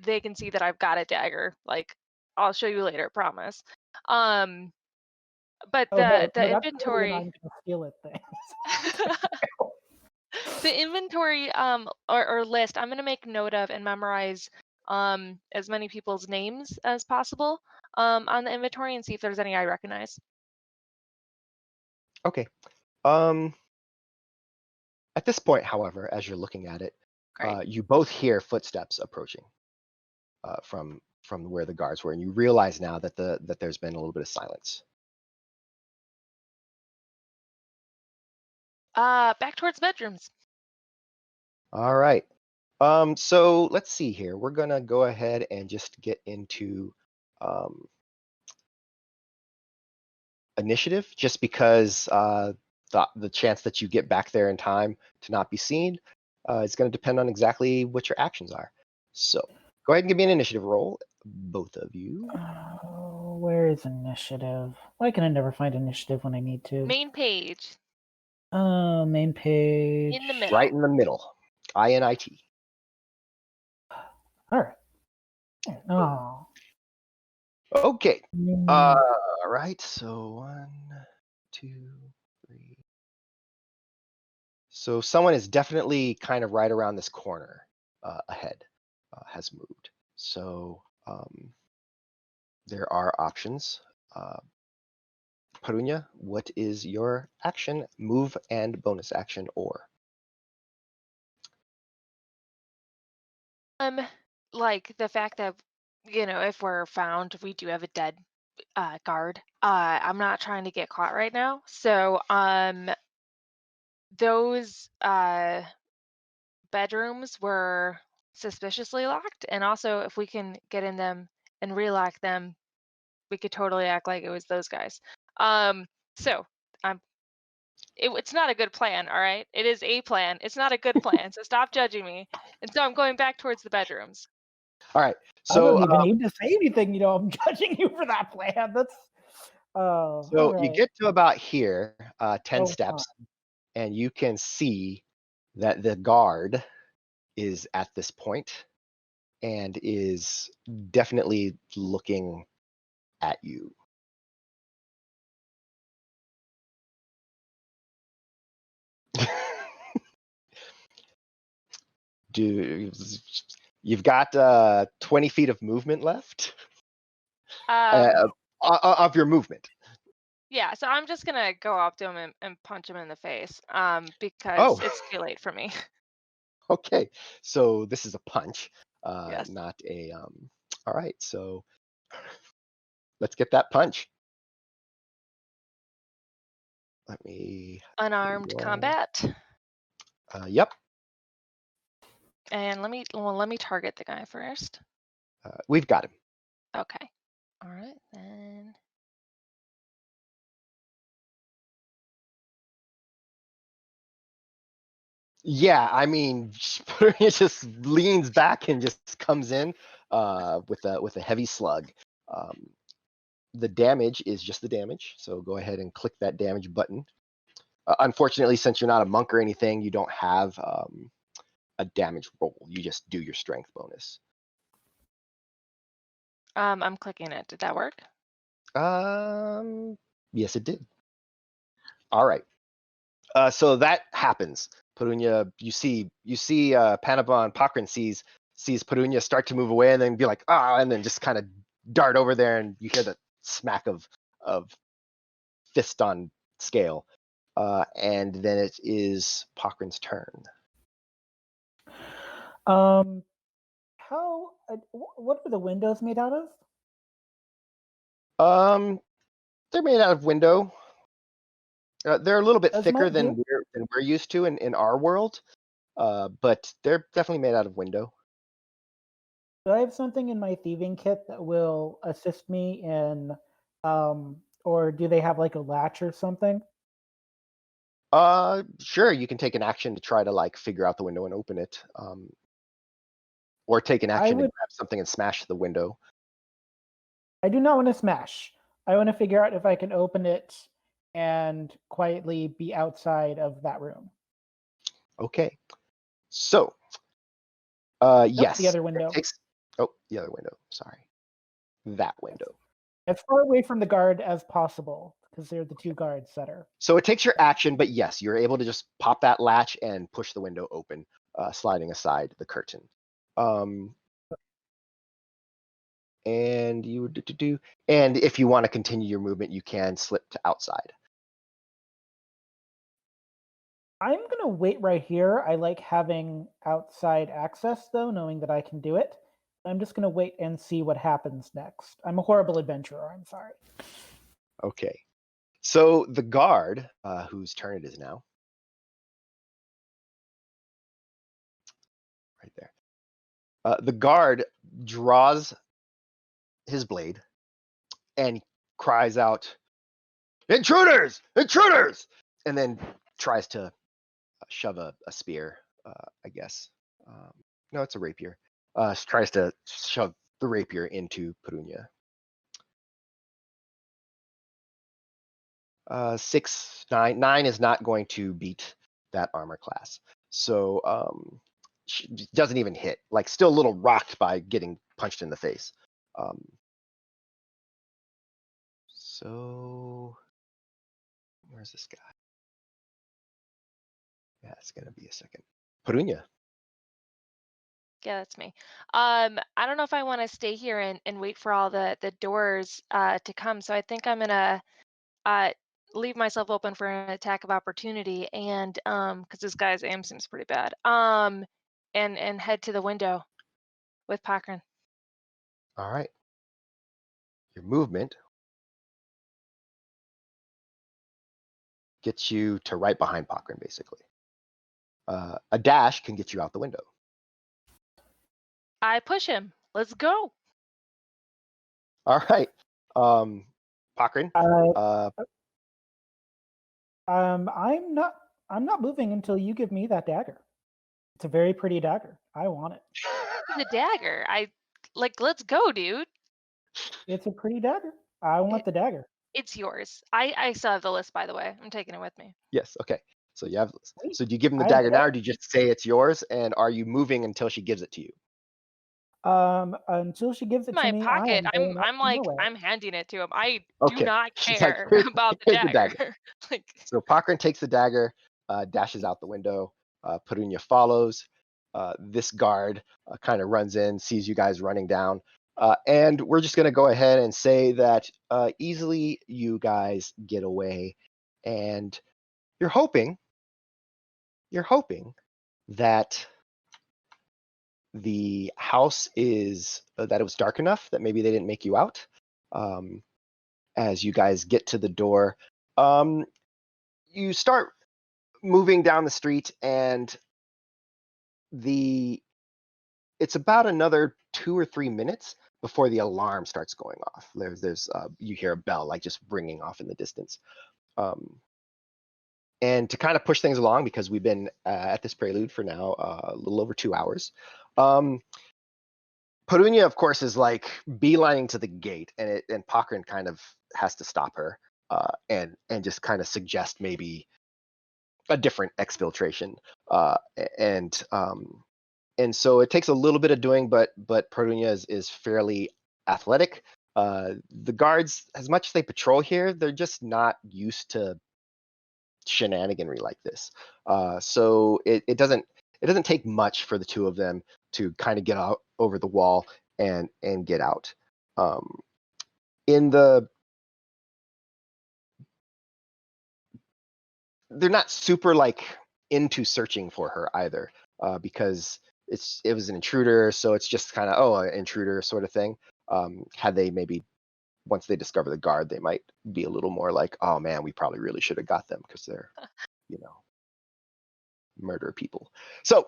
they can see that I've got a dagger. Like I'll show you later, promise. But Oh no, the that's totally an inventory, I'm gonna steal it thing. the inventory or list, I'm gonna make note of and memorize as many people's names as possible on the inventory and see if there's any I recognize. Okay. At this point, however, as you're looking at it, Great. you both hear footsteps approaching from where the guards were, and you realize now that there's been a little bit of silence. Back towards bedrooms. All right. So let's see here. We're gonna go ahead and just get into initiative, just because the chance that you get back there in time to not be seen is going to depend on exactly what your actions are. So go ahead and give me an initiative roll, both of you. Oh, where is initiative? Why can I never find initiative when I need to? Main page. Main page. In the middle. Right in the middle. INIT. All right. Oh. Okay. Mm, All right. So 1, 2, 3. So someone is definitely kind of right around this corner ahead, has moved. So there are options. Perunyia, what is your action, move, and bonus action or? Like the fact that if we're found, we do have a dead guard. I'm not trying to get caught right now, so those bedrooms were suspiciously locked, and also if we can get in them and relock them, we could totally act like it was those guys. So I'm. It's not a good plan, all right? It is a plan. It's not a good plan, so stop judging me. And so I'm going back towards the bedrooms. All right. I don't So even need to say anything. I'm judging you for that plan. That's. so all you right. get to about here, 10 Oh, steps, and you can see that the guard is at this point and is definitely looking at you. You've got 20 feet of movement left of your movement. Yeah, so I'm just gonna go up to him and punch him in the face, because Oh, it's too late for me. okay. So this is a punch, Yes. not a. All right. So let's get that punch. Let me. Unarmed combat. Yep. And let me target the guy first. We've got him. Okay. All right, then. Yeah, I mean, it just leans back and just comes in with a heavy slug. The damage is just the damage, so go ahead and click that damage button. Unfortunately, since you're not a monk or anything, you don't have a damage roll. You just do your strength bonus. I'm clicking it. Did that work? Yes, it did. All right. So that happens. Perunyia, you see Panabon Pakrin sees Perunyia start to move away and then be like, and then just kind of dart over there, and you hear the smack of fist on scale. And then it is Pakrin's turn. How? What are the windows made out of? They're made out of window. They're a little bit Does thicker my than we're used to in our world, but they're definitely made out of window. Do I have something in my thieving kit that will assist me in, or do they have like a latch or something? Sure, you can take an action to try to like figure out the window and open it, or take an action to grab something and smash the window. I do not want to smash. I want to figure out if I can open it and quietly be outside of that room. Okay. So, Nope, yes. the other it window. the other window. Sorry. That window. As far away from the guard as possible, because they're the two guards that are. So it takes your action, but yes, you're able to just pop that latch and push the window open, sliding aside the curtain. And you would do. And if you want to continue your movement, you can slip to outside. I'm gonna wait right here. I like having outside access, though, knowing that I can do it. I'm just gonna wait and see what happens next. I'm a horrible adventurer. I'm sorry. Okay. So the guard, whose turn it is now, right there. The guard draws his blade and cries out, "Intruders! Intruders!" And then tries to shove a spear, I guess. No, it's a rapier. Tries to shove the rapier into Perunyia. 6, 9. 9 is not going to beat that armor class. So she doesn't even hit. Like, still a little rocked by getting punched in the face. So where's this guy? Yeah, it's gonna be a second. Perunyia. Yeah, that's me. I don't know if I want to stay here and wait for all the doors to come. So I think I'm gonna leave myself open for an attack of opportunity, and because this guy's aim seems pretty bad. And head to the window with Pakran. All right. Your movement gets you to right behind Pakran, basically. A dash can get you out the window. I push him. Let's go. All right. Pakran. I'm not moving until you give me that dagger. It's a very pretty dagger. I want it. The dagger. Let's go, dude. It's a pretty dagger. I want the dagger. It's yours. I still have the list, by the way. I'm taking it with me. Yes. Okay. So you have. Wait, So do you give him the I dagger now, bet. or do you just say it's yours? And are you moving until she gives it to you? Until she gives it to My me, I pocket. am going up nowhere. I'm handing it to him. I do Okay. not She's like, care "Here's about the the dagger." dagger. Like, So Pakran takes the dagger, dashes out the window. Perunyia follows. This guard kind of runs in, sees you guys running down. And we're just going to go ahead and say that easily you guys get away. And you're hoping that the house is, that it was dark enough that maybe they didn't make you out. As you guys get to the door, you start moving down the street, and it's about another 2 or 3 minutes before the alarm starts going off. There's you hear a bell like just ringing off in the distance. And to kind of push things along, because we've been at this prelude for now a little over 2 hours, Perunyia, of course, is like beelining to the gate, and Pakran kind of has to stop her and just kind of suggest maybe a different exfiltration. And so it takes a little bit of doing, but Perunyia is fairly athletic. The guards, as much as they patrol here, they're just not used to shenaniganry like this. So it doesn't take much for the two of them to kind of get out over the wall and get out. They're not super like into searching for her either, because it was an intruder, so it's just kind of an intruder sort of thing. Had they maybe, once they discover the guard, they might be a little more like, oh man, we probably really should have got them because they're, murder people. So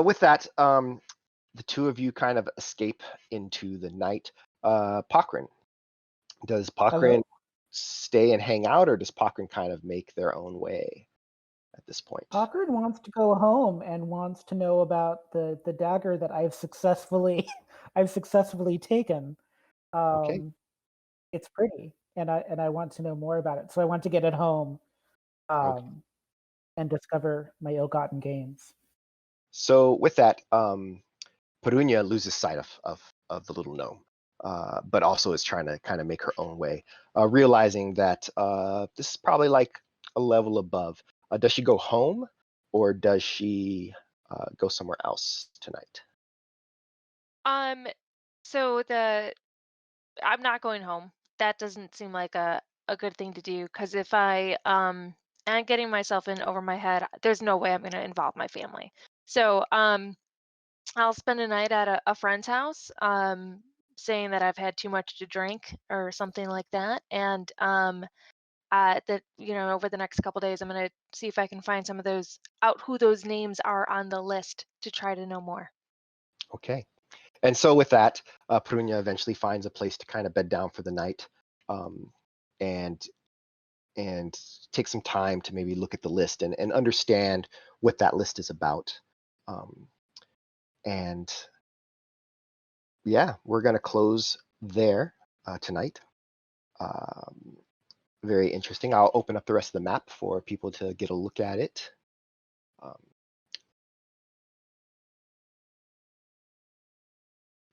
with that, the two of you kind of escape into the night. Pakran, does Pakran stay and hang out, or does Pakran kind of make their own way at this point? Pakran wants to go home and wants to know about the dagger that I've successfully taken. Okay. It's pretty. and I want to know more about it. So I want to get it home Okay. and discover my ill-gotten gains. So with that, Perunyia loses sight of the little gnome, but also is trying to kind of make her own way, realizing that this is probably like a level above. Does she go home, or does she go somewhere else tonight? So I'm not going home. That doesn't seem like a good thing to do because if I am getting myself in over my head, there's no way I'm going to involve my family. So I'll spend a night at a friend's house, saying that I've had too much to drink or something like that, and that over the next couple days, I'm going to see if I can find some of those out who those names are on the list to try to know more. Okay. And so with that, Perunyia eventually finds a place to kind of bed down for the night, um, and and take some time to maybe look at the list and understand what that list is about. Um, and yeah, we're going to close there tonight. Um, very interesting. I'll open up the rest of the map for people to get a look at it.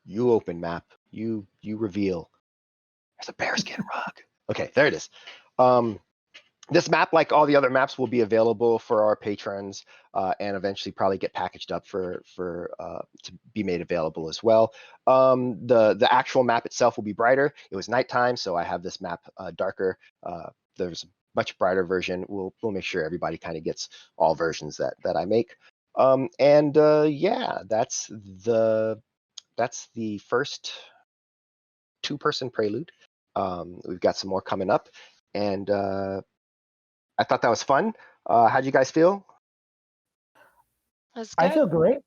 You open map. You reveal. There's a bearskin rug. Okay, there it is. This map, like all the other maps, will be available for our patrons and eventually probably get packaged up for to be made available as well. The actual map itself will be brighter. It was nighttime, so I have this map darker. There's a much brighter version. We'll make sure everybody kind of gets all versions that I make. Yeah, that's the first two-person Prelude. We've got some more coming up, and I thought that was fun. How'd you guys feel? That's I good. feel great.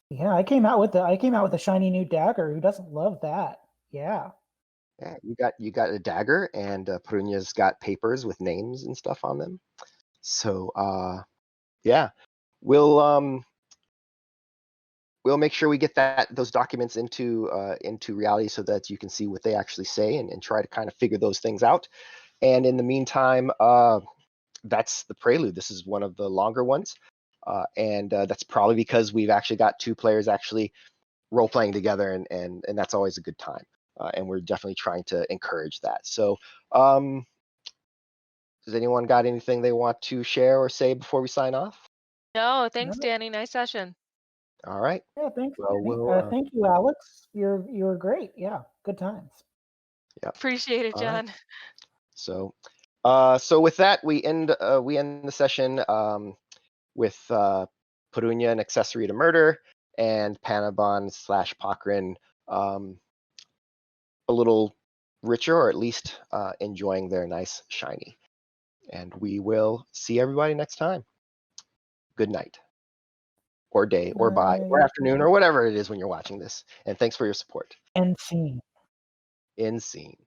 Yeah, I came out with a shiny new dagger. Who doesn't love that? Yeah. Yeah, you got a dagger, and Perunya's got papers with names and stuff on them. So yeah, we'll make sure we get those documents into reality so that you can see what they actually say and try to kind of figure those things out. And in the meantime, that's the Prelude. This is one of the longer ones, and that's probably because we've actually got two players actually role playing together, and that's always a good time. And we're definitely trying to encourage that. So, does anyone got anything they want to share or say before we sign off? No, No, thanks, Danny. Nice session. All right. yeah, thanks, Well, Danny. we'll Thank you, Alex. You're great. Yeah, good times. yeah. Appreciate it, All right. John. So, with that, we end the session with Perunyia, an accessory to murder, and Panabon / Pakrin, a little richer, or at least enjoying their nice shiny. And we will see everybody next time. Good night, or day, or bye, or Night. afternoon, or whatever it is when you're watching this. And thanks for your support. And scene. In scene.